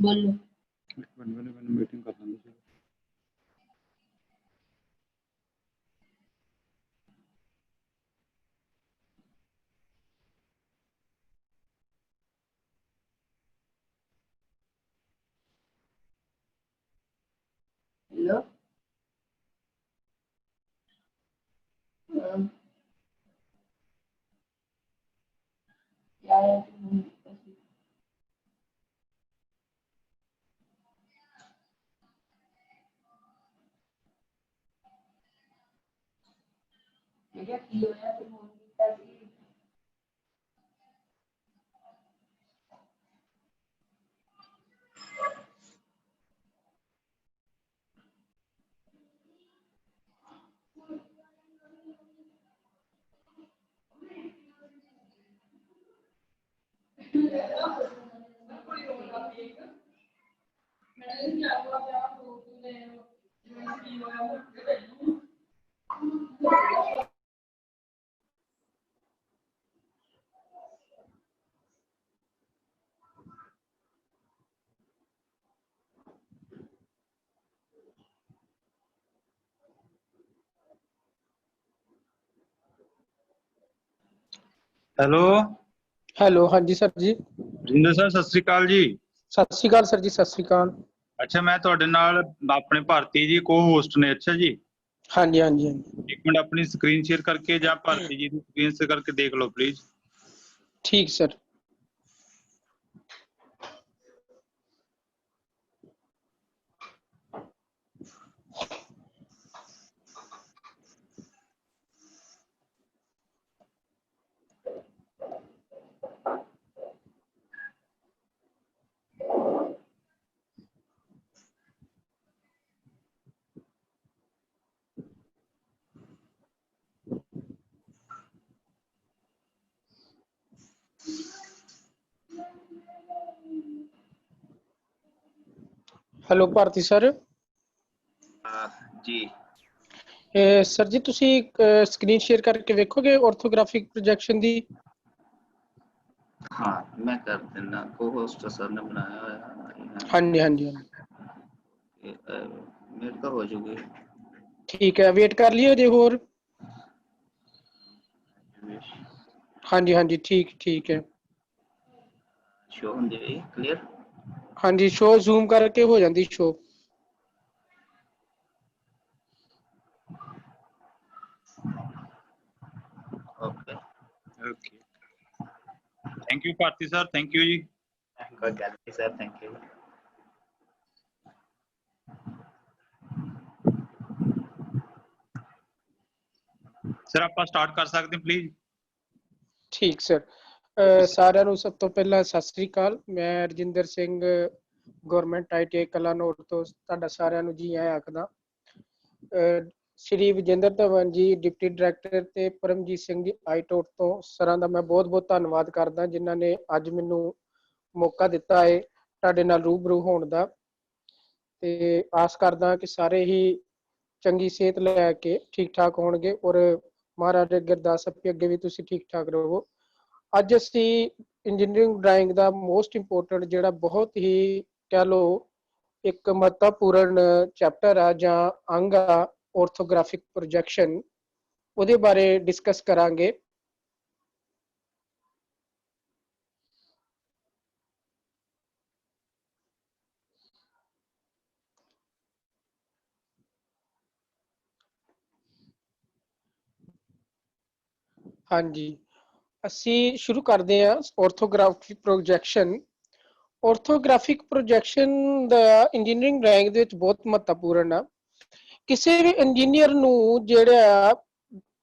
बोलो। एक मिनट मैंने मीटिंग कर ली। हेलो। क्या है क्या की होया तो फोन कीता सी। ਹੈਲੋ ਹੈਲੋ, ਹਾਂਜੀ ਸਰ ਜੀ। ਜਿੰਦਰ ਸਰ ਸਤਿ ਸ੍ਰੀ ਅਕਾਲ ਜੀ। ਸਤਿ ਸ਼੍ਰੀ ਅਕਾਲ ਸਰ ਜੀ, ਸਤਿ ਸ਼੍ਰੀ ਅਕਾਲ। ਅੱਛਾ, ਮੈਂ ਤੁਹਾਡੇ ਨਾਲ ਆਪਣੇ ਭਾਰਤੀ ਜੀ ਕੋ ਹੋਸਟ ਨੇ। ਅੱਛਾ ਜੀ, ਹਾਂਜੀ ਹਾਂਜੀ ਹਾਂਜੀ, ਇੱਕ ਮਿੰਟ ਆਪਣੀ ਸਕਰੀਨ ਸ਼ੇਅਰ ਕਰਕੇ ਜਾਂ ਭਾਰਤੀ ਜੀ ਦੀ ਸਕਰੀਨ ਸ਼ੇਅਰ ਕਰਕੇ ਦੇਖ ਲਓ ਪਲੀਜ਼। ਠੀਕ ਸਰ। ਹੈਲੋ ਭਾਰਤੀ ਸਰ ਜੀ। ਸਰ ਜੀ ਤੁਸੀਂ ਸਕਰੀਨ ਸ਼ੇਅਰ ਕਰਕੇ ਵੇਖੋਗੇ ਆਰਥੋਗ੍ਰਾਫਿਕ ਪ੍ਰੋਜੈਕਸ਼ਨ ਦੀ। हाँ मैं कर देना, को होस्ट सर ने बनाया हुआ ਹਾਂਜੀ ਹਾਂਜੀ ਹਾਂਜੀ, मेरे तो हो चुकी। ਠੀਕ ਹੈ, ਵੇਟ ਕਰ ਲਿਓ ਜੇ ਹੋਰ। ਹਾਂਜੀ ਹਾਂਜੀ, ਠੀਕ ਠੀਕ ਹੈ। शो होंदी क्लियर। ਹਾਂਜੀ, ਸ਼ੋ ਜ਼ੂਮ ਕਰਕੇ ਹੋ ਜਾਂਦੀ ਸ਼ੋ। Okay okay, thank you Bharti sir, thank you ਜੀ। कोई गल नहीं सर, थैंक यू। ਸਰ ਆਪਾਂ ਸਟਾਰਟ ਕਰ ਸਕਦੇ ਹਾਂ ਪਲੀਜ਼। ਠੀਕ ਸਰ। ਸਾਰਿਆਂ ਨੂੰ ਸਭ ਤੋਂ ਪਹਿਲਾਂ ਸਤਿ ਸ੍ਰੀ ਅਕਾਲ। ਮੈਂ ਰਜਿੰਦਰ ਸਿੰਘ ਗਵਰਨਮੈਂਟ ITI ਕਲਾਨੌਰ ਤੋਂ ਤੁਹਾਡਾ ਸਾਰਿਆਂ ਨੂੰ ਜੀ ਆਇਆਂ ਆਖਦਾ। ਸ਼੍ਰੀ ਵਿਜੇਂਦਰ ਧਵਨ ਜੀ ਡਿਪਟੀ ਡਾਇਰੈਕਟਰ ਤੇ ਪਰਮਜੀਤ ਸਿੰਘ ਜੀ ਆਈਟੋਟ ਤੋਂ ਸਰਾਂ ਦਾ ਮੈਂ ਬਹੁਤ ਬਹੁਤ ਧੰਨਵਾਦ ਕਰਦਾ, ਜਿਨ੍ਹਾਂ ਨੇ ਅੱਜ ਮੈਨੂੰ ਮੌਕਾ ਦਿੱਤਾ ਹੈ ਤੁਹਾਡੇ ਨਾਲ ਰੂਬਰੂ ਹੋਣ ਦਾ। ਤੇ ਆਸ ਕਰਦਾ ਕਿ ਸਾਰੇ ਹੀ ਚੰਗੀ ਸਿਹਤ ਲੈ ਕੇ ਠੀਕ ਠਾਕ ਹੋਣਗੇ ਔਰ ਮਹਾਰਾਜ ਅੱਗੇ ਅਰਦਾਸ ਅੱਗੇ ਵੀ ਤੁਸੀਂ ਠੀਕ ਠਾਕ ਰਹੋ। ਅੱਜ ਅਸੀਂ ਇੰਜੀਨੀਅਰਿੰਗ ਡਰਾਇੰਗ ਦਾ ਮੋਸਟ ਇੰਪੋਰਟੈਂਟ ਜਿਹੜਾ ਬਹੁਤ ਹੀ ਕਹਿ ਲਓ ਇੱਕ ਮਹੱਤਵਪੂਰਨ ਚੈਪਟਰ ਆ ਜਾਂ ਅੰਗ ਆ ਆਰਥੋਗ੍ਰਾਫਿਕ ਪ੍ਰੋਜੈਕਸ਼ਨ, ਉਹਦੇ ਬਾਰੇ ਡਿਸਕਸ ਕਰਾਂਗੇ। ਹਾਂਜੀ, ਅਸੀਂ ਸ਼ੁਰੂ ਕਰਦੇ ਹਾਂ ਆਰਥੋਗ੍ਰਾਫਿਕ ਪ੍ਰੋਜੈਕਸ਼ਨ। ਆਰਥੋਗ੍ਰਾਫਿਕ ਪ੍ਰੋਜੈਕਸ਼ਨ ਦਾ ਇੰਜੀਨੀਅਰਿੰਗ ਡਰਾਇੰਗ ਦੇ ਵਿੱਚ ਬਹੁਤ ਮਹੱਤਵਪੂਰਨ ਆ। ਕਿਸੇ ਵੀ ਇੰਜੀਨੀਅਰ ਨੂੰ ਜਿਹੜਾ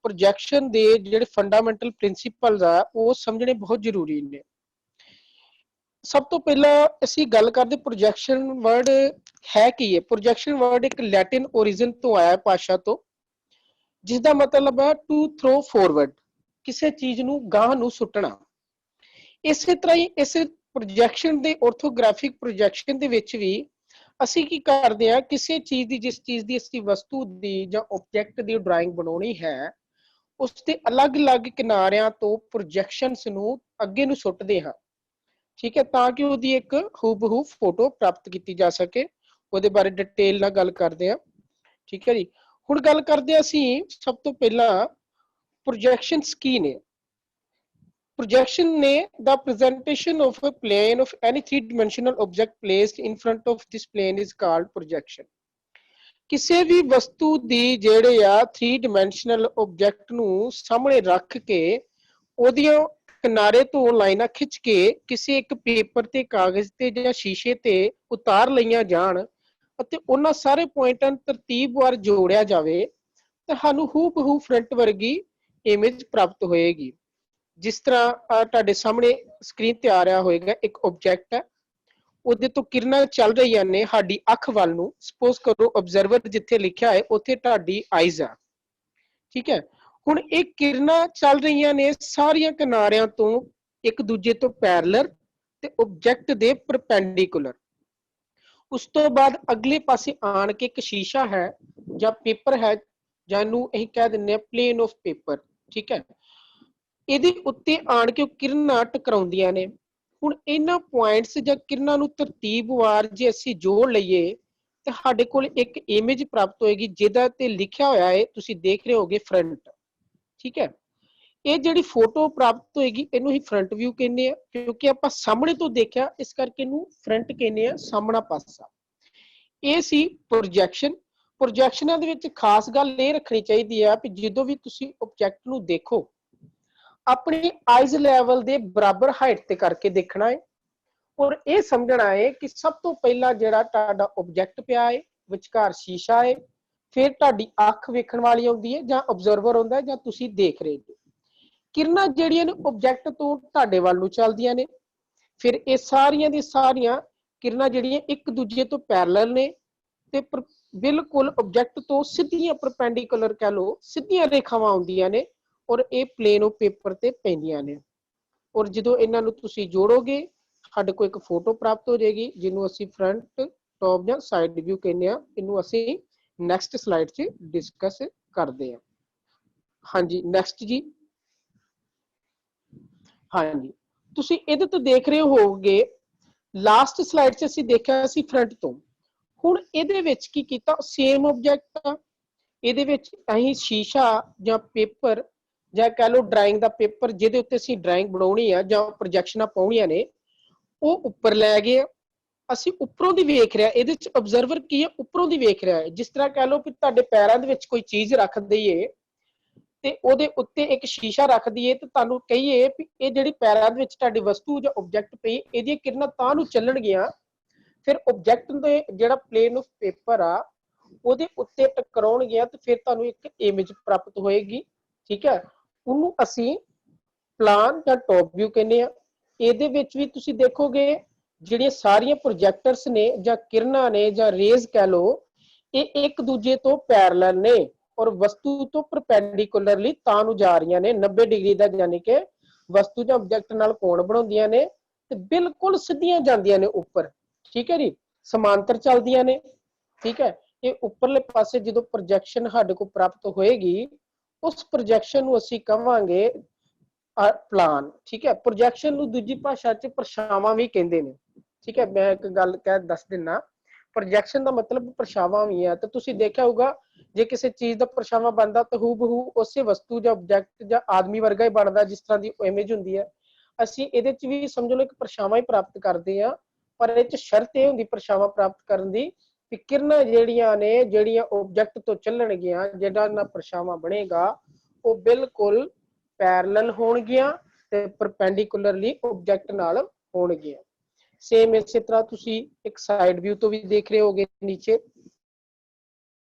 ਪ੍ਰੋਜੈਕਸ਼ਨ ਦੇ ਜਿਹੜੇ ਫੰਡਾਮੈਂਟਲ ਪ੍ਰਿੰਸੀਪਲਸ ਆ ਉਹ ਸਮਝਣੇ ਬਹੁਤ ਜ਼ਰੂਰੀ ਨੇ। ਸਭ ਤੋਂ ਪਹਿਲਾਂ ਅਸੀਂ ਗੱਲ ਕਰਦੇ ਪ੍ਰੋਜੈਕਸ਼ਨ ਵਰਡ ਹੈ ਕੀ ਹੈ। ਪ੍ਰੋਜੈਕਸ਼ਨ ਵਰਡ ਇੱਕ ਲੈਟਿਨ ਓਰੀਜਨ ਤੋਂ ਆਇਆ ਭਾਸ਼ਾ ਤੋਂ, ਜਿਸ ਦਾ ਮਤਲਬ ਹੈ ਟੂ ਥਰੋ ਫੋਰਵਰਡ, ਕਿਸੇ ਚੀਜ਼ ਨੂੰ ਗਾਂਹ ਨੂੰ ਸੁੱਟਣਾ। ਇਸੇ ਤਰ੍ਹਾਂ ਹੀ ਇਸ ਪ੍ਰੋਜੈਕਸ਼ਨ ਦੇ ਆਰਥੋਗ੍ਰਾਫਿਕ ਪ੍ਰੋਜੈਕਸ਼ਨ ਦੇ ਵਿੱਚ ਵੀ ਅਸੀਂ ਕੀ ਕਰਦੇ ਹਾਂ, ਕਿਸੇ ਚੀਜ਼ ਦੀ ਜਿਸ ਚੀਜ਼ ਦੀ ਅਸੀਂ ਵਸਤੂ ਦੀ ਜਾਂ ਆਬਜੈਕਟ ਦੀ ਡਰਾਇੰਗ ਬਣਾਉਣੀ ਹੈ ਉਸ ਦੇ ਅਲੱਗ-ਅਲੱਗ ਕਿਨਾਰਿਆਂ ਤੋਂ ਪ੍ਰੋਜੈਕਸ਼ਨਸ ਨੂੰ ਅੱਗੇ ਨੂੰ ਸੁੱਟਦੇ ਹਾਂ। ठीक है, ताकि ਉਹਦੀ ਇੱਕ ਹੂਬਹੂ ਫੋਟੋ ਪ੍ਰਾਪਤ ਕੀਤੀ ਜਾ ਸਕੇ। ਉਹਦੇ ਬਾਰੇ ਡਿਟੇਲ ਨਾਲ ਗੱਲ ਕਰਦੇ ਹਾਂ। ਠੀਕ ਹੈ ਜੀ, ਹੁਣ ਗੱਲ ਕਰਦੇ ਹਾਂ ਅਸੀਂ ਸਭ ਤੋਂ ਪਹਿਲਾਂ ਪ੍ਰੋਜੈਕਸ਼ਨਸ ਕੀ ਨੇ। Projection ने the presentation of a plane of any three-dimensional object placed in front of this plane is called projection। ਕਿਸੇ ਵੀ ਵਸਤੂ ਦੀ ਜਿਹੜੇ ਆ 3 dimensional object ਨੂੰ ਸਾਹਮਣੇ ਰੱਖ ਕੇ ਉਹਦੀਆਂ ਕਿਨਾਰੇ ਤੋਂ ਲਾਈਨਾਂ ਖਿੱਚ ਕੇ ਕਿਸੇ ਇੱਕ ਪੇਪਰ ਤੇ ਕਾਗਜ਼ ਤੇ ਜਾਂ ਸ਼ੀਸ਼ੇ ਤੇ ਉਤਾਰ ਲਈਆਂ ਜਾਣ ਅਤੇ ਉਹਨਾਂ ਸਾਰੇ ਪੁਆਇੰਟਾਂ ਨੂੰ ਤਰਤੀਬਵਾਰ ਜੋੜਿਆ ਜਾਵੇ ਤਾਂ ਸਾਨੂੰ ਹੂਬਹੂ ਫਰੰਟ ਵਰਗੀ ਇਮੇਜ ਪ੍ਰਾਪਤ ਹੋਏਗੀ। ਜਿਸ ਤਰ੍ਹਾਂ ਤੁਹਾਡੇ ਸਾਹਮਣੇ ਸਕਰੀਨ ਤੇ ਆ ਰਿਹਾ ਹੋਏਗਾ, ਇੱਕ ਆਬਜੈਕਟ ਹੈ, ਉਹਦੇ ਤੋਂ ਕਿਰਨਾਂ ਚੱਲ ਰਹੀਆਂ ਨੇ ਸਾਡੀ ਅੱਖ ਵੱਲ ਨੂੰ। ਸਪੋਜ਼ ਕਰੋ ਆਬਜ਼ਰਵਰ ਜਿੱਥੇ ਲਿਖਿਆ ਹੈ ਉੱਥੇ ਤੁਹਾਡੀ ਆਈਜ਼ ਆ। ਠੀਕ ਹੈ, ਹੁਣ ਇਹ ਕਿਰਨਾਂ ਚੱਲ ਰਹੀਆਂ ਨੇ ਸਾਰੀਆਂ ਕਿਨਾਰਿਆਂ ਤੋਂ ਇੱਕ ਦੂਜੇ ਤੋਂ ਪੈਰਲਲ ਤੇ ਆਬਜੈਕਟ ਦੇ ਪਰਪੈਂਡੀਕੂਲਰ। ਉਸ ਤੋਂ ਬਾਅਦ ਅਗਲੇ ਪਾਸੇ ਆਣ ਕੇ ਇੱਕ ਸ਼ੀਸ਼ਾ ਹੈ ਜਾਂ ਪੇਪਰ ਹੈ, ਜਾਂ ਇਹਨੂੰ ਅਸੀਂ ਕਹਿ ਦਿੰਦੇ ਹਾਂ ਪਲੇਨ ਆਫ ਪੇਪਰ। ਠੀਕ ਹੈ, ਇਹਦੇ ਉੱਤੇ ਆਣ ਕੇ ਕਿਰਨਾਂ ਟਕਰਾਉਂਦੀਆਂ ਨੇ। ਹੁਣ ਇਹਨਾਂ ਪੁਆਇੰਟਸ ਜਾਂ ਕਿਰਨਾਂ ਨੂੰ ਤਰਤੀਬਵਾਰ ਜੇ ਅਸੀਂ ਜੋੜ ਲਈਏ ਤਾਂ ਸਾਡੇ ਕੋਲ ਇੱਕ ਇਮੇਜ ਪ੍ਰਾਪਤ ਹੋਏਗੀ ਜਿਹਦਾ ਤੇ ਲਿਖਿਆ ਹੋਇਆ ਹੈ, ਤੁਸੀਂ ਦੇਖ ਰਹੇ ਹੋਗੇ ਫਰੰਟ। ਠੀਕ ਹੈ, ਇਹ ਜਿਹੜੀ ਫੋਟੋ ਪ੍ਰਾਪਤ ਹੋਏਗੀ ਇਹਨੂੰ ਹੀ ਫਰੰਟ ਵਿਊ ਕਹਿੰਦੇ ਆ, ਕਿਉਂਕਿ ਆਪਾਂ ਸਾਹਮਣੇ ਤੋਂ ਦੇਖਿਆ ਇਸ ਕਰਕੇ ਇਹਨੂੰ ਫਰੰਟ ਕਹਿੰਦੇ ਆ, ਸਾਹਮਣਾ ਪਾਸਾ। ਇਹ ਸੀ ਪ੍ਰੋਜੈਕਸ਼ਨ। ਪ੍ਰੋਜੈਕਸ਼ਨਾਂ ਦੇ ਵਿੱਚ ਖਾਸ ਗੱਲ ਇਹ ਰੱਖਣੀ ਚਾਹੀਦੀ ਆ ਕਿ ਜਦੋਂ ਵੀ ਤੁਸੀਂ ਆਬਜੈਕਟ ਨੂੰ ਦੇਖੋ अपनी आइज लैवल दे बराबर हाइट ते करके देखना है और ये समझना है कि सब तो पहला जिहड़ा तुहाडा ऑब्जेक्ट पिया है विचकार शीशा है, फिर तुहाडी अख वेखण वाली आउंदी है जां ऑब्जर्वर हुंदा है जां तुसीं देख रहे हो। किरणां जिहड़ियां ने ऑब्जेक्ट तो तुहाडे वल नूं चलदियां ने, फिर ये सारियां दी सारियां किरणां जिहड़ियां एक दूजे तो पैरेलल ने ते बिल्कुल ऑब्जेक्ट तो सीधियां परपेंडिकुलर कह लो सीधियां रेखावां आउंदियां ने और ये प्लेन ऑफ पेपर ते पैंदियां ने। और जो इन्हां नूं तुसीं जोड़ोगे साडे कोल एक फोटो प्राप्त हो जाएगी जिन्हों असीं फ्रंट टॉप या साइड व्यू कहने आ। इनू असीं नैक्सट स्लाइड च डिस्कस करते हैं। हाँ जी, नैक्सट जी। हाँ जी, तुसीं इहदे तो देख रहे होगे लास्ट स्लाइड च असीं देखिया सी फ्रंट तो। हुण इहदे विच की कीता, सेम ऑब्जेक्ट आ, इहदे विच असीं शीशा जां पेपर ਜਾਂ कह लो ड्राइंग का पेपर जिहदे उत्ते असीं ड्राइंग बनाउणी आ जां प्रोजैक्शनां पाउणीਆਂ ने ਉਹ ਉੱਪਰ ਲੈ ਗਏ। ਅਸੀਂ ਉੱਪਰੋਂ ਦੀ ਵੇਖ ਰਿਹਾ, ਇਹਦੇ ਚ ਆਬਜ਼ਰਵਰ ਕੀ ਹੈ ਉੱਪਰੋਂ ਦੀ ਵੇਖ ਰਿਹਾ ਹੈ। ਜਿਸ ਤਰ੍ਹਾਂ ਕਹ ਲਓ ਕਿ ਤੁਹਾਡੇ ਪੈਰਾਂ ਦੇ ਵਿੱਚ ਕੋਈ ਚੀਜ਼ ਰੱਖ ਦਈਏ ਤੇ ਉਹਦੇ ਉੱਤੇ ਇੱਕ ਸ਼ੀਸ਼ਾ ਰੱਖ ਦਈਏ ਤੇ ਤੁਹਾਨੂੰ ਕਹੀਏ ਕਿ ਇਹ ਜਿਹੜੀ ਪੈਰਾਂ ਦੇ ਵਿੱਚ ਤੁਹਾਡੀ ਵਸਤੂ ਜਾਂ ਆਬਜੈਕਟ ਪਈ ਇਹਦੀਆਂ ਕਿਰਨਾਂ ਤਾਂ ਨੂੰ ਚੱਲਣਗੀਆਂ, ਫਿਰ ਆਬਜੈਕਟ ਦੇ ਜਿਹੜਾ ਪਲੇਨ ਆਫ ਪੇਪਰ ਆ ਉਹਦੇ ਉੱਤੇ ਟਕਰਾਉਣਗੀਆਂ ਤੇ ਫਿਰ ਤੁਹਾਨੂੰ ਇੱਕ ਇਮੇਜ ਪ੍ਰਾਪਤ ਹੋਏਗੀ। ਠੀਕ ਹੈ, ਉਹਨੂੰ ਅਸੀਂ ਪਲਾਨ ਜਾਂ ਟੌਪ ਵਿਊ ਕਹਿੰਦੇ ਆ। ਇਹਦੇ ਵਿੱਚ ਵੀ ਤੁਸੀਂ ਦੇਖੋਗੇ ਜਿਹੜੀਆਂ ਸਾਰੀਆਂ ਪ੍ਰੋਜੈਕਟਰਸ ਨੇ ਜਾਂ ਕਿਰਨਾਂ ਨੇ ਜਾਂ ਰੇਜ਼ ਕਹਿ ਲਓ ਇਹ ਇੱਕ ਦੂਜੇ ਤੋਂ ਪੈਰਲਲ ਨੇ ਔਰ ਵਸਤੂ ਤੋਂ ਪਰਪੈਂਡੀਕੂਲਰਲੀ ਤਾਂ ਨੂੰ ਜਾ ਰਹੀਆਂ ਨੇ 90 ਡਿਗਰੀ ਦਾ, ਯਾਨੀ ਕਿ ਵਸਤੂ ਜਾਂ ਆਬਜੈਕਟ ਨਾਲ ਕੋਣ ਬਣਾਉਂਦੀਆਂ ਨੇ ਤੇ ਬਿਲਕੁਲ ਸਿੱਧੀਆਂ ਜਾਂਦੀਆਂ ਨੇ ਉੱਪਰ। ਠੀਕ ਹੈ ਜੀ, ਸਮਾਂਤਰ ਚੱਲਦੀਆਂ ਨੇ। ਠੀਕ ਹੈ, ਇਹ ਉੱਪਰਲੇ ਪਾਸੇ ਜਦੋਂ ਪ੍ਰੋਜੈਕਸ਼ਨ ਸਾਡੇ ਕੋਲ ਪ੍ਰਾਪਤ ਹੋਏਗੀ उस प्रोजेक्शन ਨੂੰ ਅਸੀਂ ਕਹਾਂਗੇ ਪਲਾਨ। ਠੀਕ ਹੈ, ਪ੍ਰੋਜੈਕਸ਼ਨ ਨੂੰ ਦੂਜੀ ਭਾਸ਼ਾ ਚ ਪਰਛਾਵਾਂ ਵੀ ਕਹਿੰਦੇ ਨੇ। ਠੀਕ ਹੈ, ਮੈਂ ਇੱਕ ਗੱਲ ਕਹਿ ਦੱਸ ਦਿੰਨਾ, ਪ੍ਰੋਜੈਕਸ਼ਨ ਦਾ ਮਤਲਬ ਪਰਛਾਵਾਂ ਵੀ ਹੈ। ਤੇ ਤੁਸੀਂ ਦੇਖਿਆ ਹੋਊਗਾ ਜੇ ਕਿਸੇ ਚੀਜ਼ ਦਾ ਪਰਛਾਵਾਂ ਬਣਦਾ ਤਾਂ ਹੂਬਹੂ ਉਸੇ ਵਸਤੂ ਜਾਂ ਆਬਜੈਕਟ ਜਾਂ ਆਦਮੀ ਵਰਗਾ ਹੀ ਬਣਦਾ ਜਿਸ ਤਰ੍ਹਾਂ ਦੀ ਇਮੇਜ ਹੁੰਦੀ ਹੈ। ਅਸੀਂ ਇਹਦੇ ਚ ਵੀ ਸਮਝ ਲਓ ਇੱਕ ਪਰਛਾਵਾਂ ਹੀ ਪ੍ਰਾਪਤ ਕਰਦੇ ਆ, ਪਰ ਇਹ ਚ ਸ਼ਰਤ ਇਹ ਹੁੰਦੀ ਪਰਛਾਵਾਂ ਪ੍ਰਾਪਤ ਕਰਨ ਦੀ ਕਿ ਕਿਰਨਾਂ ਜਿਹੜੀਆਂ ਨੇ ਜਿਹੜੀਆਂ ਆਬਜੈਕਟ ਤੋਂ ਚੱਲਣਗੀਆਂ, ਜਿਹੜਾ ਨਾ ਪਰਛਾਵਾਂ ਬਣੇਗਾ ਉਹ ਬਿਲਕੁਲ ਪੈਰਲਲ ਹੋਣਗੀਆਂ ਤੇ ਪਰਪੈਂਡੀਕੂਲਰਲੀ ਆਬਜੈਕਟ ਨਾਲ ਹੋਣਗੀਆਂ। ਸੇਮ ਇਸੇ ਤਰ੍ਹਾਂ ਤੁਸੀਂ ਇੱਕ ਸਾਈਡ ਵਿਊ ਤੋਂ ਵੀ ਦੇਖ ਰਹੇ ਹੋਗੇ ਨੀਚੇ।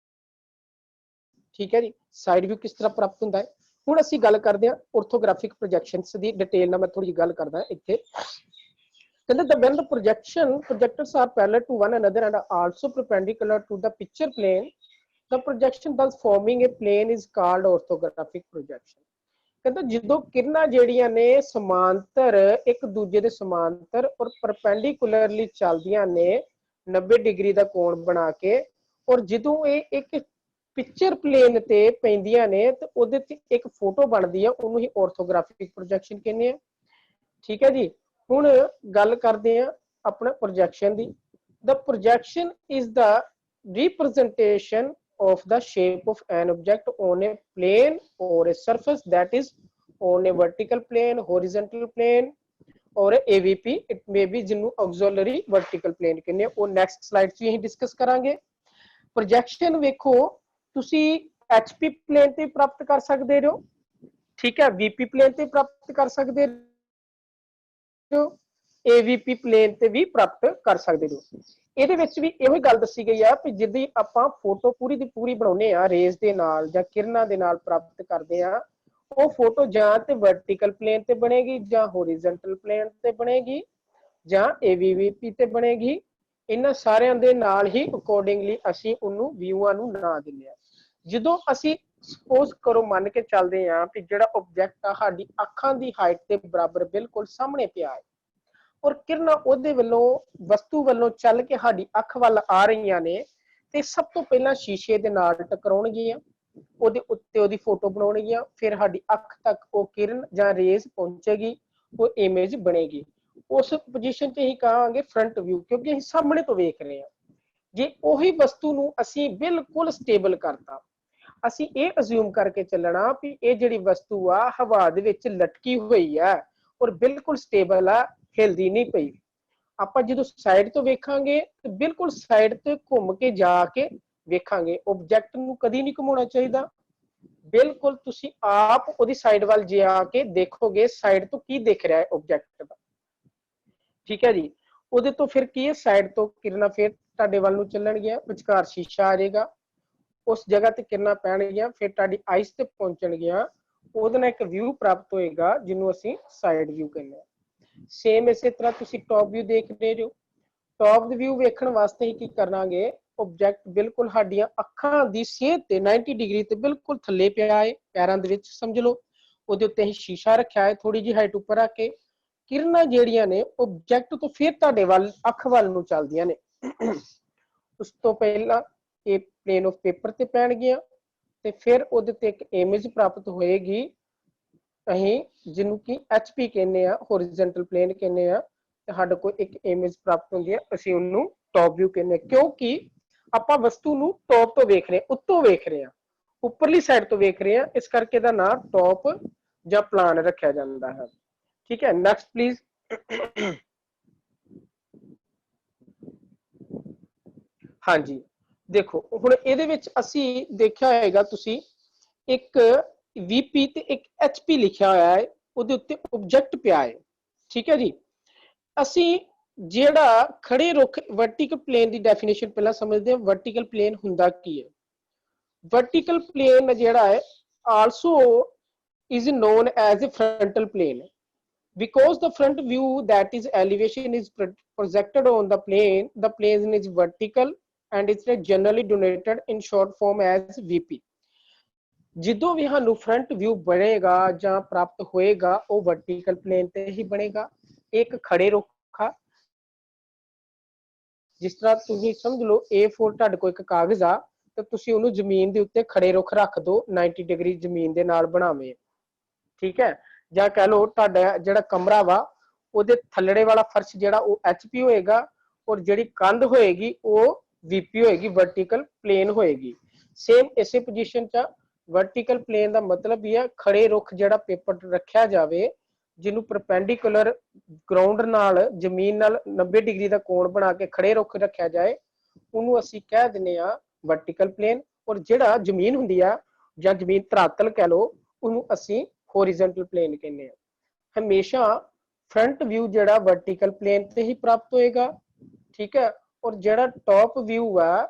ਠੀਕ ਹੈ ਜੀ, ਸਾਈਡ ਵਿਊ ਕਿਸ ਤਰ੍ਹਾਂ ਪ੍ਰਾਪਤ ਹੁੰਦਾ ਹੈ। ਹੁਣ ਅਸੀਂ ਗੱਲ ਕਰਦੇ ਹਾਂ ਆਰਥੋਗ੍ਰਾਫਿਕ ਪ੍ਰੋਜੈਕਸ਼ਨਸ ਦੀ। ਡਿਟੇਲ ਨਾਲ ਮੈਂ ਥੋੜੀ ਜਿਹੀ ਗੱਲ ਕਰਦਾ ਇੱਥੇ। ਕਹਿੰਦੇ when the projectors are parallel to one another and are also perpendicular to the picture plane, the projection thus forming a plane is called orthographic projection। ਕਹਿੰਦਾ ਜਦੋਂ ਕਿਰਨਾਂ ਜਿਹੜੀਆਂ ਨੇ ਸਮਾਂਤਰ ਇੱਕ ਦੂਜੇ ਦੇ ਸਮਾਂਤਰ ਔਰ ਪਰਪੈਂਡੀਕੂਲਰਲੀ ਚੱਲਦੀਆਂ ਨੇ 90 ਡਿਗਰੀ ਦਾ ਕੋਣ ਬਣਾ ਕੇ, ਔਰ ਜਦੋਂ ਇਹ ਇੱਕ ਪਿਕਚਰ ਪਲੇਨ ਤੇ ਪੈਂਦੀਆਂ ਨੇ ਤੇ ਉਹਦੇ ਤੇ ਇੱਕ ਫੋਟੋ ਬਣਦੀ ਆ, ਉਹਨੂੰ ਹੀ ਆਰਥੋਗ੍ਰਾਫਿਕ ਪ੍ਰੋਜੈਕਸ਼ਨ ਕਹਿੰਦੇ ਆ। ਠੀਕ ਹੈ ਜੀ, ਹੁਣ ਗੱਲ ਕਰਦੇ ਆ ਆਪਣਾ projection the. The projection is the representation of the shape of an object on a plane or a surface that is on a vertical plane, horizontal plane or a AVP. It may be ਜਿਹਨੂੰ auxiliary vertical plane ਕਹਿੰਦੇ ਆ। ਉਹ next slide 'ਚ ਅਸੀਂ discuss ਕਰਾਂਗੇ। projection ਵੇਖੋ ਤੁਸੀਂ HP plane ਤੇ ਪ੍ਰਾਪਤ ਕਰ ਸਕਦੇ ਹੋ, ਠੀਕ ਹੈ, VP plane ਤੇ ਪ੍ਰਾਪਤ ਕਰ ਸਕਦੇ ਹੋ, AVP plane ਤੇ ਵੀ ਪ੍ਰਾਪਤ ਕਰ ਸਕਦੇ ਹੋ। ਇਹਦੇ ਵਿੱਚ ਵੀ ਇਹੋ ਹੀ ਗੱਲ ਦੱਸੀ ਗਈ ਆ ਕਿ ਜਿੱਦੀ ਆਪਾਂ ਫੋਟੋ ਪੂਰੀ ਦੀ ਪੂਰੀ ਬਣਾਉਨੇ ਆ ਰੇਜ਼ ਦੇ ਨਾਲ ਜਾਂ ਕਿਰਨਾਂ ਦੇ ਨਾਲ ਪ੍ਰਾਪਤ ਕਰਦੇ ਆ, ਉਹ ਫੋਟੋ ਜਾਂ ਤੇ ਵਰਟੀਕਲ ਪਲੇਨ ਤੇ ਬਣੇਗੀ ਜਾਂ ਹੋਰੀਜ਼ੋਨਟਲ ਪਲੇਨ ਤੇ ਬਣੇਗੀ ਜਾਂ AVP ਤੇ ਬਣੇਗੀ। ਇਹਨਾਂ ਸਾਰਿਆਂ ਦੇ ਨਾਲ ਹੀ ਅਕੋਰਡਿੰਗਲੀ ਅਸੀਂ ਉਹਨੂੰ ਵਿਊਆਂ ਨੂੰ ਨਾਂ ਦਿੰਦੇ ਆ। ਜਦੋਂ ਅਸੀਂ ਸਪੋਜ਼ ਕਰੋ ਮੰਨ ਕੇ ਚੱਲਦੇ ਆ ਕਿ ਜਿਹੜਾ ਆਬਜੈਕਟ ਆ ਸਾਡੀ ਅੱਖਾਂ ਦੀ ਹਾਈਟ ਦੇ ਬਰਾਬਰ ਬਿਲਕੁਲ ਸਾਹਮਣੇ ਪਿਆ ਹੈ ਔਰ ਕਿਰਨਾਂ ਉਹਦੇ ਵੱਲੋਂ ਵਸਤੂ ਵੱਲੋਂ ਚੱਲ ਕੇ ਸਾਡੀ ਅੱਖ ਵੱਲ ਆ ਰਹੀਆਂ ਨੇ, ਤੇ ਸਭ ਤੋਂ ਪਹਿਲਾਂ ਸ਼ੀਸ਼ੇ ਦੇ ਨਾਲ ਟਕਰਾਉਣਗੀਆਂ, ਉਹਦੇ ਉੱਤੇ ਉਹਦੀ ਫੋਟੋ ਬਣਾਉਣਗੀਆਂ, ਫਿਰ ਸਾਡੀ ਅੱਖ ਤੱਕ ਉਹ ਕਿਰਨ ਜਾਂ ਰੇਜ਼ ਪਹੁੰਚੇਗੀ, ਉਹ ਇਮੇਜ ਬਣੇਗੀ। ਉਸ ਪੋਜੀਸ਼ਨ 'ਚ ਅਸੀਂ ਕਹਾਂਗੇ ਫਰੰਟ ਵਿਊ, ਕਿਉਂਕਿ ਅਸੀਂ ਸਾਹਮਣੇ ਤੋਂ ਵੇਖ ਰਹੇ ਹਾਂ। ਜੇ ਉਹੀ ਵਸਤੂ ਨੂੰ ਅਸੀਂ ਬਿਲਕੁਲ ਸਟੇਬਲ ਕਰਤਾ, ਅਸੀਂ ਇਹ ਅਸਿਊਮ ਕਰਕੇ ਚੱਲਣਾ ਵੀ ਇਹ ਜਿਹੜੀ ਵਸਤੂ ਆ ਹਵਾ ਦੇ ਵਿੱਚ ਲਟਕੀ ਹੋਈ ਆ ਔਰ ਬਿਲਕੁਲ ਸਟੇਬਲ ਆ, ਹਿਲਦੀ ਨਹੀਂ ਪਈ। ਆਪਾਂ ਜਦੋਂ ਸਾਈਡ ਤੋਂ ਵੇਖਾਂਗੇ ਤੇ ਬਿਲਕੁਲ ਸਾਈਡ ਤੇ ਘੁੰਮ ਕੇ ਜਾ ਕੇ ਵੇਖਾਂਗੇ। ਆਬਜੈਕਟ ਨੂੰ ਕਦੀ ਨਹੀਂ ਘੁਮਾਉਣਾ ਚਾਹੀਦਾ, ਬਿਲਕੁਲ ਤੁਸੀਂ ਆਪ ਉਹਦੀ ਸਾਈਡ ਵੱਲ ਜਾ ਕੇ ਦੇਖੋਗੇ ਸਾਈਡ ਤੋਂ ਕੀ ਦਿਖ ਰਿਹਾ ਹੈ ਆਬਜੈਕਟ ਦਾ, ਠੀਕ ਹੈ ਜੀ। ਉਹਦੇ ਤੋਂ ਫਿਰ ਕੀ ਹੈ, ਸਾਈਡ ਤੋਂ ਕਿਰਨਾਂ ਫਿਰ ਤੁਹਾਡੇ ਵੱਲ ਨੂੰ ਚੱਲਣਗੀਆਂ, ਵਿਚਕਾਰ ਸ਼ੀਸ਼ਾ ਆ ਜਾਏਗਾ, ਉਸ ਜਗ੍ਹਾ ਤੇ ਕਿਰਨਾਂ ਪੈਣਗੀਆਂ, ਫਿਰ ਤੁਹਾਡੀ ਆਈਸ ਤੇ ਪਹੁੰਚਣਗੀਆਂ, ਉਹਦੇ ਨਾਲ ਇੱਕ ਵਿਊ ਪ੍ਰਾਪਤ ਹੋਏਗਾ ਜਿਹਨੂੰ ਅਸੀਂ ਸਾਈਡ ਵਿਊ ਕਹਿੰਦੇ ਹਾਂ। ਸੇਮ ਇਸੇ ਤਰ੍ਹਾਂ ਤੁਸੀਂ ਟੌਪ ਵਿਊ ਦੇਖ ਰਹੇ ਹੋ। ਟੌਪ ਦੇ ਵਿਊ ਵੇਖਣ ਵਾਸਤੇ ਹੀ ਕੀ ਕਰਾਂਗੇ, ਆਬਜੈਕਟ ਬਿਲਕੁਲ ਸਾਡੀਆਂ ਅੱਖਾਂ ਦੀ ਸੇਧ ਤੇ 90 ਡਿਗਰੀ ਤੇ ਬਿਲਕੁਲ ਥੱਲੇ ਪਿਆ ਹੈ, ਪੈਰਾਂ ਦੇ ਵਿੱਚ ਸਮਝ ਲਓ। ਉਹਦੇ ਉੱਤੇ ਹੀ ਸ਼ੀਸ਼ਾ ਰੱਖਿਆ ਹੈ, ਥੋੜੀ ਜਿਹੀ ਹਾਈਟ ਉੱਪਰ ਰੱਖ ਕੇ ਕਿਰਨਾਂ ਜਿਹੜੀਆਂ ਨੇ ਆਬਜੈਕਟ ਤੋਂ ਫਿਰ ਤੁਹਾਡੇ ਵੱਲ ਅੱਖ ਵੱਲ ਨੂੰ ਚੱਲਦੀਆਂ ਨੇ। ਉਸ ਤੋਂ ਪਹਿਲਾਂ ਇਹ ਪਲੇਨ ਆਫ ਪੇਪਰ ਤੇ ਪੈਣਗੀਆਂ ਤੇ ਫਿਰ ਉਹਦੇ ਤੇ ਇੱਕ ਇਮੇਜ ਪ੍ਰਾਪਤ ਹੋਏਗੀ, ਅਸੀਂ ਜਿਹਨੂੰ ਕਿ HP ਕਹਿੰਦੇ ਆ, ਹੋਰੀਜ਼ੋਨਟਲ ਪਲੇਨ ਕਹਿੰਦੇ ਆ, ਤੇ ਸਾਡੇ ਕੋਲ ਇੱਕ ਇਮੇਜ ਪ੍ਰਾਪਤ ਹੁੰਦੀ ਹੈ, ਅਸੀਂ ਉਹਨੂੰ ਟੌਪ ਵਿਊ ਕਹਿੰਦੇ ਆ, ਕਿਉਂਕਿ ਆਪਾਂ ਵਸਤੂ ਨੂੰ ਟੌਪ ਤੋਂ ਵੇਖ ਰਹੇ ਹਾਂ, ਉੱਤੋਂ ਵੇਖ ਰਹੇ ਹਾਂ, ਉੱਪਰਲੀ ਸਾਈਡ ਤੋਂ ਵੇਖ ਰਹੇ ਹਾਂ, ਇਸ ਕਰਕੇ ਇਹਦਾ ਨਾਮ ਟੌਪ ਜਾਂ ਪਲਾਨ ਰੱਖਿਆ ਜਾਂਦਾ ਹੈ, ਠੀਕ ਹੈ। Next please. ਹਾਂਜੀ ਦੇਖੋ ਹੁਣ ਇਹਦੇ ਵਿੱਚ ਅਸੀਂ ਦੇਖਿਆ ਹੋਏਗਾ ਤੁਸੀਂ ਇੱਕ VP ਤੇ ਇੱਕ HP ਲਿਖਿਆ ਹੋਇਆ ਹੈ, ਉਹਦੇ ਉੱਤੇ ਆਬਜੈਕਟ ਪਿਆ ਹੈ, ਠੀਕ ਹੈ ਜੀ। ਅਸੀਂ ਜਿਹੜਾ ਖੜੇ ਰੁੱਖ ਵਰਟੀਕਲ ਪਲੇਨ ਦੀ ਡੈਫੀਨੇਸ਼ਨ ਪਹਿਲਾਂ ਸਮਝਦੇ ਹਾਂ। ਵਰਟੀਕਲ ਪਲੇਨ ਹੁੰਦਾ ਕੀ ਹੈ? ਵਰਟੀਕਲ ਪਲੇਨ ਜਿਹੜਾ ਹੈ also is known as a frontal plane because the front view, that is elevation, is projected on the plane is vertical and it's generally denoted in short form as VP। ਜਦੋਂ ਵੀ ਸਾਨੂੰ front view ਬਣੇਗਾ ਜਾਂ ਪ੍ਰਾਪਤ ਹੋਏਗਾ ਉਹ vertical plain ਤੇ ਹੀ ਬਣੇਗਾ। ਇੱਕ ਖੜੇ ਰੁੱਖ ਆ, ਜਿਸ ਤਰ੍ਹਾਂ ਤੁਸੀਂ ਸਮਝ ਲਓ A4 ਤੁਹਾਡੇ ਕੋਲ ਇੱਕ ਕਾਗਜ਼ ਆ ਤੇ ਤੁਸੀਂ ਉਹਨੂੰ ਜ਼ਮੀਨ ਦੇ ਉੱਤੇ ਖੜੇ ਰੁੱਖ ਰੱਖ ਦਿਓ, 90 ਡਿਗਰੀ ਜ਼ਮੀਨ ਦੇ ਨਾਲ ਬਣਾਵੇ, ਠੀਕ ਹੈ। ਜਾਂ ਕਹਿ ਲਓ ਤੁਹਾਡਾ ਜਿਹੜਾ ਕਮਰਾ ਵਾ ਉਹਦੇ ਥੱਲੜੇ ਵਾਲਾ ਫਰਸ਼ ਜਿਹੜਾ ਉਹ HP ਹੋਏਗਾ ਔਰ ਜਿਹੜੀ ਕੰਧ ਹੋਏਗੀ ਉਹ VP ਹੋਏਗੀ, ਵਰਟੀਕਲ ਪਲੇਨ ਹੋਏਗੀ। ਸੇਮ ਇਸੇ ਪੋਜੀਸ਼ਨ 'ਚ ਵਰਟੀਕਲ ਪਲੇਨ ਦਾ ਮਤਲਬ ਇਹ ਹੈ ਖੜੇ ਰੁੱਖ ਜਿਹੜਾ ਪੇਪਰ ਰੱਖਿਆ ਜਾਵੇ ਜਿਹਨੂੰ ਪਰਪੈਂਡੀਕੂਲਰ ਗਰਾਊਂਡ ਨਾਲ ਜ਼ਮੀਨ ਨਾਲ 90 ਡਿਗਰੀ ਦਾ ਕੋਣ ਬਣਾ ਕੇ ਖੜੇ ਰੁੱਖ ਰੱਖਿਆ ਜਾਏ, ਉਹਨੂੰ ਅਸੀਂ ਕਹਿ ਦਿੰਦੇ ਆ ਵਰਟੀਕਲ ਪਲੇਨ। ਔਰ ਜਿਹੜਾ ਜ਼ਮੀਨ ਹੁੰਦੀ ਆ ਜਾਂ ਜ਼ਮੀਨ ਧਰਾਤਲ ਕਹਿ ਲਓ, ਉਹਨੂੰ ਅਸੀਂ ਹੋਰੀਜ਼ੋਨਟਲ ਪਲੇਨ ਕਹਿੰਦੇ ਆ। ਹਮੇਸ਼ਾ ਫਰੰਟ ਵਿਊ ਜਿਹੜਾ ਵਰਟੀਕਲ ਪਲੇਨ ਤੇ ਹੀ ਪ੍ਰਾਪਤ ਹੋਏਗਾ, ਠੀਕ ਹੈ। ਔਰ ਜਿਹੜਾ ਟੌਪ ਵਿਊ ਆ,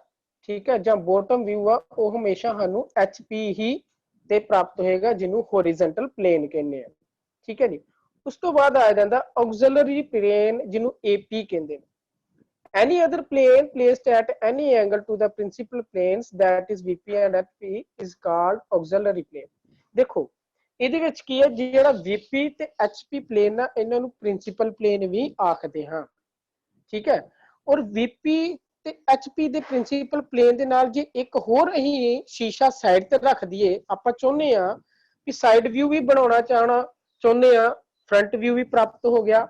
ਠੀਕ ਹੈ, ਜਾਂ ਬੋਟਮ ਵਿਊ ਆ, ਉਹ ਹਮੇਸ਼ਾ ਸਾਨੂੰ HP ਹੀ ਤੇ ਪ੍ਰਾਪਤ ਹੋਏਗਾ ਜਿਹਨੂੰ ਹੋਰੀਜ਼ੋਨਟਲ ਪਲੇਨ ਕਹਿੰਦੇ ਆ, ਠੀਕ ਹੈ ਜੀ। ਉਸ ਤੋਂ ਬਾਅਦ ਆ ਜਾਂਦਾ ਆਕਸਿਲਰੀ ਪਲੇਨ ਜਿਹਨੂੰ AP ਕਹਿੰਦੇ ਨੇ। Any other plane placed at any angle to the principal planes, that is VP and HP, is called auxiliary plane। ਦੇਖੋ ਇਹਦੇ ਵਿੱਚ ਕੀ ਹੈ, ਜਿਹੜਾ VP ਤੇ HP ਪਲੇਨ ਆ ਇਹਨਾਂ ਨੂੰ ਪ੍ਰਿੰਸੀਪਲ ਪਲੇਨ ਵੀ ਆਖਦੇ ਹਾਂ, ਠੀਕ ਹੈ। ਔਰ VP ਤੇ HP ਦੇ ਪ੍ਰਿੰਸੀਪਲ ਪਲੇਨ ਦੇ ਨਾਲ ਜੇ ਇੱਕ ਹੋਰ ਅਸੀਂ ਸ਼ੀਸ਼ਾ ਸਾਈਡ ਤੇ ਰੱਖ ਦਈਏ, ਆਪਾਂ ਚਾਹੁੰਦੇ ਆ ਕਿ ਸਾਈਡ ਵਿਊ ਵੀ ਬਣਾਉਣਾ ਚਾਹੁੰਦੇ ਆ, ਫਰੰਟ ਵਿਊ ਵੀ ਪ੍ਰਾਪਤ ਹੋ ਗਿਆ,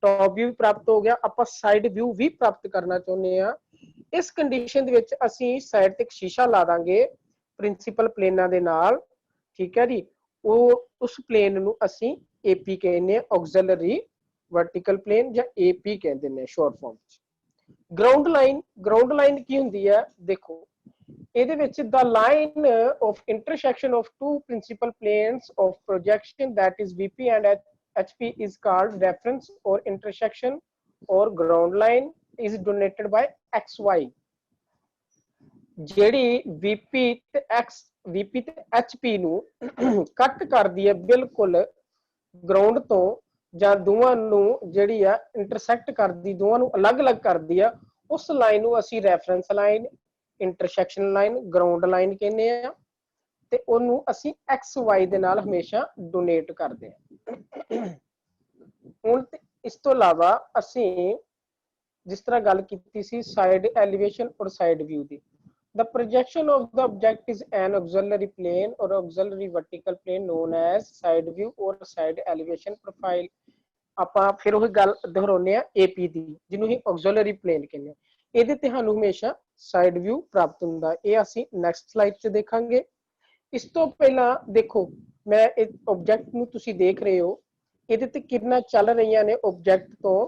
ਟੌਪ ਵਿਊ ਪ੍ਰਾਪਤ ਹੋ ਗਿਆ, ਆਪਾਂ ਸਾਈਡ ਵਿਊ ਵੀ ਪ੍ਰਾਪਤ ਕਰਨਾ ਚਾਹੁੰਦੇ ਆ। ਇਸ ਕੰਡੀਸ਼ਨ ਦੇ ਵਿੱਚ ਅਸੀਂ ਸਾਈਡ ਤੇ ਇੱਕ ਸ਼ੀਸ਼ਾ ਲਾ ਦਾਂਗੇ ਪ੍ਰਿੰਸੀਪਲ ਪਲੇਨਾਂ ਦੇ ਨਾਲ, ਠੀਕ ਹੈ ਜੀ। ਉਹ ਉਸ ਪਲੇਨ ਨੂੰ ਅਸੀਂ ਏਪੀ ਕਹਿੰਦੇ ਆ, ਆਕਸਿਲਰੀ ਵਰਟੀਕਲ ਪਲੇਨ ਜਾਂ ਏਪੀ ਕਹਿੰਦੇ ਨੇ ਸ਼ਾਰਟ ਫਾਰਮ ਚ। ਗਰਾਊਂਡ ਲਾਈਨ ਕੀ ਹੁੰਦੀ ਹੈ? ਦੇਖੋ ਇਹਦੇ ਵਿੱਚ the line of intersection of two principal planes of projection, that is VP and HP, is called reference or intersection or ground line, is denoted by XY। ਜਿਹੜੀ VP ਤੇ HP ਨੂੰ ਕੱਟ ਕਰਦੀ ਹੈ ਬਿਲਕੁਲ ਗਰਾਊਂਡ ਤੋਂ, ਜਾਂ ਦੋਵਾਂ ਨੂੰ ਜਿਹੜੀ ਆ ਇੰਟਰਸੈਕਟ ਕਰਦੀ, ਦੋਵਾਂ ਨੂੰ ਅਲੱਗ-ਅਲੱਗ ਕਰਦੀ ਆ, ਉਸ ਲਾਈਨ ਨੂੰ ਅਸੀਂ reference line, intersection line, ground line ਕਹਿੰਦੇ ਆ, ਤੇ ਉਹਨੂੰ ਅਸੀਂ XY ਦੇ ਨਾਲ ਹਮੇਸ਼ਾ ਡੋਨੇਟ ਕਰਦੇ ਆ। ਹੁਣ ਇਸ ਤੋਂ ਇਲਾਵਾ ਅਸੀਂ ਜਿਸ ਤਰ੍ਹਾਂ ਗੱਲ ਕੀਤੀ ਸੀ ਸਾਈਡ ਐਲੀਵੇਸ਼ਨ ਔਰ side view the, the projection of the object is an auxiliary plane or auxiliary vertical plane known as side view or side elevation profile। ਆਪਾਂ ਫਿਰ ਉਹ ਗੱਲ ਦੁਹਰਾਉਂਦੇ ਆ ਏਪੀ ਦੀ, ਜਿਹਨੂੰ ਅਸੀਂ ਆਕਸਿਲਰੀ ਪਲੇਨ ਕਹਿੰਦੇ ਆ। ਇਹਦੇ ਤੇ ਸਾਨੂੰ ਹਮੇਸ਼ਾ ਸਾਈਡ ਵਿਊ ਪ੍ਰਾਪਤ ਹੁੰਦਾ। ਇਹ ਅਸੀਂ ਨੈਕਸਟ ਸਲਾਈਡ 'ਚ ਦੇਖਾਂਗੇ। ਇਸ ਤੋਂ ਪਹਿਲਾਂ ਦੇਖੋ, ਮੈਂ ਇਹ ਆਬਜੈਕਟ ਨੂੰ ਤੁਸੀਂ ਦੇਖ ਰਹੇ ਹੋ, ਇਹਦੇ ਤੇ ਕਿਰਨਾਂ ਚੱਲ ਰਹੀਆਂ ਨੇ ਆਬਜੈਕਟ ਤੋਂ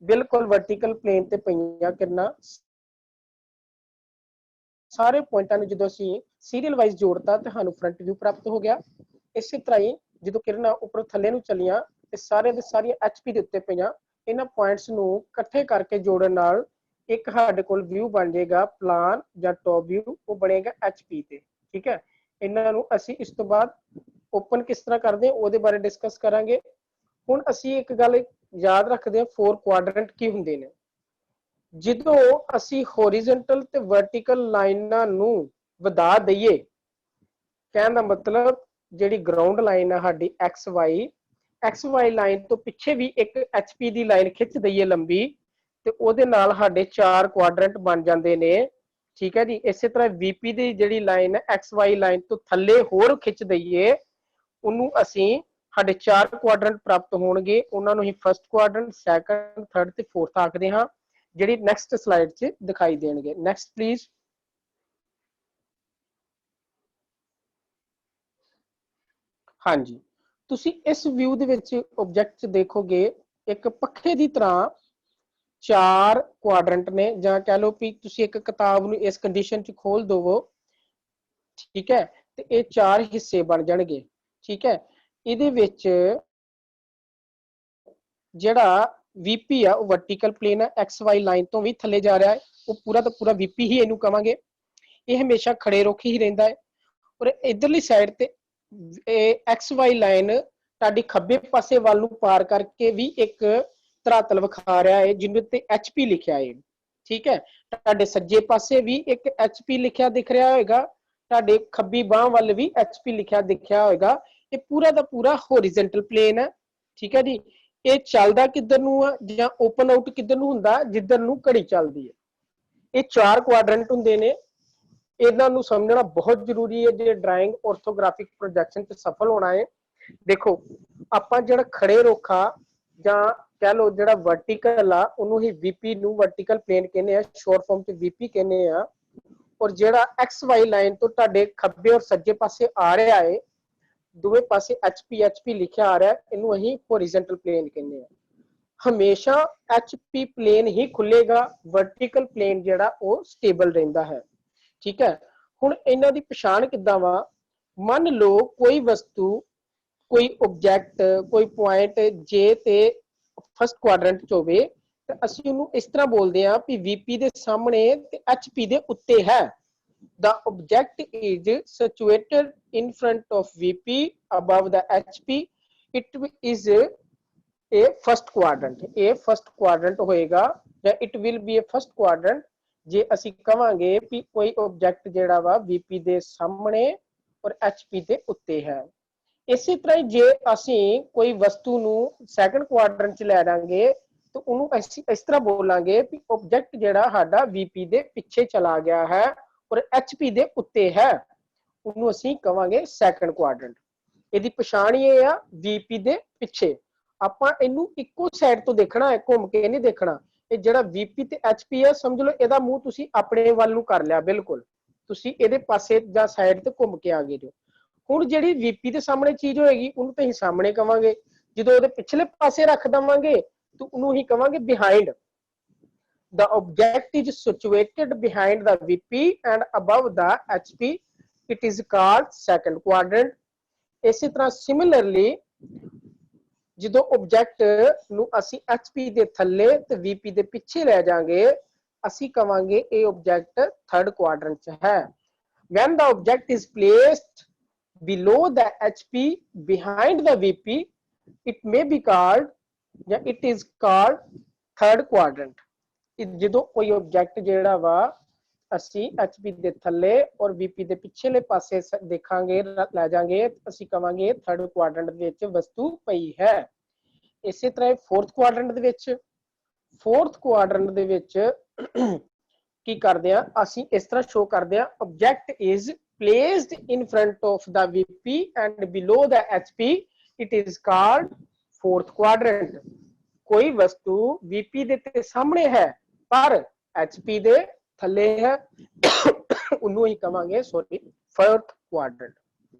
ਬਿਲਕੁਲ ਵਰਟੀਕਲ ਪਲੇਨ ਤੇ ਪਈਆਂ ਕਿਰਨਾਂ। ਸਾਰੇ ਪੁਆਇੰਟਾਂ ਨੂੰ ਜਦੋਂ ਅਸੀਂ ਸੀਰੀਅਲ ਵਾਈਜ਼ ਜੋੜਤਾ ਤੇ ਸਾਨੂੰ ਫਰੰਟ ਵਿਊ ਪ੍ਰਾਪਤ ਹੋ ਗਿਆ। ਇਸੇ ਤਰ੍ਹਾਂ ਹੀ ਜਦੋਂ ਕਿਰਨਾਂ ਉੱਪਰ ਥੱਲੇ ਨੂੰ ਚੱਲੀਆਂ ਤੇ ਸਾਰੇ ਦੇ ਸਾਰੀਆਂ ਐਚਪੀ ਦੇ ਉੱਤੇ ਪਈਆਂ, ਇਹਨਾਂ ਪੁਆਇੰਟਸ ਨੂੰ ਇਕੱਠੇ ਕਰਕੇ ਜੋੜਨ ਨਾਲ ਇੱਕ ਸਾਡੇ ਕੋਲ ਵਿਊ ਬਣ ਜਾਏਗਾ ਪਲਾਨ ਜਾਂ ਟੌਪ ਵਿਊ, ਉਹ ਬਣੇਗਾ ਐਚਪੀ ਤੇ, ਠੀਕ ਹੈ। ਇਹਨਾਂ ਨੂੰ ਅਸੀਂ ਇਸ ਤੋਂ ਬਾਅਦ ਓਪਨ ਕਿਸ ਤਰ੍ਹਾਂ ਕਰਦੇ ਹਾਂ ਉਹਦੇ ਬਾਰੇ ਡਿਸਕਸ ਕਰਾਂਗੇ। ਹੁਣ ਅਸੀਂ ਇੱਕ ਗੱਲ ਯਾਦ ਰੱਖਦੇ ਹਾਂ, 4 ਕੁਆਡਰੈਂਟ ਕੀ ਹੁੰਦੇ ਨੇ। ਜਦੋਂ ਅਸੀਂ ਹੋਰੀਜ਼ੋਨਟਲ ਤੇ ਵਰਟੀਕਲ ਲਾਈਨਾਂ ਨੂੰ ਵਧਾ ਦਈਏ, ਕਹਿਣ ਦਾ ਮਤਲਬ ਜਿਹੜੀ ਗਰਾਊਂਡ ਲਾਈਨ ਆ ਸਾਡੀ XY ਲਾਈਨ ਤੋਂ ਪਿੱਛੇ ਵੀ ਇੱਕ HP ਦੀ ਲਾਈਨ ਖਿੱਚ ਦਈਏ ਲੰਬੀ, ਤੇ ਉਹਦੇ ਨਾਲ ਸਾਡੇ 4 ਕੁਆਡਰੈਂਟ ਬਣ ਜਾਂਦੇ ਨੇ, ਠੀਕ ਹੈ ਜੀ। ਇਸੇ ਤਰ੍ਹਾਂ VP ਦੀ ਜਿਹੜੀ ਲਾਈਨ ਹੈ XY ਲਾਈਨ ਤੋਂ ਥੱਲੇ ਹੋਰ ਖਿੱਚ ਦਈਏ, ਉਹਨੂੰ ਅਸੀਂ ਸਾਡੇ 4 ਕੁਆਡਰੈਂਟ ਪ੍ਰਾਪਤ ਹੋਣਗੇ। ਉਹਨਾਂ ਨੂੰ ਹੀ ਫਸਟ ਕੁਆਡਰੈਂਟ, ਸੈਕੰਡ, ਥਰਡ ਤੇ ਫੋਰਥ ਆਖਦੇ ਹਾਂ, ਜਿਹੜੀ ਨੈਕਸਟ ਸਲਾਈਡ 'ਚ ਦਿਖਾਈ ਦੇਣਗੇ। Next please. ਹਾਂਜੀ, ਤੁਸੀਂ ਇਸ ਵਿਊ ਦੇ ਵਿੱਚ ਆਬਜੈਕਟ 'ਚ ਦੇਖੋਗੇ ਇੱਕ ਪੱਖੇ ਦੀ ਤਰ੍ਹਾਂ 4 ਕੁਆਡਰੈਂਟ ਨੇ, ਜਾਂ ਕਹਿ ਲਓ ਵੀ ਤੁਸੀਂ ਇੱਕ ਕਿਤਾਬ ਨੂੰ ਇਸ ਕੰਡੀਸ਼ਨ 'ਚ ਖੋਲ ਦਵੋ, ਠੀਕ ਹੈ, ਤੇ ਇਹ 4 ਹਿੱਸੇ ਬਣ ਜਾਣਗੇ, ਠੀਕ ਹੈ। ਇਹਦੇ ਵਿੱਚ ਜਿਹੜਾ VP ਆ ਉਹ ਵਰਟੀਕਲ ਪਲੇਨ ਹੈ, XY ਲਾਈਨ ਤੋਂ ਵੀ ਥੱਲੇ ਜਾ ਰਿਹਾ ਹੈ, ਉਹ ਪੂਰਾ ਦਾ ਪੂਰਾ VP ਹੀ ਇਹਨੂੰ ਕਵਾਂਗੇ। ਇਹ ਹਮੇਸ਼ਾ ਖੜੇ ਰੁੱਖ ਹੀ ਰਹਿੰਦਾ ਹੈ। ਔਰ ਇਧਰਲੀ ਸਾਈਡ ਤੇ XY ਲਾਈਨ ਤੁਹਾਡੀ ਖੱਬੇ ਪਾਸੇ ਵੱਲ ਨੂੰ ਪਾਰ ਕਰਕੇ ਵੀ ਇੱਕ ਧਰਾਤਲ ਵਿਖਾ ਰਿਹਾ ਹੈ ਜਿਹਦੇ ਤੇ HP ਲਿਖਿਆ ਹੈ, ਠੀਕ ਹੈ। ਤੁਹਾਡੇ ਸੱਜੇ ਪਾਸੇ ਵੀ ਇੱਕ HP ਲਿਖਿਆ ਦਿਖ ਰਿਹਾ ਹੋਏਗਾ, ਤੁਹਾਡੇ ਖੱਬੀ ਬਾਹ ਵੱਲ ਵੀ HP ਲਿਖਿਆ ਦਿਖਿਆ ਹੋਏਗਾ। ਇਹ ਪੂਰਾ ਦਾ ਪੂਰਾ ਹੋਰੀਜ਼ੋਨਟਲ ਪਲੇਨ ਹੈ, ਠੀਕ ਹੈ ਜੀ। ਇਹ ਚੱਲਦਾ ਕਿੱਧਰ ਨੂੰ ਆ ਜਾਂ ਓਪਨ ਆਊਟ ਕਿੱਧਰ ਨੂੰ ਹੁੰਦਾ? ਜਿੱਧਰ ਨੂੰ ਘੜੀ ਚੱਲਦੀ ਹੈ। ਇਹ 4 ਕੁਆਡਰੈਂਟ ਹੁੰਦੇ ਨੇ। ਇਹਨਾਂ ਨੂੰ ਸਮਝਣਾ ਬਹੁਤ ਜ਼ਰੂਰੀ ਹੈ ਜੇ ਡਰਾਇੰਗ ਆਰਥੋਗ੍ਰਾਫਿਕ ਪ੍ਰੋਜੈਕਸ਼ਨ ਤੇ ਸਫਲ ਹੋਣਾ ਹੈ। ਦੇਖੋ, ਆਪਾਂ ਜਿਹੜਾ ਖੜੇ ਰੁੱਖ ਆ ਜਾਂ ਕਹਿ ਲਓ ਜਿਹੜਾ ਵਰਟੀਕਲ ਆ, ਉਹਨੂੰ ਹੀ VP ਨੂੰ ਵਰਟੀਕਲ ਪਲੇਨ ਕਹਿੰਦੇ ਆ, ਸ਼ੋਰਟ ਫਾਰਮ ਚ VP ਕਹਿੰਦੇ ਆ। ਔਰ ਜਿਹੜਾ XY ਲਾਈਨ ਤੋਂ ਤੁਹਾਡੇ ਖੱਬੇ ਔਰ ਸੱਜੇ ਪਾਸੇ ਆ ਰਿਹਾ ਹੈ, ਦੋਵੇਂ ਪਾਸੇ HP ਲਿਖਿਆ ਆ ਰਿਹਾ, ਇਹਨੂੰ ਅਸੀਂ ਹੋਰੀਜ਼ੋਨਟਲ ਪਲੇਨ ਕਹਿੰਦੇ ਆ। ਹਮੇਸ਼ਾ HP ਪਲੇਨ ਹੀ ਖੁੱਲੇਗਾ, ਵਰਟੀਕਲ ਪਲੇਨ ਜਿਹੜਾ ਉਹ ਸਟੇਬਲ ਰਹਿੰਦਾ ਹੈ, ਠੀਕ ਹੈ। ਹੁਣ ਇਹਨਾਂ ਦੀ ਪਛਾਣ ਕਿੱਦਾਂ ਵਾ? ਮੰਨ ਲਓ ਕੋਈ ਵਸਤੂ, ਕੋਈ ਆਬਜੈਕਟ, ਕੋਈ ਪੁਆਇੰਟ ਜੇ ਤੇ ਫਸਟ ਕੁਆਡਰੈਂਟ ਚ ਹੋਵੇ, ਤੇ ਅਸੀਂ ਉਹਨੂੰ ਇਸ ਤਰ੍ਹਾਂ ਬੋਲਦੇ ਹਾਂ ਵੀ VP ਦੇ ਸਾਹਮਣੇ ਤੇ HP ਦੇ ਉੱਤੇ ਹੈ। The object is situated in front of VP above the HP. It is a first quadrant. ਇਹ first quadrant ਹੋਏਗਾ ਜਾਂ it will be a first quadrant ਜੇ ਅਸੀਂ ਕਵਾਂਗੇ ਵੀ ਕੋਈ ਆਬਜੈਕਟ ਜਿਹੜਾ ਵਾ VP ਦੇ ਸਾਹਮਣੇ ਔਰ HP ਦੇ ਉੱਤੇ ਹੈ। ਇਸੇ ਤਰ੍ਹਾਂ ਹੀ ਜੇ ਅਸੀਂ ਕੋਈ ਵਸਤੂ ਨੂੰ ਸੈਕੰਡ ਕੁਆਡਰੈਂਟ ਚ ਲੈ ਜਾਾਂਗੇ ਤਾਂ ਉਹਨੂੰ ਅਸੀਂ ਇਸ ਤਰ੍ਹਾਂ ਬੋਲਾਂਗੇ ਵੀ ਆਬਜੈਕਟ ਜਿਹੜਾ ਸਾਡਾ VP ਦੇ ਪਿੱਛੇ ਚਲਾ ਗਿਆ ਹੈ ਔਰ HP ਦੇ ਉੱਤੇ ਹੈ, ਉਹਨੂੰ ਅਸੀਂ ਕਵਾਂਗੇ ਸੈਕੰਡ ਕੁਆਡਰੈਂਟ। ਇਹਦੀ ਪਛਾਣ ਇਹ ਆ VP ਦੇ ਪਿੱਛੇ। ਆਪਾਂ ਇਹਨੂੰ ਇੱਕੋ ਸਾਈਡ ਤੋਂ ਦੇਖਣਾ ਹੈ, ਘੁੰਮ ਕੇ ਨਹੀਂ ਦੇਖਣਾ। ਇਹ ਜਿਹੜਾ VP ਤੇ HP ਹੈ, ਸਮਝ ਲਓ ਇਹਦਾ ਮੂੰਹ ਤੁਸੀਂ ਆਪਣੇ ਵੱਲ ਨੂੰ ਕਰ ਲਿਆ, ਬਿਲਕੁਲ ਤੁਸੀਂ ਇਹਦੇ ਪਾਸੇ ਜਾਂ ਸਾਈਡ ਤੇ ਘੁੰਮ ਕੇ ਆ ਗਏ ਜੋ। ਹੁਣ ਜਿਹੜੀ VP ਦੇ ਸਾਹਮਣੇ ਚੀਜ਼ ਹੋਏਗੀ ਉਹਨੂੰ ਤਾਂ ਅਸੀਂ ਸਾਹਮਣੇ ਕਵਾਂਗੇ, ਜਦੋਂ ਉਹਦੇ ਪਿਛਲੇ ਪਾਸੇ ਰੱਖ ਦਵਾਂਗੇ ਤਾਂ ਉਹਨੂੰ ਹੀ ਕਵਾਂਗੇ behind. The object is situated behind the VP and above the HP. It is called second quadrant. ਇਸੇ ਤਰ੍ਹਾਂ similarly ਜਦੋਂ ਆਬਜੈਕਟ ਨੂੰ ਅਸੀਂ HP ਦੇ ਥੱਲੇ ਤੇ VP ਦੇ ਪਿੱਛੇ ਲੈ ਜਾਾਂਗੇ, ਅਸੀਂ ਕਵਾਂਗੇ ਇਹ ਆਬਜੈਕਟ ਥਰਡ ਕੁਆਡਰੈਂਟ 'ਚ ਹੈ। When the object is placed below the HP behind the VP, it may be called ਜਾਂ it is called third quadrant. ਜਦੋਂ ਕੋਈ ਆਬਜੈਕਟ ਜਿਹੜਾ ਵਾ ਅਸੀਂ HP ਦੇ ਥੱਲੇ ਔਰ VP ਦੇ ਪਿਛਲੇ ਪਾਸੇ ਦੇਖਾਂਗੇ, ਲੈ ਜਾਾਂਗੇ, ਅਸੀਂ ਕਵਾਂਗੇ ਥਰਡ ਕੁਆਡਰੈਂਟ ਦੇ ਵਿੱਚ ਵਸਤੂ ਪਈ ਹੈ। ਇਸੇ ਤਰ੍ਹਾਂ ਫੋਰਥ ਕੁਆਡਰੈਂਟ ਦੇ ਵਿੱਚ, ਕੀ ਕਰਦੇ ਆ ਅਸੀਂ, ਇਸ ਤਰ੍ਹਾਂ ਸ਼ੋ ਕਰਦੇ ਆ object is placed in front of the VP and below the HP, it is called fourth quadrant. ਕੋਈ ਵਸਤੂ VP ਦੇ ਤੇ ਸਾਹਮਣੇ ਹੈ ਪਰ HP ਦੇ ਥੱਲੇ ਹੈ, ਉਹਨੂੰ ਹੀ ਕਵਾਂਗੇ fourth quadrant।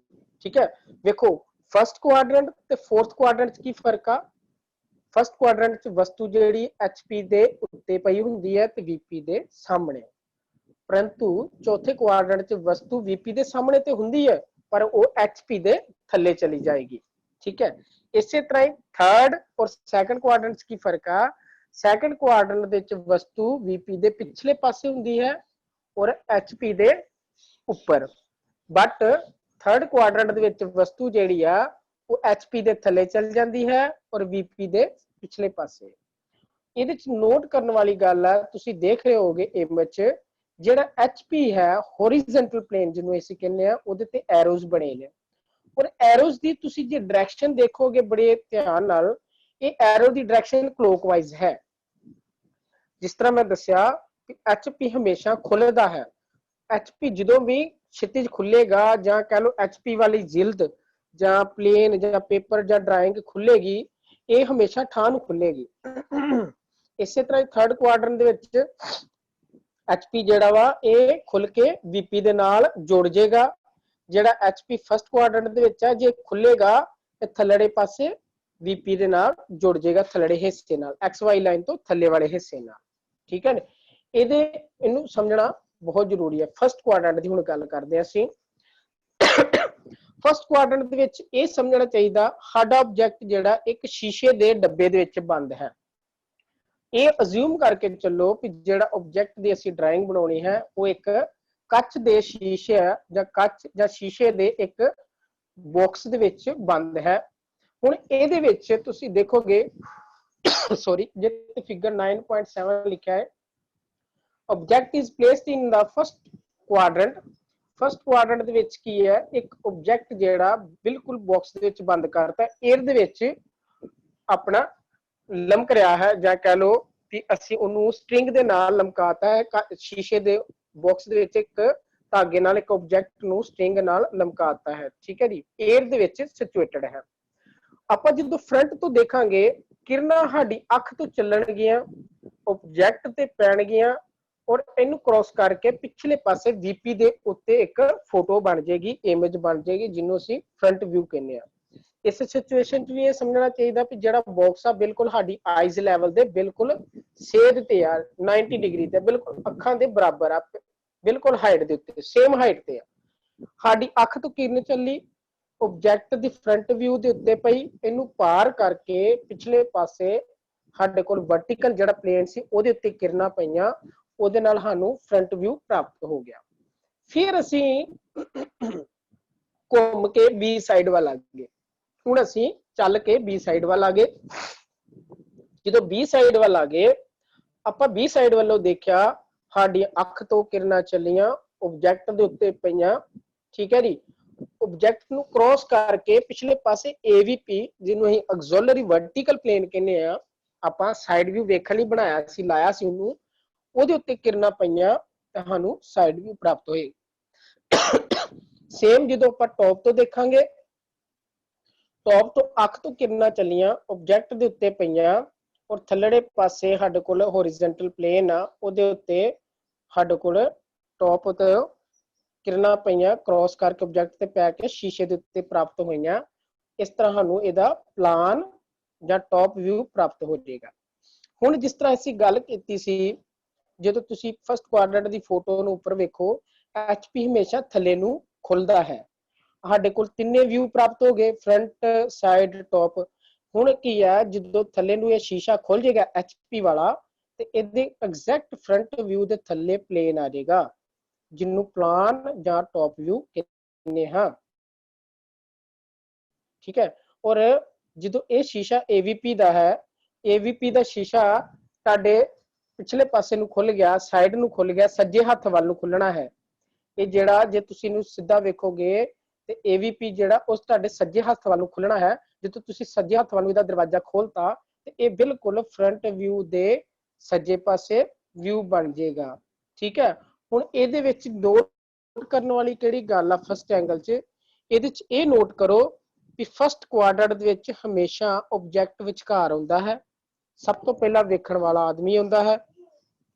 ਠੀਕ ਹੈ, ਵੇਖੋ ਫਸਟ ਕੁਆਡਰੈਂਟ ਤੇ ਫੋਰਥ ਕੁਆਡਰੈਂਟ 'ਚ ਕੀ ਫਰਕ ਆ। ਫਸਟ ਕੁਆਡਰੈਂਟ 'ਚ ਵਸਤੂ ਜਿਹੜੀ HP ਦੇ ਉੱਤੇ ਪਈ ਹੁੰਦੀ ਹੈ ਤੇ VP ਦੇ ਸਾਹਮਣੇ, ਪਰੰਤੂ ਚੌਥੇ ਕੁਆਡਰੈਂਟ 'ਚ ਵਸਤੂ VP ਦੇ ਸਾਹਮਣੇ ਤੇ ਹੁੰਦੀ ਹੈ ਪਰ ਉਹ HP ਦੇ ਥੱਲੇ ਚਲੀ ਜਾਏਗੀ। ਠੀਕ ਹੈ, ਇਸੇ ਤਰ੍ਹਾਂ ਹੀ ਥਰਡ ਔਰ ਸੈਕੰਡ ਕੁਆਡਰੈਂਟ 'ਚ ਕੀ ਫਰਕ ਆ। ਸੈਕੰਡ ਕੁਆਡਰੈਂਟ ਦੇ ਵਿੱਚ ਵਸਤੂ VP ਦੇ ਪਿਛਲੇ ਪਾਸੇ ਹੁੰਦੀ ਹੈ ਔਰ HP ਦੇ ਉੱਪਰ, ਬਟ ਥਰਡ ਕੁਆਡਰੈਂਟ ਦੇ ਵਿੱਚ ਵਸਤੂ ਜਿਹੜੀ ਆ ਉਹ HP ਦੇ ਥੱਲੇ ਚਲ ਜਾਂਦੀ ਹੈ ਔਰ VP ਦੇ ਪਿਛਲੇ ਪਾਸੇ। ਇਹਦੇ 'ਚ ਨੋਟ ਕਰਨ ਵਾਲੀ ਗੱਲ ਆ, ਤੁਸੀਂ ਦੇਖ ਰਹੇ ਹੋਗੇ ਇਮੇਜ 'ਚ ਜਿਹੜਾ HP ਹੈ ਹੋਰੀਜ਼ੋਨਟਲ ਪਲੇਨ ਜਿਹਨੂੰ ਅਸੀਂ ਕਹਿੰਦੇ ਆ, ਉਹਦੇ ਤੇ ਐਰੋਜ਼ ਬਣੇ ਨੇ ਔਰ ਐਰੋਜ਼ ਦੀ ਤੁਸੀਂ ਜੇ ਡਾਇਰੈਕਸ਼ਨ ਦੇਖੋਗੇ ਬੜੇ ਧਿਆਨ ਨਾਲ, ਇਹ ਐਰੋ ਦੀ ਡਾਇਰੈਕਸ਼ਨ ਕਲੋਕਵਾਈਜ਼ ਹੈ। ਜਿਸ ਤਰ੍ਹਾਂ ਮੈਂ ਦੱਸਿਆ ਕਿ HP ਹਮੇਸ਼ਾ ਖੁੱਲਦਾ ਹੈ। HP ਜਦੋਂ ਵੀ ਛਿਤਿਜ ਖੁੱਲੇਗਾ ਜਾਂ ਕਹ ਲਓ HP ਵਾਲੀ ਜਿਲਦ ਜਾਂ ਪਲੇਨ ਜਾਂ ਪੇਪਰ ਜਾਂ ਡਰਾਇੰਗ ਖੁੱਲੇਗੀ, ਇਹ ਹਮੇਸ਼ਾ ਠਾਹ ਨੂੰ ਖੁੱਲੇਗੀ। ਇਸੇ ਤਰ੍ਹਾਂ ਥਰਡ ਕੁਆਡਰੈਂਟ ਦੇ ਵਿੱਚ HP ਜਿਹੜਾ ਵਾ ਇਹ ਖੁੱਲ ਕੇ VP ਦੇ ਨਾਲ ਜੁੜ ਜਾਏਗਾ। ਜਿਹੜਾ HP ਫਸਟ ਕੁਆਡਰੈਂਟ ਦੇ ਵਿੱਚ ਹੈ, ਜੇ ਖੁੱਲੇਗਾ ਤੇ ਥੱਲੜੇ ਪਾਸੇ VP ਦੇ ਨਾਲ ਜੁੜ ਜਾਏਗਾ, ਥੱਲੜੇ ਹਿੱਸੇ ਨਾਲ, XY ਲਾਈਨ ਤੋਂ ਥੱਲੇ ਵਾਲੇ ਹਿੱਸੇ ਨਾਲ। ਠੀਕ ਹੈ, ਇਹਨੂੰ ਸਮਝਣਾ ਬਹੁਤ ਜ਼ਰੂਰੀ ਹੈ। ਫਸਟ ਕੁਆਡਰੈਂਟ ਦੀ ਹੁਣ ਗੱਲ ਕਰਦੇ ਹਾਂ ਅਸੀਂ। ਫਸਟ ਕੁਆਡਰੈਂਟ ਦੇ ਵਿੱਚ ਇਹ ਸਮਝਣਾ ਚਾਹੀਦਾ ਸਾਡਾ ਆਬਜੈਕਟ ਜਿਹੜਾ ਇੱਕ ਸ਼ੀਸ਼ੇ ਦੇ ਡੱਬੇ ਦੇ ਵਿੱਚ ਬੰਦ ਹੈ। ਇਹ ਅਜ਼ਿਊਮ ਕਰਕੇ ਚੱਲੋ ਕਿ ਜਿਹੜਾ ਆਬਜੈਕਟ ਦੀ ਅਸੀਂ ਡਰਾਇੰਗ ਬਣਾਉਣੀ ਹੈ ਉਹ ਇੱਕ ਕੱਚ ਦੇ ਸ਼ੀਸ਼ੇ ਜਾਂ ਕੱਚ ਜਾਂ ਸ਼ੀਸ਼ੇ ਦੇ ਇੱਕ ਬਾਕਸ ਦੇ ਵਿੱਚ ਬੰਦ ਹੈ। ਹੁਣ ਇਹਦੇ ਵਿੱਚ ਤੁਸੀਂ ਦੇਖੋਗੇ ਜੇ ਫਿਗਰ 9.7 ਲਿਖਿਆ ਹੈ, object is placed in the first quadrant. First quadrant ਦੇ ਵਿੱਚ ਕੀ ਹੈ, ਇੱਕ ਆਬਜੈਕਟ ਜਿਹੜਾ ਬਿਲਕੁਲ ਬਾਕਸ ਦੇ ਵਿੱਚ ਬੰਦ ਕਰਤਾ, 에ਅਰ ਦੇ ਵਿੱਚ ਆਪਣਾ ਲਮਕ ਰਿਹਾ ਹੈ, ਜਾਂ ਕਹਿ ਲਓ ਕਿ ਅਸੀਂ ਉਹਨੂੰ ਸਟ੍ਰਿੰਗ ਦੇ ਨਾਲ ਲਮਕਾਤਾ ਹੈ। ਸ਼ੀਸ਼ੇ ਦੇ ਬਾਕਸ ਦੇ ਵਿੱਚ ਇੱਕ ਧਾਗੇ ਨਾਲ ਇੱਕ ਆਬਜੈਕਟ ਨੂੰ ਸਟ੍ਰਿੰਗ ਨਾਲ ਲਮਕਾਤਾ ਹੈ। ਠੀਕ ਹੈ ਜੀ, 에ਅਰ ਦੇ ਵਿੱਚ ਸਿਚੁਏਟਡ ਹੈ। ਆਪਾਂ ਜਦੋਂ ਫਰੰਟ ਤੋਂ ਦੇਖਾਂਗੇ, ਕਿਰਨਾਂ ਸਾਡੀ ਅੱਖ ਤੋਂ ਚੱਲਣਗੀਆਂ, ਆਬਜੈਕਟ ਤੇ ਪੈਣਗੀਆਂ ਔਰ ਇਹਨੂੰ ਕ੍ਰੋਸ ਕਰਕੇ ਪਿਛਲੇ ਪਾਸੇ VP ਦੇ ਉੱਤੇ ਇੱਕ ਫੋਟੋ ਬਣ ਜਾਏਗੀ, ਇਮੇਜ ਬਣ ਜਾਏਗੀ, ਜਿਹਨੂੰ ਅਸੀਂ ਫਰੰਟ ਵਿਊ ਕਹਿੰਦੇ ਆ। ਇਸ ਸਿਚੁਏਸ਼ਨ 'ਚ ਵੀ ਇਹ ਸਮਝਣਾ ਚਾਹੀਦਾ ਕਿ ਜਿਹੜਾ ਬਾਕਸ ਆ ਬਿਲਕੁਲ ਸਾਡੀ ਆਈਜ਼ ਲੈਵਲ ਦੇ ਬਿਲਕੁਲ ਸੇਧ ਤੇ ਆ, 90 ਡਿਗਰੀ ਤੇ, ਬਿਲਕੁਲ ਅੱਖਾਂ ਦੇ ਬਰਾਬਰ ਆ, ਬਿਲਕੁਲ ਹਾਈਟ ਦੇ ਉੱਤੇ, ਸੇਮ ਹਾਈਟ ਤੇ ਆ। ਸਾਡੀ ਅੱਖ ਤੋਂ ਕਿਰਨ ਚੱਲੀ, ਆਬਜੈਕਟ ਦੀ ਫਰੰਟ ਵਿਊ ਦੇ ਉੱਤੇ ਪਈ, ਇਹਨੂੰ ਪਾਰ ਕਰਕੇ ਪਿਛਲੇ ਪਾਸੇ ਸਾਡੇ ਕੋਲ ਵਰਟੀਕਲ ਜਿਹੜਾ ਪਲੇਨ ਸੀ ਉਹਦੇ ਉੱਤੇ ਕਿਰਨਾਂ ਪਈਆਂ, ਉਹਦੇ ਨਾਲ ਸਾਨੂੰ ਫਰੰਟ ਵਿਊ ਪ੍ਰਾਪਤ ਹੋ ਗਿਆ। ਫਿਰ ਅਸੀਂ ਘੁੰਮ ਕੇ B ਸਾਈਡ ਵੱਲ ਆ ਗਏ। ਹੁਣ ਅਸੀਂ ਚੱਲ ਕੇ B ਸਾਈਡ ਵੱਲ ਆ ਗਏ। ਜਦੋਂ B ਸਾਈਡ ਵੱਲ ਆ ਗਏ, ਆਪਾਂ B ਸਾਈਡ ਵੱਲੋਂ ਦੇਖਿਆ, ਸਾਡੀ ਅੱਖ ਤੋਂ ਕਿਰਨਾਂ ਚੱਲੀਆਂ, ਆਬਜੈਕਟ ਦੇ ਉੱਤੇ ਪਈਆਂ। ਠੀਕ ਹੈ ਜੀ, ਆਬਜੈਕਟ ਨੂੰ ਕ੍ਰੋਸ ਕਰਕੇ ਪਿਛਲੇ ਪਾਸੇ AVP, ਜਿਹਨੂੰ ਅਸੀਂ ਆਕਜ਼ਿਲਰੀ ਵਰਟੀਕਲ ਪਲੇਨ ਕਹਿੰਦੇ ਆ, ਆਪਾਂ ਸਾਈਡ ਵਿਊ ਵੇਖਣ ਲਈ ਬਣਾਇਆ ਸੀ, ਲਾਇਆ ਸੀ ਉਹਨੂੰ, ਉਹਦੇ ਉੱਤੇ ਕਿਰਨਾਂ ਪਈਆਂ ਤਾਂ ਸਾਨੂੰ ਸਾਈਡ ਵਿਊ ਪ੍ਰਾਪਤ ਹੋਏ। ਸੇਮ ਜਦੋਂ ਆਪਾਂ ਟੌਪ ਤੋਂ ਦੇਖਾਂਗੇ, ਟੌਪ ਤੋਂ ਅੱਖ ਤੋਂ ਕਿਰਨਾਂ ਚੱਲੀਆਂ ਆਬਜੈਕਟ ਦੇ ਉੱਤੇ ਪਈਆਂ ਔਰ ਥੱਲੜੇ ਪਾਸੇ ਸਾਡੇ ਕੋਲ ਹੋਰੀਜ਼ੋਨਟਲ ਪਲੇਨ ਆ, ਉਹਦੇ ਉੱਤੇ ਸਾਡੇ ਕੋਲ ਟੌਪ ਤੋਂ ਕਿਰਨਾਂ ਪਈਆਂ ਕ੍ਰੋਸ ਕਰਕੇ ਆਬਜੈਕਟ ਤੇ ਪੈ ਕੇ ਸ਼ੀਸ਼ੇ ਦੇ ਉੱਤੇ ਪ੍ਰਾਪਤ ਹੋਈਆਂ। ਇਸ ਤਰ੍ਹਾਂ ਸਾਨੂੰ ਇਹਦਾ ਪਲਾਨ ਜਾਂ ਟੌਪ ਵਿਊ ਪ੍ਰਾਪਤ ਹੋ ਜਾਏਗਾ। ਹੁਣ ਜਿਸ ਤਰ੍ਹਾਂ ਅਸੀਂ ਗੱਲ ਕੀਤੀ ਸੀ, ਜਦੋਂ ਤੁਸੀਂ ਫਸਟ ਕੁਆਡਰੈਂਟ ਦੀ ਫੋਟੋ ਨੂੰ ਉੱਪਰ ਵੇਖੋ, HP ਹਮੇਸ਼ਾ ਥੱਲੇ ਨੂੰ ਖੁੱਲਦਾ ਹੈ। ਸਾਡੇ ਕੋਲ ਤਿੰਨੇ ਵਿਊ ਪ੍ਰਾਪਤ ਹੋ ਗਏ, ਫਰੰਟ, ਸਾਈਡ, ਟੌਪ। ਹੁਣ ਕੀ ਹੈ, ਜਦੋਂ ਥੱਲੇ ਨੂੰ ਇਹ ਸ਼ੀਸ਼ਾ ਖੁੱਲ ਜਾਏਗਾ HP ਵਾਲਾ, ਤੇ ਇਹਦੇ ਐਗਜ਼ੈਕਟ ਫਰੰਟ ਵਿਊ ਦੇ ਥੱਲੇ ਪਲੇਨ ਆ ਜਾਏਗਾ, ਜਿਹਨੂੰ ਪਲਾਨ ਜਾਂ ਟੌਪ ਵਿਊ ਕਹਿੰਦੇ ਹਾਂ। ਠੀਕ ਹੈ। ਔਰ ਜਦੋਂ ਇਹ ਸ਼ੀਸ਼ਾ AVP ਦਾ ਹੈ, AVP ਦਾ ਸ਼ੀਸ਼ਾ ਤੁਹਾਡੇ ਪਿਛਲੇ ਪਾਸੇ ਨੂੰ ਖੁੱਲ ਗਿਆ, ਸਾਈਡ ਨੂੰ ਖੁੱਲ ਗਿਆ, ਸੱਜੇ ਹੱਥ ਵੱਲ ਨੂੰ ਖੁੱਲਣਾ ਹੈ। ਇਹ ਜਿਹੜਾ ਜੇ ਤੁਸੀਂ ਇਹਨੂੰ ਸਿੱਧਾ ਵੇਖੋਗੇ ਤੇ AVP ਜਿਹੜਾ ਉਸ ਤੁਹਾਡੇ ਸੱਜੇ ਹੱਥ ਵੱਲ ਨੂੰ ਖੁੱਲਣਾ ਹੈ। ਜਦੋਂ ਤੁਸੀਂ ਸੱਜੇ ਹੱਥ ਵੱਲ ਨੂੰ ਇਹਦਾ ਦਰਵਾਜ਼ਾ ਖੋਲਤਾ ਤੇ ਇਹ ਬਿਲਕੁਲ ਫਰੰਟ ਵਿਊ ਦੇ ਸੱਜੇ ਪਾਸੇ ਵਿਊ ਬਣ ਜਾਏਗਾ। ਠੀਕ ਹੈ। ਹੁਣ ਇਹਦੇ ਵਿੱਚ ਨੋਟ ਕਰਨ ਵਾਲੀ ਕਿਹੜੀ ਗੱਲ ਆ ਫਸਟ ਐਂਗਲ 'ਚ, ਇਹਦੇ 'ਚ ਇਹ ਨੋਟ ਕਰੋ ਵੀ ਫਸਟ ਕੁਆਡਰੈਂਟ ਦੇ ਵਿੱਚ ਹਮੇਸ਼ਾ ਆਬਜੈਕਟ ਵਿਚਕਾਰ ਆਉਂਦਾ ਹੈ। ਸਭ ਤੋਂ ਪਹਿਲਾਂ ਵੇਖਣ ਵਾਲਾ ਆਦਮੀ ਆਉਂਦਾ ਹੈ,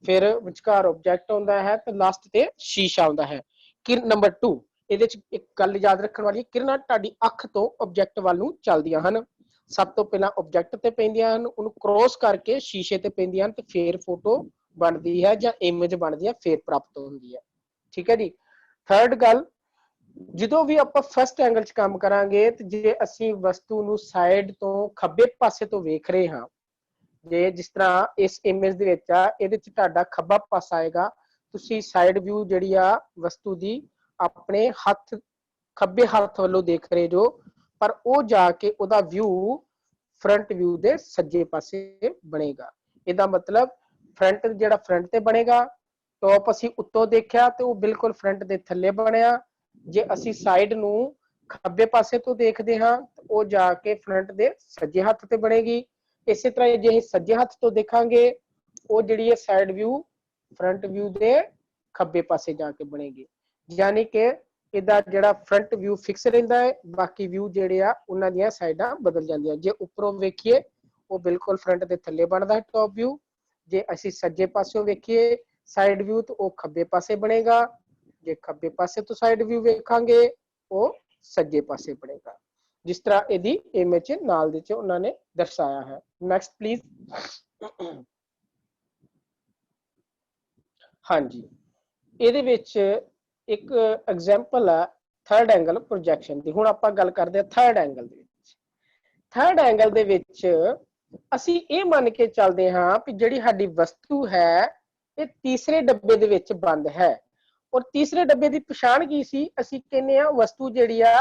ਫਿਰ ਵਿਚਕਾਰ ਆਬਜੈਕਟ ਆਉਂਦਾ ਹੈ, ਤੇ ਲਾਸਟ ਤੇ ਸ਼ੀਸ਼ਾ ਆਉਂਦਾ ਹੈ। ਨੰਬਰ 2, ਇਹਦੇ 'ਚ ਇੱਕ ਗੱਲ ਯਾਦ ਰੱਖਣ ਵਾਲੀ, ਕਿਰਨਾਂ ਤੁਹਾਡੀ ਅੱਖ ਤੋਂ ਆਬਜੈਕਟ ਵੱਲ ਨੂੰ ਚੱਲਦੀਆਂ ਹਨ। ਸਭ ਤੋਂ ਪਹਿਲਾਂ ਆਬਜੈਕਟ ਤੇ ਪੈਂਦੀਆਂ ਹਨ, ਉਹਨੂੰ ਕ੍ਰੋਸ ਕਰਕੇ ਸ਼ੀਸ਼ੇ ਤੇ ਪੈਂਦੀਆਂ ਹਨ, ਤੇ ਫਿਰ ਫੋਟੋ ਬਣਦੀ ਹੈ ਜਾਂ ਇਮੇਜ ਬਣਦੀ ਹੈ, ਫਿਰ ਪ੍ਰਾਪਤ ਹੁੰਦੀ ਹੈ। ਠੀਕ ਹੈ ਜੀ। ਥਰਡ ਗੱਲ, ਜਦੋਂ ਵੀ ਆਪਾਂ ਫਸਟ ਐਂਗਲ 'ਚ ਕੰਮ ਕਰਾਂਗੇ ਤੇ ਜੇ ਅਸੀਂ ਵਸਤੂ ਨੂੰ ਸਾਈਡ ਤੋਂ ਖੱਬੇ ਪਾਸੇ ਤੋਂ ਵੇਖ ਰਹੇ ਹਾਂ, ਜੇ ਜਿਸ ਤਰ੍ਹਾਂ ਇਸ ਇਮੇਜ ਦੇ ਵਿੱਚ ਆ, ਇਹਦੇ 'ਚ ਤੁਹਾਡਾ ਖੱਬਾ ਪਾਸਾ ਆਏਗਾ, ਤੁਸੀਂ ਸਾਈਡ ਵਿਊ ਜਿਹੜੀ ਆ ਵਸਤੂ ਦੀ ਆਪਣੇ ਹੱਥ ਖੱਬੇ ਹੱਥ ਵੱਲੋਂ ਦੇਖ ਰਹੇ ਜੋ, ਪਰ ਉਹ ਜਾ ਕੇ ਉਹਦਾ ਵਿਊ ਫਰੰਟ ਵਿਊ ਦੇ ਸੱਜੇ ਪਾਸੇ ਬਣੇਗਾ। ਇਹਦਾ ਮਤਲਬ ਫਰੰਟ ਜਿਹੜਾ ਫਰੰਟ ਤੇ ਬਣੇਗਾ, ਟੌਪ ਅਸੀਂ ਉੱਤੋਂ ਦੇਖਿਆ ਤੇ ਉਹ ਬਿਲਕੁਲ ਫਰੰਟ ਦੇ ਥੱਲੇ ਬਣਿਆ। ਜੇ ਅਸੀਂ ਸਾਈਡ ਨੂੰ ਖੱਬੇ ਪਾਸੇ ਤੋਂ ਦੇਖਦੇ ਹਾਂ, ਉਹ ਜਾ ਕੇ ਫਰੰਟ ਦੇ ਸੱਜੇ ਹੱਥ ਤੇ ਬਣੇਗੀ। ਇਸੇ ਤਰ੍ਹਾਂ ਜੇ ਅਸੀਂ ਸੱਜੇ ਹੱਥ ਤੋਂ ਦੇਖਾਂਗੇ, ਉਹ ਜਿਹੜੀ ਹੈ ਸਾਈਡ ਵਿਊ ਫਰੰਟ ਵਿਊ ਦੇ ਖੱਬੇ ਪਾਸੇ ਜਾ ਕੇ ਬਣੇਗੀ। ਯਾਨੀ ਕਿ ਇਹਦਾ ਜਿਹੜਾ ਫਰੰਟ ਵਿਊ ਫਿਕਸ ਰਹਿੰਦਾ ਹੈ, ਬਾਕੀ ਵਿਊ ਜਿਹੜੇ ਆ ਉਹਨਾਂ ਦੀਆਂ ਸਾਈਡਾਂ ਬਦਲ ਜਾਂਦੀਆਂ। ਜੇ ਉੱਪਰੋਂ ਵੇਖੀਏ ਉਹ ਬਿਲਕੁਲ ਫਰੰਟ ਦੇ ਥੱਲੇ ਬਣਦਾ ਹੈ ਟੌਪ ਵਿਊ। ਜੇ ਅਸੀਂ ਸੱਜੇ ਪਾਸਿਓਂ ਵੇਖੀਏ ਸਾਈਡ ਵਿਊ, ਤਾਂ ਉਹ ਖੱਬੇ ਪਾਸੇ ਬਣੇਗਾ। ਜੇ ਖੱਬੇ ਪਾਸੇ ਤੋਂ ਸਾਈਡ ਵਿਊ ਵੇਖਾਂਗੇ, ਉਹ ਸੱਜੇ ਪਾਸੇ ਬਣੇਗਾ, ਜਿਸ ਤਰ੍ਹਾਂ ਇਹਦੀ ਇਮੇਜ ਨਾਲ ਦੇ ਚ ਉਹਨਾਂ ਨੇ ਦਰਸਾਇਆ ਹੈ। Next please. ਹਾਂਜੀ, ਇਹਦੇ ਵਿੱਚ ਇੱਕ ਐਗਜ਼ਾਮਪਲ ਹੈ ਥਰਡ ਐਂਗਲ ਪ੍ਰੋਜੈਕਸ਼ਨ ਦੀ। ਹੁਣ ਆਪਾਂ ਗੱਲ ਕਰਦੇ ਹਾਂ ਥਰਡ ਐਂਗਲ ਦੇ ਵਿੱਚ। ਥਰਡ ਐਂਗਲ ਦੇ ਵਿੱਚ ਅਸੀਂ ਇਹ ਮੰਨ ਕੇ ਚੱਲਦੇ ਹਾਂ ਕਿ ਜਿਹੜੀ ਸਾਡੀ ਵਸਤੂ ਹੈ ਇਹ ਤੀਸਰੇ ਡੱਬੇ ਦੇ ਵਿੱਚ ਬੰਦ ਹੈ। ਔਰ ਤੀਸਰੇ ਡੱਬੇ ਦੀ ਪਛਾਣ ਕੀ ਸੀ? ਅਸੀਂ ਕਹਿੰਦੇ ਆ ਵਸਤੂ ਜਿਹੜੀ ਆ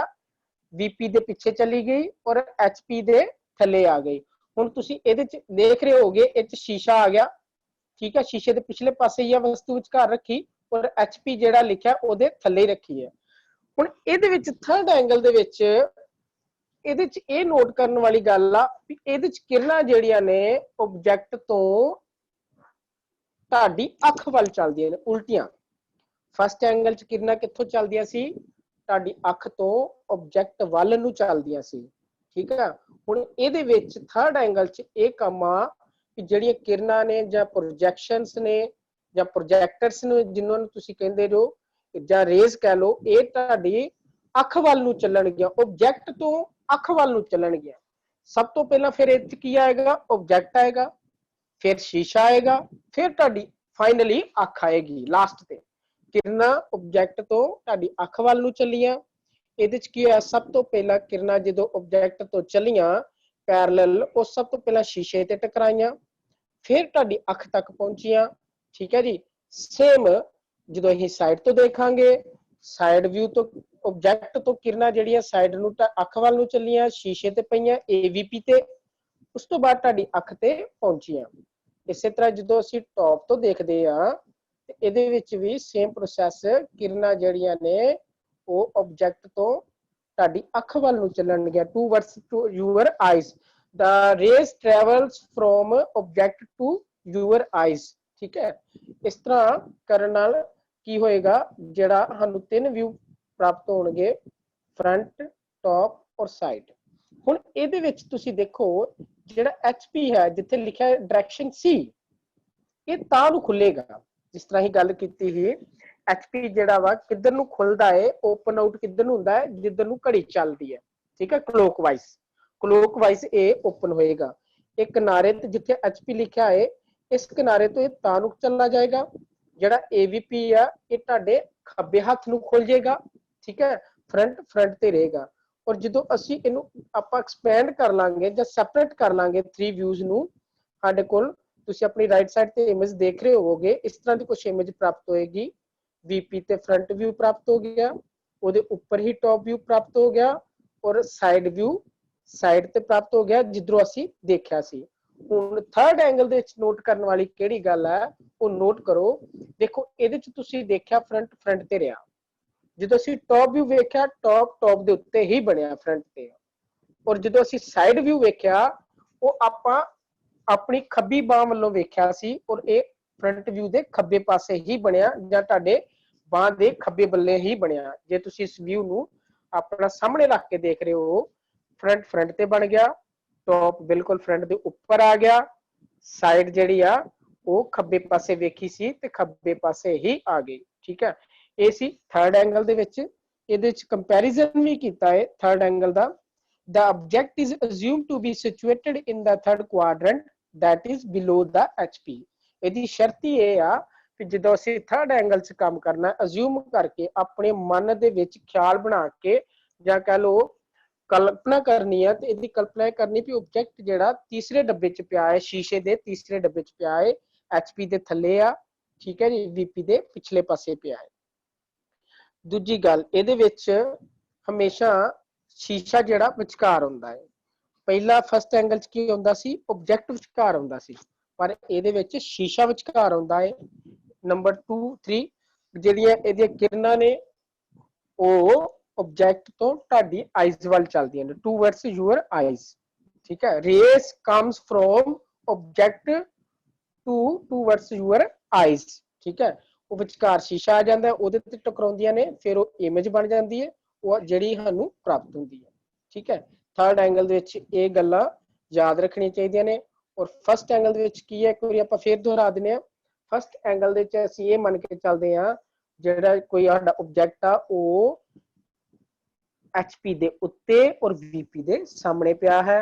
VP ਦੇ ਪਿੱਛੇ ਚਲੀ ਗਈ ਔਰ HP ਦੇ ਥੱਲੇ ਆ ਗਈ। ਹੁਣ ਤੁਸੀਂ ਇਹਦੇ ਚ ਦੇਖ ਰਹੇ ਹੋਗੇ, ਇਹ ਚ ਸ਼ੀਸ਼ਾ ਆ ਗਿਆ। ਠੀਕ ਹੈ, ਸ਼ੀਸ਼ੇ ਦੇ ਪਿਛਲੇ ਪਾਸੇ ਹੀ ਆ ਵਸਤੂ ਵਿਚਕਾਰ ਰੱਖੀ ਔਰ HP ਜਿਹੜਾ ਲਿਖਿਆ ਉਹਦੇ ਥੱਲੇ ਰੱਖੀ ਹੈ। ਹੁਣ ਇਹਦੇ ਵਿੱਚ ਥਰਡ ਐਂਗਲ ਦੇ ਵਿੱਚ ਇਹਦੇ ਚ ਇਹ ਨੋਟ ਕਰਨ ਵਾਲੀ ਗੱਲ ਆ ਵੀ ਇਹਦੇ ਚ ਕਿਰਨਾਂ ਜਿਹੜੀਆਂ ਨੇ ਆਬਜੈਕਟ ਤੋਂ ਤੁਹਾਡੀ ਅੱਖ ਵੱਲ ਚੱਲਦੀਆਂ ਨੇ ਉਲਟੀਆਂ। ਫਸਟ ਐਂਗਲ ਚ ਕਿਰਨਾਂ ਕਿੱਥੋਂ ਚੱਲਦੀਆਂ ਸੀ? ਤੁਹਾਡੀ ਅੱਖ ਤੋਂ ਆਬਜੈਕਟ ਵੱਲ ਨੂੰ ਚੱਲਦੀਆਂ ਸੀ। ਠੀਕ ਹੈ। ਹੁਣ ਇਹਦੇ ਵਿੱਚ ਥਰਡ ਐਂਗਲ ਚ ਇਹ ਕੰਮ ਆ ਕਿ ਜਿਹੜੀਆਂ ਕਿਰਨਾਂ ਨੇ ਜਾਂ ਪ੍ਰੋਜੈਕਸ਼ਨਸ ਨੇ ਜਾਂ ਪ੍ਰੋਜੈਕਟਰਸ ਨੇ, ਜਿਨ੍ਹਾਂ ਨੂੰ ਤੁਸੀਂ ਕਹਿੰਦੇ ਜੋ ਜਾਂ ਰੇਜ਼ ਕਹਿ ਲਓ, ਇਹ ਤੁਹਾਡੀ ਅੱਖ ਵੱਲ ਨੂੰ ਚੱਲਣਗੀਆਂ, ਆਬਜੈਕਟ ਤੋਂ ਅੱਖ ਵੱਲ ਨੂੰ ਚੱਲਣਗੀਆਂ। ਸਭ ਤੋਂ ਪਹਿਲਾਂ ਫਿਰ ਇਹ ਕੀ ਆਏਗਾ? ਆਬਜੈਕਟ ਆਏਗਾ, ਫਿਰ ਸ਼ੀਸ਼ਾ ਆਏਗਾ, ਫਿਰ ਤੁਹਾਡੀ ਫਾਈਨਲੀ ਅੱਖ ਆਏਗੀ ਲਾਸਟ ਤੇ। ਕਿਰਨਾਂ ਆਬਜੈਕਟ ਤੋਂ ਤੁਹਾਡੀ ਅੱਖ ਵੱਲ ਨੂੰ ਚੱਲੀਆਂ। ਇਹਦੇ ਚ ਕੀ ਹੋਇਆ? ਸਭ ਤੋਂ ਪਹਿਲਾਂ ਕਿਰਨਾਂ ਜਦੋਂ ਆਬਜੈਕਟ ਤੋਂ ਚੱਲੀਆਂ ਪੈਰਲਲ, ਉਹ ਸਭ ਤੋਂ ਪਹਿਲਾਂ ਸ਼ੀਸ਼ੇ ਤੇ ਟਕਰਾਈਆਂ, ਫਿਰ ਤੁਹਾਡੀ ਅੱਖ ਤੱਕ ਪਹੁੰਚੀਆਂ। ਠੀਕ ਹੈ ਜੀ। ਸੇਮ ਜਦੋਂ ਅਸੀਂ ਸਾਈਡ ਤੋਂ ਦੇਖਾਂਗੇ, ਸਾਈਡ ਵਿਊ ਤੋਂ ਆਬਜੈਕਟ ਤੋਂ ਕਿਰਨਾਂ ਜਿਹੜੀਆਂ ਸਾਈਡ ਨੂੰ ਅੱਖ ਵੱਲ ਨੂੰ ਚੱਲੀਆਂ, ਸ਼ੀਸ਼ੇ ਤੇ ਪਈਆਂ AVP ਤੇ, ਉਸ ਤੋਂ ਬਾਅਦ ਤੁਹਾਡੀ ਅੱਖ ਤੇ ਪਹੁੰਚੀਆਂ। ਇਸੇ ਤਰ੍ਹਾਂ ਜਦੋਂ ਅਸੀਂ ਟੌਪ ਤੋਂ ਦੇਖਦੇ ਆ ਤੇ ਇਹਦੇ ਵਿੱਚ ਵੀ ਸੇਮ ਪ੍ਰੋਸੈਸ, ਕਿਰਨਾਂ ਜਿਹੜੀਆਂ ਨੇ ਉਹ ਆਬਜੈਕਟ ਤੋਂ ਤੁਹਾਡੀ ਅੱਖ ਵੱਲ ਨੂੰ ਚੱਲਣਗੀਆਂ, towards to your eyes. The rays travels from object to your eyes. ਠੀਕ ਹੈ। ਇਸ ਤਰ੍ਹਾਂ ਕਰਨ ਨਾਲ ਕੀ ਹੋਏਗਾ? ਜਿਹੜਾ ਸਾਨੂੰ ਤਿੰਨ ਵਿਊ ਪ੍ਰਾਪਤ ਹੋਣਗੇ, ਫਰੰਟ, ਟੌਪ ਔਰ ਸਾਈਡ। ਹੁਣ ਇਹਦੇ ਵਿੱਚ ਤੁਸੀਂ ਦੇਖੋ ਜਿਹੜਾ HP ਹੈ ਜਿੱਥੇ ਲਿਖਿਆ ਹੈ ਡਾਇਰੈਕਸ਼ਨ C, ਇਹ ਤਾਂ ਨੂੰ ਖੁੱਲੇਗਾ ਜਿਸ ਤਰ੍ਹਾਂ ਹੀ ਗੱਲ ਕੀਤੀ ਸੀ। HP ਜਿਹੜਾ ਵਾ ਕਿੱਧਰ ਨੂੰ ਖੁੱਲਦਾ ਹੈ, ਓਪਨ ਆਊਟ ਕਿੱਧਰ ਨੂੰ ਹੁੰਦਾ ਹੈ, ਜਿੱਧਰ ਨੂੰ ਘੜੀ ਚੱਲਦੀ ਹੈ, ਠੀਕ ਹੈ, ਕਲੋਕਵਾਈਜ਼ ਇਹ ਓਪਨ ਹੋਏਗਾ। ਇਹ ਕਿਨਾਰੇ ਤੇ ਜਿੱਥੇ HP ਲਿਖਿਆ ਹੈ ਇਸ ਕਿਨਾਰੇ ਤੋਂ ਇਹ ਤਾਂ ਨੂੰ ਚੱਲਣਾ ਜਾਏਗਾ। ਜਿਹੜਾ AVP ਆ ਇਹ ਤੁਹਾਡੇ ਖੱਬੇ ਹੱਥ ਨੂੰ ਖੁੱਲ ਜਾਏਗਾ, ਠੀਕ ਹੈ, ਫਰੰਟ ਤੇ ਰਹੇਗਾ। ਔਰ ਜਦੋਂ ਅਸੀਂ ਇਹਨੂੰ ਆਪਾਂ ਐਕਸਪੈਂਡ ਕਰ ਲਾਂਗੇ ਜਾਂ ਸੈਪਰੇਟ ਕਰ ਲਾਂਗੇ 3 ਵਿਊਜ਼ ਨੂੰ, ਸਾਡੇ ਕੋਲ ਤੁਸੀਂ ਆਪਣੀ ਰਾਈਟ ਸਾਈਡ ਤੇ ਇਮੇਜ ਦੇਖ ਰਹੇ ਹੋਵੋਗੇ, ਇਸ ਤਰ੍ਹਾਂ ਦੀ ਕੁਝ ਇਮੇਜ ਪ੍ਰਾਪਤ ਹੋਏਗੀ। VP ਤੇ ਫਰੰਟ ਵਿਊ ਪ੍ਰਾਪਤ ਹੋ ਗਿਆ, ਉਹਦੇ ਉੱਪਰ ਹੀ ਟੌਪ ਵਿਊ ਪ੍ਰਾਪਤ ਹੋ ਗਿਆ, ਔਰ ਸਾਈਡ ਵਿਊ ਸਾਈਡ ਤੇ ਪ੍ਰਾਪਤ ਹੋ ਗਿਆ ਜਿੱਧਰੋਂ ਅਸੀਂ ਦੇਖਿਆ ਸੀ। ਹੁਣ ਥਰਡ ਐਂਗਲ ਦੇ ਵਿੱਚ ਨੋਟ ਕਰਨ ਵਾਲੀ ਕਿਹੜੀ ਗੱਲ ਹੈ ਉਹ ਨੋਟ ਕਰੋ। ਦੇਖੋ ਇਹਦੇ ਚ ਤੁਸੀਂ ਦੇਖਿਆ ਫਰੰਟ ਤੇ ਰਿਹਾ, ਜਦੋਂ ਅਸੀਂ ਟੌਪ ਵਿਊ ਵੇਖਿਆ ਟੌਪ ਦੇ ਉੱਤੇ ਹੀ ਬਣਿਆ ਫਰੰਟ ਤੇ, ਔਰ ਜਦੋਂ ਅਸੀਂ ਸਾਈਡ ਵਿਊ ਵੇਖਿਆ ਉਹ ਆਪਾਂ ਆਪਣੀ ਖੱਬੀ ਬਾਹ ਵੱਲੋਂ ਵੇਖਿਆ ਸੀ, ਔਰ ਇਹ ਫਰੰਟ ਵਿਊ ਦੇ ਖੱਬੇ ਪਾਸੇ ਹੀ ਬਣਿਆ ਜਾਂ ਤੁਹਾਡੇ ਬਾਹ ਦੇ ਖੱਬੇ ਬੱਲੇ ਹੀ ਬਣਿਆ। ਜੇ ਤੁਸੀਂ ਇਸ ਵਿਊ ਨੂੰ ਆਪਣਾ ਸਾਹਮਣੇ ਰੱਖ ਕੇ ਦੇਖ ਰਹੇ ਹੋ, ਫਰੰਟ ਤੇ ਬਣ ਗਿਆ, ਟੌਪ ਬਿਲਕੁਲ ਫਰੰਟ ਦੇ ਉੱਪਰ ਆ ਗਿਆ, ਸਾਈਡ ਜਿਹੜੀ ਆ ਉਹ ਖੱਬੇ ਪਾਸੇ ਵੇਖੀ ਸੀ ਤੇ ਖੱਬੇ ਪਾਸੇ ਹੀ ਆ ਗਈ, ਠੀਕ ਹੈ। ਇਹ ਸੀ ਥਰਡ ਐਂਗਲ ਦੇ ਵਿੱਚ। ਇਹਦੇ ਵਿੱਚ ਕੰਪੈਰੀਜ਼ਨ ਵੀ ਕੀਤਾ ਹੈ third angle the. The object is assumed to be situated in the third quadrant that is below the HP। ਇਹਦੀ ਸ਼ਰਤ ਹੀ ਇਹ ਆ ਕਿ ਜਦੋਂ ਅਸੀਂ ਥਰਡ ਐਂਗਲ 'ਚ ਕੰਮ ਕਰਨਾ, ਅਸਿਊਮ ਕਰਕੇ ਆਪਣੇ ਮਨ ਦੇ ਵਿੱਚ ਖਿਆਲ ਬਣਾ ਕੇ ਜਾਂ ਕਹਿ ਲਓ ਕਲਪਨਾ ਕਰਨੀ ਆ, ਤੇ ਇਹਦੀ ਕਲਪਨਾ ਕਰਨੀ ਵੀ ਆਬਜੈਕਟ ਜਿਹੜਾ ਤੀਸਰੇ ਡੱਬੇ 'ਚ ਪਿਆ ਹੈ, ਸ਼ੀਸ਼ੇ ਦੇ ਤੀਸਰੇ ਡੱਬੇ 'ਚ ਪਿਆ ਹੈ, HP ਦੇ ਥੱਲੇ ਆ, ਠੀਕ ਹੈ ਜੀ, VP ਦੇ ਪਿਛਲੇ ਪਾਸੇ ਪਿਆ ਹੈ। ਦੂਜੀ ਗੱਲ, ਇਹਦੇ ਵਿੱਚ ਹਮੇਸ਼ਾ ਸ਼ੀਸ਼ਾ ਜਿਹੜਾ ਵਿਚਕਾਰ ਹੁੰਦਾ ਹੈ। ਪਹਿਲਾ ਫਸਟ ਐਂਗਲ 'ਚ ਕੀ ਹੁੰਦਾ ਸੀ, ਆਬਜੈਕਟ ਵਿਚਕਾਰ ਹੁੰਦਾ ਸੀ, ਪਰ ਇਹਦੇ ਵਿੱਚ ਸ਼ੀਸ਼ਾ ਵਿਚਕਾਰ ਹੁੰਦਾ ਹੈ। ਨੰਬਰ 2 3 ਜਿਹੜੀਆਂ ਇਹਦੀਆਂ ਕਿਰਨਾਂ ਨੇ ਉਹ ਆਬਜੈਕਟ ਤੋਂ ਤੁਹਾਡੀ ਆਈਜ਼ ਵੱਲ ਚੱਲਦੀਆਂ ਨੇ, ਟੂਵਰਡਸ ਯੂਅਰ ਆਈਜ਼, ਠੀਕ ਹੈ। Rays comes from object towards your eyes, ਠੀਕ ਹੈ। ਉਹ ਵਿਚਕਾਰ ਸ਼ੀਸ਼ਾ ਆ ਜਾਂਦਾ, ਉਹਦੇ ਤੇ ਟਕਰਾਉਂਦੀਆਂ ਨੇ, ਫਿਰ ਉਹ ਇਮੇਜ ਬਣ ਜਾਂਦੀ ਹੈ, ਉਹ ਜਿਹੜੀ ਸਾਨੂੰ ਪ੍ਰਾਪਤ ਹੁੰਦੀ ਹੈ, ਠੀਕ ਹੈ। ਥਰਡ ਐਂਗਲ ਦੇ ਵਿੱਚ ਇਹ ਗੱਲਾਂ ਯਾਦ ਰੱਖਣੀਆਂ ਚਾਹੀਦੀਆਂ ਨੇ। ਔਰ ਫਸਟ ਐਂਗਲ ਦੇ ਵਿੱਚ ਕੀ ਹੈ, ਇੱਕ ਵਾਰੀ ਆਪਾਂ ਫੇਰ ਦੁਹਰਾ ਦਿੰਦੇ ਹਾਂ। ਫਸਟ ਐਂਗਲ ਦੇ ਵਿੱਚ ਅਸੀਂ ਇਹ ਮੰਨ ਕੇ ਚੱਲਦੇ ਹਾਂ ਜਿਹੜਾ ਕੋਈ ਸਾਡਾ ਆਬਜੈਕਟ ਆ ਉਹ HP ਦੇ ਉੱਤੇ ਔਰ VP ਦੇ ਸਾਹਮਣੇ ਪਿਆ ਹੈ,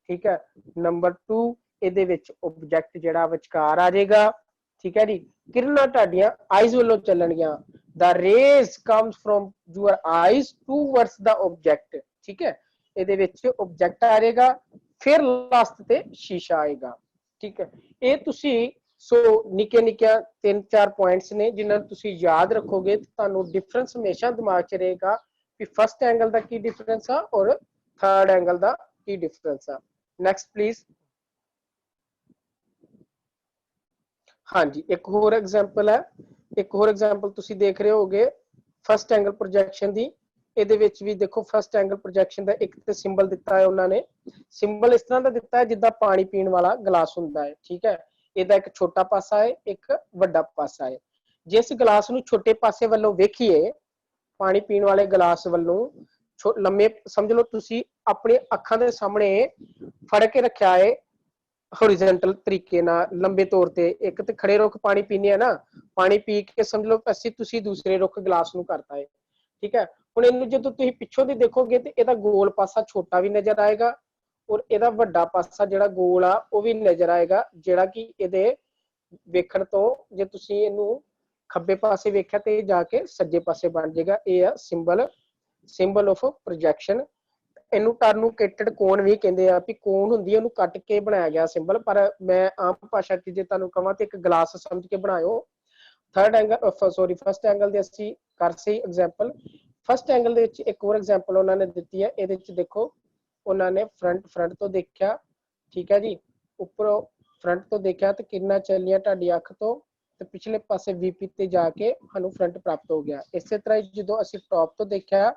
ਠੀਕ ਹੈ। ਨੰਬਰ 2 ਇਹਦੇ ਵਿੱਚ ਆਬਜੈਕਟ ਜਿਹੜਾ ਵਿਚਕਾਰ ਆ ਜਾਏਗਾ, ਠੀਕ ਹੈ ਜੀ। ਕਿਰਨਾਂ ਤੁਹਾਡੀਆਂ ਆਈਜ਼ ਵੱਲੋਂ ਚੱਲਣਗੀਆਂ, the rays comes from your eyes towards the object, ਠੀਕ ਹੈ। ਇਹਦੇ ਵਿੱਚ ਆਬਜੈਕਟ ਆ ਜਾਏਗਾ, ਫਿਰ ਲਾਸਟ ਤੇ ਸ਼ੀਸ਼ਾ ਆਏਗਾ, ਠੀਕ ਹੈ। ਇਹ ਤੁਸੀਂ ਸੋ ਨਿੱਕੇ 3-4 ਪੁਆਇੰਟਸ ਨੇ ਜਿਨ੍ਹਾਂ ਨੂੰ ਤੁਸੀਂ ਯਾਦ ਰੱਖੋਗੇ ਤਾਂ ਤੁਹਾਨੂੰ ਡਿਫਰੈਂਸ ਹਮੇਸ਼ਾ ਦਿਮਾਗ 'ਚ ਰਹੇਗਾ ਕਿ ਫਸਟ ਐਂਗਲ ਦਾ ਕੀ ਡਿਫਰੈਂਸ ਆ ਔਰ ਥਰਡ ਐਂਗਲ ਦਾ ਕੀ ਡਿਫਰੈਂਸ ਆ। Next please. ਹਾਂਜੀ, ਇੱਕ ਹੋਰ ਐਗਜ਼ਾਮਪਲ ਹੈ, ਇੱਕ ਹੋਰ ਐਗਜ਼ਾਮਪਲ ਤੁਸੀਂ ਦੇਖ ਰਹੇ ਹੋਗੇ ਫਸਟ ਐਂਗਲ ਪ੍ਰੋਜੈਕਸ਼ਨ ਦੀ। ਇਹਦੇ ਵਿੱਚ ਵੀ ਦੇਖੋ ਫਸਟ ਐਂਗਲ ਪ੍ਰੋਜੈਕਸ਼ਨ ਦਾ ਇੱਕ ਤੇ ਸਿੰਬਲ ਦਿੱਤਾ ਹੈ ਉਹਨਾਂ ਨੇ। ਸਿੰਬਲ ਇਸ ਤਰ੍ਹਾਂ ਦਾ ਦਿੱਤਾ ਹੈ ਜਿੱਦਾਂ ਪਾਣੀ ਪੀਣ ਵਾਲਾ ਗਲਾਸ ਹੁੰਦਾ ਹੈ, ਠੀਕ ਹੈ। ਇਹਦਾ ਇੱਕ ਛੋਟਾ ਪਾਸਾ ਹੈ, ਇੱਕ ਵੱਡਾ ਪਾਸਾ ਹੈ। ਜਿਸ ਗਲਾਸ ਨੂੰ ਛੋਟੇ ਪਾਸੇ ਵੱਲੋਂ ਵੇਖੀਏ, ਪਾਣੀ ਪੀਣ ਵਾਲੇ ਗਲਾਸ ਵੱਲੋਂ ਲੰਮੇ ਸਮਝ ਲਓ ਤੁਸੀਂ ਆਪਣੇ ਅੱਖਾਂ ਦੇ ਸਾਹਮਣੇ ਫੜ ਕੇ ਰੱਖਿਆ ਹੈ ਹੋਰੀਜ਼ੋਨਟਲ ਤਰੀਕੇ ਨਾਲ, ਲੰਬੇ ਤੌਰ ਤੇ। ਇੱਕ ਤੇ ਖੜੇ ਰੁੱਖ ਪਾਣੀ ਪੀਨੇ ਆ ਨਾ, ਪਾਣੀ ਪੀ ਕੇ ਸਮਝ ਲਓ ਅਸੀਂ ਤੁਸੀਂ ਦੂਸਰੇ ਰੁੱਖ ਗਲਾਸ ਨੂੰ ਕਰਤਾ ਹੈ, ਠੀਕ ਹੈ। ਹੁਣ ਇਹਨੂੰ ਜਦੋਂ ਤੁਸੀਂ ਪਿੱਛੋਂ ਦੀ ਦੇਖੋਗੇ ਤੇ ਇਹਦਾ ਗੋਲ ਪਾਸਾ ਛੋਟਾ ਵੀ ਨਜ਼ਰ ਆਏਗਾ ਔਰ ਇਹਦਾ ਵੱਡਾ ਪਾਸਾ ਜਿਹੜਾ ਗੋਲ ਆ ਉਹ ਵੀ ਨਜ਼ਰ ਆਏਗਾ, ਜਿਹੜਾ ਕਿ ਇਹਦੇ ਵੇਖਣ ਤੋਂ ਜੇ ਤੁਸੀਂ ਇਹਨੂੰ ਖੱਬੇ ਪਾਸੇ ਵੇਖਿਆ ਤੇ ਜਾ ਕੇ ਸੱਜੇ ਪਾਸੇ ਬਣ ਜਾਏਗਾ। ਇਹ ਆ ਸਿੰਬਲ ਆਫ ਪ੍ਰੋਜੈਕਸ਼ਨ। ਇਹਨੂੰ ਟਰਨੂਕੇਟਡ ਕੋਨ ਵੀ ਕਹਿੰਦੇ ਆ, ਵੀ ਕੋਨ ਹੁੰਦੀ ਹੈ ਉਹਨੂੰ ਕੱਟ ਕੇ ਬਣਾਇਆ ਗਿਆ ਸਿੰਬਲ, ਪਰ ਮੈਂ ਆਮ ਭਾਸ਼ਾ 'ਚ ਜੇ ਤੁਹਾਨੂੰ ਕਹਾਂ ਤੇ ਇੱਕ ਗਲਾਸ ਸਮਝ ਕੇ ਬਣਾਇਓ। ਫਸਟ ਐਂਗਲ ਦੇ ਅਸੀਂ ਕਰ ਸੀ ਐਗਜ਼ਾਮਪਲ। ਫਸਟ ਐਂਗਲ ਦੇ ਵਿੱਚ ਇੱਕ ਹੋਰ ਐਗਜ਼ਾਮਪਲ ਉਹਨਾਂ ਨੇ ਦਿੱਤੀ ਹੈ। ਇਹਦੇ ਵਿੱਚ ਦੇਖੋ ਉਹਨਾਂ ਨੇ ਫਰੰਟ ਤੋਂ ਦੇਖਿਆ, ਠੀਕ ਹੈ ਜੀ, ਉੱਪਰੋਂ ਫਰੰਟ ਤੋਂ ਦੇਖਿਆ ਤੇ ਕਿਰਨਾਂ ਚੱਲੀਆਂ ਤੁਹਾਡੀ ਅੱਖ ਤੋਂ ਤੇ ਪਿਛਲੇ ਪਾਸੇ VP ਤੇ ਜਾ ਕੇ ਸਾਨੂੰ ਫਰੰਟ ਪ੍ਰਾਪਤ ਹੋ ਗਿਆ। ਇਸੇ ਤਰ੍ਹਾਂ ਜਦੋਂ ਅਸੀਂ ਟੌਪ ਤੋਂ ਦੇਖਿਆ,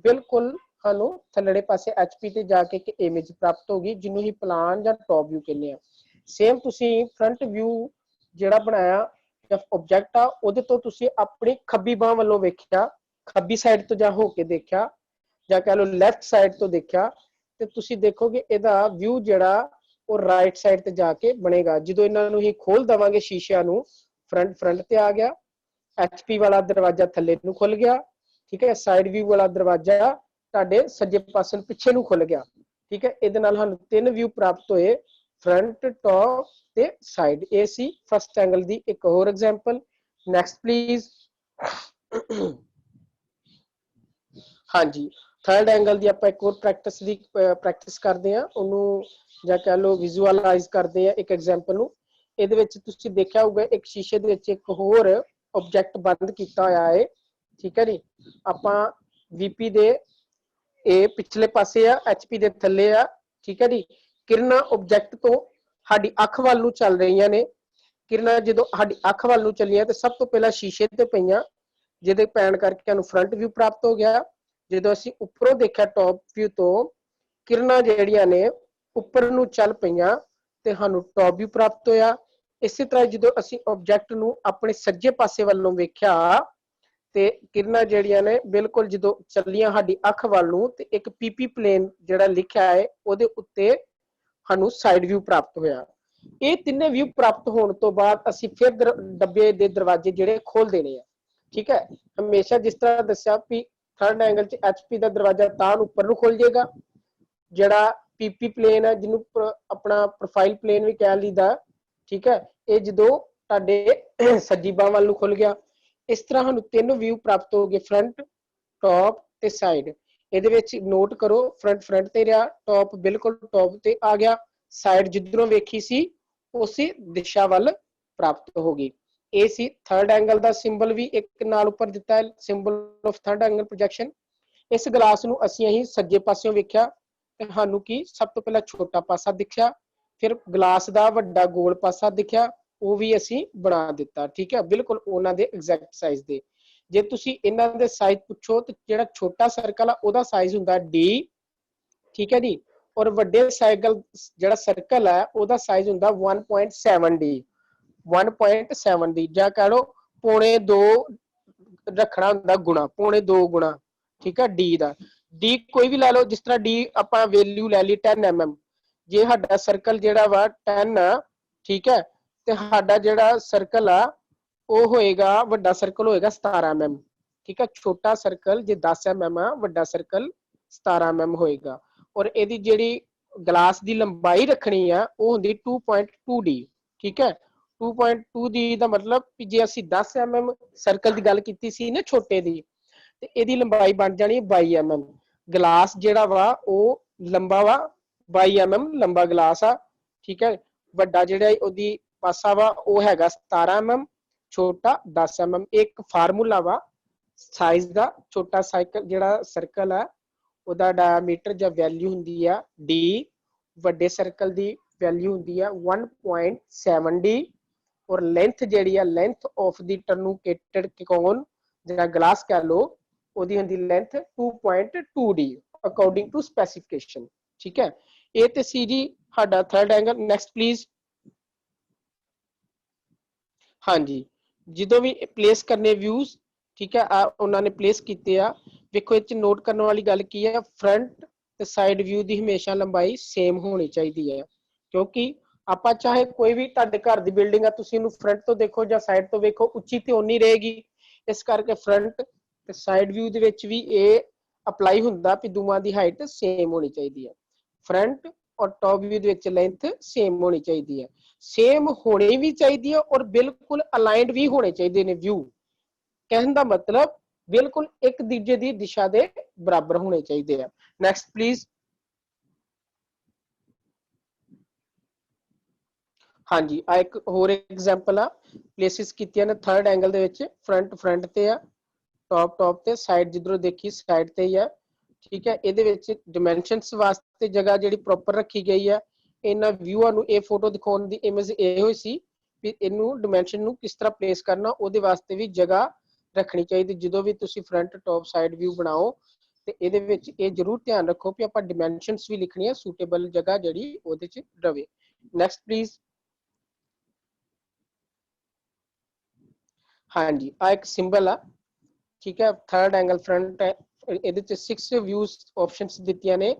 ਬਿਲਕੁਲ ਸਾਨੂੰ ਥੱਲੜੇ ਪਾਸੇ HP ਤੇ ਜਾ ਕੇ ਇੱਕ ਇਮੇਜ ਪ੍ਰਾਪਤ ਹੋ ਗਈ ਜਿਹਨੂੰ ਹੀ ਪਲਾਨ ਜਾਂ ਟੌਪ ਵਿਊ ਕਹਿੰਦੇ ਆ। ਸੇਮ ਤੁਸੀਂ ਫਰੰਟ ਵਿਊ ਜਿਹੜਾ ਬਣਾਇਆ ਜਾਂ ਆਬਜੈਕਟ ਆ ਉਹਦੇ ਤੋਂ ਤੁਸੀਂ ਆਪਣੀ ਖੱਬੀ ਬਾਹ ਵੱਲੋਂ ਵੇਖਿਆ, ਖੱਬੀ ਸਾਈਡ ਤੋਂ ਜਾਂ ਹੋ ਕੇ ਦੇਖਿਆ ਜਾਂ ਕਹਿ ਲਓ ਲੈਫਟ ਸਾਈਡ ਤੋਂ ਦੇਖਿਆ, ਤੇ ਤੁਸੀਂ ਦੇਖੋਗੇ ਇਹਦਾ ਵਿਊ ਜਿਹੜਾ ਉਹ ਰਾਈਟ ਸਾਈਡ ਤੇ ਜਾ ਕੇ ਬਣੇਗਾ। ਜਦੋਂ ਇਹਨਾਂ ਨੂੰ ਹੀ ਖੋਲ ਦਵਾਂਗੇ ਸ਼ੀਸ਼ਿਆਂ ਨੂੰ, ਫਰੰਟ ਤੇ ਆ ਗਿਆ, HP ਵਾਲਾ ਦਰਵਾਜ਼ਾ ਥੱਲੇ ਨੂੰ ਖੁੱਲ ਗਿਆ, ਠੀਕ ਹੈ। ਸਾਈਡ ਵਿਊ ਵਾਲਾ ਦਰਵਾਜ਼ਾ ਤੁਹਾਡੇ ਸੱਜੇ ਪਾਸੇ ਨੂੰ ਪਿੱਛੇ ਨੂੰ ਖੁੱਲ ਗਿਆ, ਠੀਕ ਹੈ। ਇਹਦੇ ਨਾਲ ਸਾਨੂੰ 3 ਵਿਊ ਪ੍ਰਾਪਤ ਹੋਏ, ਫਰੰਟ, ਟੌਪ ਤੇ ਸਾਈਡ। ਇਹ ਸੀ ਫਸਟ ਐਂਗਲ ਦੀ ਇੱਕ ਹੋਰ ਐਗਜ਼ਾਮਪਲ। Next please. ਹਾਂਜੀ, ਥਰਡ ਐਂਗਲ ਦੀ ਆਪਾਂ ਇੱਕ ਹੋਰ ਪ੍ਰੈਕਟਿਸ ਕਰਦੇ ਆ, ਉਹਨੂੰ ਜਾਂ ਕਹ ਲਓ ਵਿਜ਼ੂਅਲਾਈਜ਼ ਕਰਦੇ ਆ ਇੱਕ ਐਗਜ਼ਾਮਪਲ ਨੂੰ। ਇਹਦੇ ਵਿੱਚ ਤੁਸੀਂ ਦੇਖਿਆ ਹੋਊਗਾ ਇੱਕ ਸ਼ੀਸ਼ੇ ਦੇ ਵਿੱਚ ਇੱਕ ਹੋਰ ਆਬਜੈਕਟ ਬੰਦ ਕੀਤਾ ਹੋਇਆ ਹੈ, ਠੀਕ ਹੈ ਜੀ। ਆਪਾਂ VP ਦੇ ਇਹ ਪਿਛਲੇ ਪਾਸੇ ਆ, HP ਦੇ ਥੱਲੇ ਆ, ਠੀਕ ਹੈ ਜੀ। ਕਿਰਨਾਂ ਆਬਜੈਕਟ ਤੋਂ ਸਾਡੀ ਅੱਖ ਵੱਲ ਨੂੰ ਚੱਲ ਰਹੀਆਂ ਨੇ। ਕਿਰਨਾਂ ਜਦੋਂ ਸਾਡੀ ਅੱਖ ਵੱਲ ਨੂੰ ਚੱਲੀਆਂ ਤੇ ਸਭ ਤੋਂ ਪਹਿਲਾਂ ਸ਼ੀਸ਼ੇ ਤੇ ਪਈਆਂ, ਜਿਹਦੇ ਪੈਣ ਕਰਕੇ ਸਾਨੂੰ ਫਰੰਟ ਵਿਊ ਪ੍ਰਾਪਤ ਹੋ ਗਿਆ। ਜਦੋਂ ਅਸੀਂ ਉੱਪਰੋਂ ਦੇਖਿਆ ਟੌਪ ਵਿਊ ਤੋਂ, ਕਿਰਨਾਂ ਜਿਹੜੀਆਂ ਨੇ ਉੱਪਰ ਨੂੰ ਚੱਲ ਪਈਆਂ ਤੇ ਸਾਨੂੰ ਟੌਪ ਵਿਊ ਪ੍ਰਾਪਤ ਹੋਇਆ। ਇਸੇ ਤਰ੍ਹਾਂ ਜਦੋਂ ਅਸੀਂ ਆਬਜੈਕਟ ਨੂੰ ਆਪਣੇ ਸੱਜੇ ਪਾਸੇ ਵੱਲੋਂ ਵੇਖਿਆ ਤੇ ਕਿਰਨਾਂ ਜਿਹੜੀਆਂ ਨੇ ਬਿਲਕੁਲ ਜਦੋਂ ਚੱਲੀਆਂ ਸਾਡੀ ਅੱਖ ਵੱਲ ਨੂੰ, ਤੇ ਇੱਕ PP ਪਲੇਨ ਜਿਹੜਾ ਲਿਖਿਆ ਹੈ ਉਹਦੇ ਉੱਤੇ ਸਾਨੂੰ ਸਾਈਡ ਵਿਊ ਪ੍ਰਾਪਤ ਹੋਇਆ। ਇਹ ਤਿੰਨੇ ਵਿਊ ਪ੍ਰਾਪਤ ਹੋਣ ਤੋਂ ਬਾਅਦ ਅਸੀਂ ਫਿਰ ਡੱਬੇ ਦੇ ਦਰਵਾਜ਼ੇ ਜਿਹੜੇ ਖੋਲ ਦੇਣੇ ਆ, ਠੀਕ ਹੈ। ਹਮੇਸ਼ਾ ਜਿਸ ਤਰ੍ਹਾਂ ਦੱਸਿਆ ਵੀ ਥਰਡ ਐਂਗਲ 'ਚ HP ਦਾ ਦਰਵਾਜ਼ਾ ਤਾਂ ਉੱਪਰ ਨੂੰ ਖੁੱਲ ਜਾਏਗਾ, ਜਿਹੜਾ PP ਪਲੇਨ ਹੈ ਜਿਹਨੂੰ ਆਪਣਾ ਪ੍ਰੋਫਾਈਲ ਪਲੇਨ ਵੀ ਕਹਿ ਲਈਦਾ, ਠੀਕ ਹੈ। ਇਹ ਜਦੋਂ ਤੁਹਾਡੇ ਸੱਜੀ ਬਾਹ ਵੱਲ ਨੂੰ ਖੁੱਲ ਗਿਆ। ਇਸ ਤਰ੍ਹਾਂ ਸਾਨੂੰ 3 ਵਿਊ ਪ੍ਰਾਪਤ ਹੋ ਗਏ, ਫਰੰਟ, ਟੌਪ ਤੇ ਸਾਈਡ। ਇਹਦੇ ਵਿੱਚ ਨੋਟ ਕਰੋ, ਫਰੰਟ ਤੇ ਰਿਹਾ, ਟੌਪ ਬਿਲਕੁਲ ਟੌਪ ਤੇ ਆ ਗਿਆ, ਸਾਈਡ ਜਿੱਧਰੋਂ ਵੇਖੀ ਸੀ ਉਸੇ ਦਿਸ਼ਾ ਵੱਲ ਪ੍ਰਾਪਤ ਹੋ ਗਈ। ਇਹ ਸੀ ਥਰਡ ਐਂਗਲ ਦਾ ਸਿੰਬਲ, ਵੀ ਇੱਕ ਨਾਲ ਉੱਪਰ ਦਿੱਤਾ ਹੈ, symbol of third angle projection. ਇਸ ਗਲਾਸ ਨੂੰ ਅਸੀਂ ਸੱਜੇ ਪਾਸਿਓਂ ਵੇਖਿਆ ਤੇ ਸਾਨੂੰ ਕੀ ਸਭ ਤੋਂ ਪਹਿਲਾਂ ਛੋਟਾ ਪਾਸਾ ਦਿਖਿਆ, ਫਿਰ ਗਲਾਸ ਦਾ ਵੱਡਾ ਗੋਲ ਪਾਸਾ ਦਿਖਿਆ, ਉਹ ਵੀ ਅਸੀਂ ਬਣਾ ਦਿੱਤਾ, ਠੀਕ ਹੈ, ਬਿਲਕੁਲ ਉਹਨਾਂ ਦੇ ਐਗਜ਼ੈਕਟ ਸਾਈਜ਼ ਦੇ। ਜੇ ਤੁਸੀਂ ਇਹਨਾਂ ਦੇ ਸਾਈਜ਼ ਪੁੱਛੋ ਤੇ ਜਿਹੜਾ ਛੋਟਾ ਸਰਕਲ ਆ ਉਹਦਾ ਸਾਈਜ਼ ਹੁੰਦਾ D, ਠੀਕ ਹੈ ਜੀ। ਔਰ ਵੱਡੇ ਸਾਈਕਲ ਜਿਹੜਾ ਸਰਕਲ ਹੈ ਉਹਦਾ ਸਾਈਜ਼ ਹੁੰਦਾ 1.7D, 1.7D, ਜਾਂ ਕਹ ਲਓ 2.5 ਰੱਖਣਾ ਹੁੰਦਾ ਗੁਣਾ, 2.5 ਗੁਣਾ, ਠੀਕ ਹੈ, D ਦਾ। D ਕੋਈ ਵੀ ਲੈ ਲਓ, ਜਿਸ ਤਰ੍ਹਾਂ D ਆਪਾਂ ਵੈਲਿਊ ਲੈ ਲਈ 10 mm। ਜੇ ਸਾਡਾ ਸਰਕਲ ਜਿਹੜਾ ਵਾ 10 ਆ, ਠੀਕ ਹੈ, ਤੇ ਸਾਡਾ ਜਿਹੜਾ ਸਰਕਲ ਆ ਉਹ ਹੋਏਗਾ, ਵੱਡਾ ਸਰਕਲ ਹੋਏਗਾ 17 mm, ਠੀਕ ਹੈ। ਛੋਟਾ ਸਰਕਲ ਜੇ 10 mm ਆ, ਵੱਡਾ ਸਰਕਲ 17 mm ਹੋਏਗਾ। ਔਰ ਇਹਦੀ ਜਿਹੜੀ ਗਲਾਸ ਦੀ ਲੰਬਾਈ ਰੱਖਣੀ ਆ ਉਹ ਹੁੰਦੀ 2.2D, ਠੀਕ ਹੈ। 2.2D ਦਾ ਮਤਲਬ ਕਿ ਜੇ ਅਸੀਂ 10 mm ਸਰਕਲ ਦੀ ਗੱਲ ਕੀਤੀ ਸੀ ਨਾ ਛੋਟੇ ਦੀ, ਤੇ ਇਹਦੀ ਲੰਬਾਈ ਬਣ ਜਾਣੀ 22 mm। ਗਲਾਸ ਜਿਹੜਾ ਵਾ ਉਹ ਲੰਬਾ ਵਾ 22 mm ਲੰਬਾ ਗਲਾਸ ਆ, ਠੀਕ ਹੈ। ਵੱਡਾ ਜਿਹੜਾ ਉਹਦੀ ਪਾਸਾ ਵਾ ਉਹ ਹੈਗਾ 17 mm, ਛੋਟਾ 10 mm। ਇੱਕ ਫਾਰਮੂਲਾ ਵਾ ਸਾਈਜ਼ ਦਾ। ਛੋਟਾ ਸਾਈਕਲ ਜਿਹੜਾ ਸਰਕਲ ਆ ਉਹਦਾ ਡਾਇਆਮੀਟਰ ਜਾਂ ਵੈਲਿਊ ਹੁੰਦੀ ਆ D, ਵੱਡੇ ਸਰਕਲ ਦੀ ਵੈਲਿਊ ਹੁੰਦੀ ਆ 1.7D, ਔਰ ਲੈਂਥ ਜਿਹੜੀ ਆ ਲੈਂਥ ਆਫ ਦੀ ਟਰਨੂਕੇਟਡ ਕੋਨ ਜਿਹੜਾ ਗਲਾਸ ਕਹ ਲੋ ਉਹਦੀ ਹੁੰਦੀ length 2.2D according to specification, ਠੀਕ ਹੈ। ਇਹ ਤੇ ਸੀ ਜੀ ਸਾਡਾ ਥਰਡ ਐਂਗਲ। Next please. ਹਾਂਜੀ, ਜਦੋਂ ਵੀ ਪਲੇਸ ਕਰਨੇ ਵਿਊਜ਼, ਠੀਕ ਹੈ, ਉਹਨਾਂ ਨੇ ਪਲੇਸ ਕੀਤੇ ਆ। ਵੇਖੋ ਇਹ ਚ ਨੋਟ ਕਰਨ ਵਾਲੀ ਗੱਲ ਕੀ ਹੈ, ਫਰੰਟ ਤੇ ਸਾਈਡ ਵਿਊ ਦੀ ਹਮੇਸ਼ਾ ਲੰਬਾਈ ਸੇਮ ਹੋਣੀ ਚਾਹੀਦੀ ਹੈ, ਕਿਉਂਕਿ ਆਪਾਂ ਚਾਹੇ ਕੋਈ ਵੀ ਤੁਹਾਡੇ ਘਰ ਦੀ ਬਿਲਡਿੰਗ ਆ, ਤੁਸੀਂ ਇਹਨੂੰ ਫਰੰਟ ਤੋਂ ਦੇਖੋ ਜਾਂ ਸਾਈਡ ਤੋਂ ਵੇਖੋ, ਉੱਚੀ ਤੇ ਓਨੀ ਰਹੇਗੀ। ਇਸ ਕਰਕੇ ਫਰੰਟ ਤੇ ਸਾਈਡ ਵਿਊ ਦੇ ਵਿੱਚ ਵੀ ਇਹ ਅਪਲਾਈ ਹੁੰਦਾ ਕਿ ਦੋਵਾਂ ਦੀ ਹਾਈਟ ਸੇਮ ਹੋਣੀ ਚਾਹੀਦੀ ਹੈ। ਫਰੰਟ ਔਰ ਟੌਪ ਵਿਊ ਦੇ ਵਿੱਚ ਲੈਂਥ ਸੇਮ ਹੋਣੀ ਚਾਹੀਦੀ ਹੈ, ਸੇਮ ਹੋਣੀ ਵੀ ਚਾਹੀਦੀ ਹੈ, ਔਰ ਬਿਲਕੁਲ ਅਲਾਈਨਡ ਵੀ ਹੋਣੇ ਚਾਹੀਦੇ ਨੇ ਵਿਊ। ਕਹਿਣ ਦਾ ਮਤਲਬ ਬਿਲਕੁਲ ਇੱਕ ਦੂਜੇ ਦੀ ਦਿਸ਼ਾ ਦੇ ਬਰਾਬਰ ਹੋਣੇ ਚਾਹੀਦੇ ਆ। Next please. ਹਾਂਜੀ, ਆ ਇੱਕ ਹੋਰ ਐਗਜ਼ਾਮਪਲ ਆ, ਪਲੇਸਿਸ ਕੀਤੀਆਂ ਨੇ ਥਰਡ ਐਂਗਲ ਦੇ ਵਿੱਚ। ਫਰੰਟ ਤੇ ਆ, ਟੌਪ ਤੇ, ਸਾਈਡ ਜਿੱਧਰੋਂ ਦੇਖੀ ਸਾਈਡ ਤੇ ਹੀ ਆ, ਠੀਕ ਹੈ। ਇਹਦੇ ਵਿੱਚ ਡਾਇਮੈਂਸ਼ਨਸ ਵਾਸਤੇ ਜਗ੍ਹਾ ਜਿਹੜੀ ਪ੍ਰੋਪਰ ਰੱਖੀ ਗਈ ਆ। ਇਹਨਾਂ ਵਿਊਆਂ ਨੂੰ ਇਹ ਫੋਟੋ ਦਿਖਾਉਣ ਦੀ ਇਮੇਜ ਇਹ ਹੋਈ ਸੀ ਵੀ ਇਹਨੂੰ ਡਾਇਮੈਂਸ਼ਨ ਨੂੰ ਕਿਸ ਤਰ੍ਹਾਂ ਪਲੇਸ ਕਰਨਾ, ਉਹਦੇ ਵਾਸਤੇ ਵੀ ਜਗ੍ਹਾ ਰੱਖਣੀ ਚਾਹੀਦੀ। ਜਦੋਂ ਵੀ ਤੁਸੀਂ ਫਰੰਟ ਟੌਪ ਸਾਈਡ ਵਿਊ ਬਣਾਓ ਤੇ ਇਹਦੇ ਵਿੱਚ ਇਹ ਜ਼ਰੂਰ ਧਿਆਨ ਰੱਖੋ ਕਿ ਆਪਾਂ ਡਾਇਮੈਂਸ਼ਨਸ ਵੀ ਲਿਖਣੀ ਆ, ਸੂਟੇਬਲ ਜਗ੍ਹਾ ਜਿਹੜੀ ਉਹਦੇ ਚ ਰਵੇ। Next please. ਹਾਂਜੀ, ਆ ਇੱਕ ਸਿੰਬਲ ਆ, ਠੀਕ ਹੈ, ਥਰਡ ਐਂਗਲ ਫਰੰਟ ਹੈ। ਇਹਦੇ ਚ 6 ਵਿਊਜ਼ ਆਪਸ਼ਨਸ ਦਿੱਤੀਆਂ ਨੇ।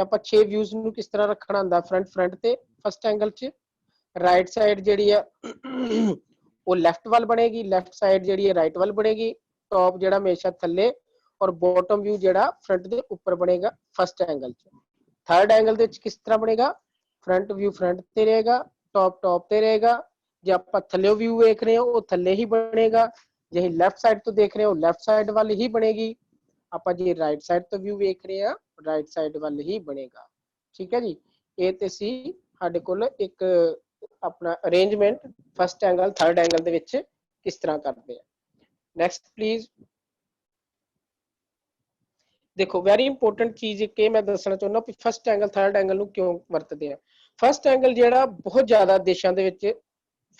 ਕਿ ਆਪਾਂ 6 ਵਿਊਜ਼ ਨੂੰ ਕਿਸ ਤਰ੍ਹਾਂ ਰੱਖਣਾ ਹੁੰਦਾ ਫਰੰਟ ਤੇ ਫਸਟ ਐਂਗਲ 'ਚ। ਰਾਈਟ ਸਾਈਡ ਜਿਹੜੀ ਆ ਉਹ ਲੈਫਟ ਵੱਲ ਬਣੇਗੀ, ਲੈਫਟ ਸਾਈਡ ਜਿਹੜੀ ਹੈ ਰਾਈਟ ਵੱਲ ਬਣੇਗੀ, ਟੌਪ ਜਿਹੜਾ ਹਮੇਸ਼ਾ ਥੱਲੇ ਔਰ ਬੋਟਮ ਵਿਊ ਜਿਹੜਾ ਫਰੰਟ ਦੇ ਉੱਪਰ ਬਣੇਗਾ ਫਸਟ ਐਂਗਲ 'ਚ। ਥਰਡ ਐਂਗਲ ਦੇ ਵਿੱਚ ਕਿਸ ਤਰ੍ਹਾਂ ਬਣੇਗਾ, ਫਰੰਟ ਵਿਊ ਫਰੰਟ ਤੇ ਰਹੇਗਾ, ਟੌਪ ਤੇ ਰਹੇਗਾ। ਜੇ ਆਪਾਂ ਥੱਲੇ ਵਿਊ ਵੇਖ ਰਹੇ ਹਾਂ ਉਹ ਥੱਲੇ ਹੀ ਬਣੇਗਾ, ਜੇ ਅਸੀਂ ਲੈਫਟ ਸਾਈਡ ਤੋਂ ਦੇਖ ਰਹੇ ਹਾਂ ਉਹ ਲੈਫਟ ਸਾਈਡ ਵੱਲ ਹੀ ਬਣੇਗੀ। ਆਪਾਂ ਜੇ ਰਾਈਟ ਸਾਈਡ ਤੋਂ ਵਿਊ ਵੇਖ ਰਹੇ ਹਾਂ ਰਾਈਟ ਸਾਈਡ ਵੱਲ ਹੀ ਬਣੇਗਾ। ਠੀਕ ਹੈ ਜੀ, ਇਹ ਤੇ ਸੀ ਸਾਡੇ ਕੋਲ ਇੱਕ ਆਪਣਾ arrangement first angle third angle ਦੇ ਵਿੱਚ ਕਿਸ ਤਰ੍ਹਾਂ ਕਰਦੇ ਆ। Next please. ਦੇਖੋ ਵੈਰੀ ਇੰਪੋਰਟੈਂਟ ਚੀਜ਼ ਕਿ ਮੈਂ ਦੱਸਣਾ ਚਾਹੁੰਦਾ ਕਿ ਫਸਟ ਐਂਗਲ ਥਰਡ ਐਂਗਲ ਨੂੰ ਕਿਉਂ ਵਰਤਦੇ ਆ। ਫਸਟ ਐਂਗਲ ਜਿਹੜਾ ਬਹੁਤ ਜ਼ਿਆਦਾ ਦੇਸ਼ਾਂ ਦੇ ਵਿੱਚ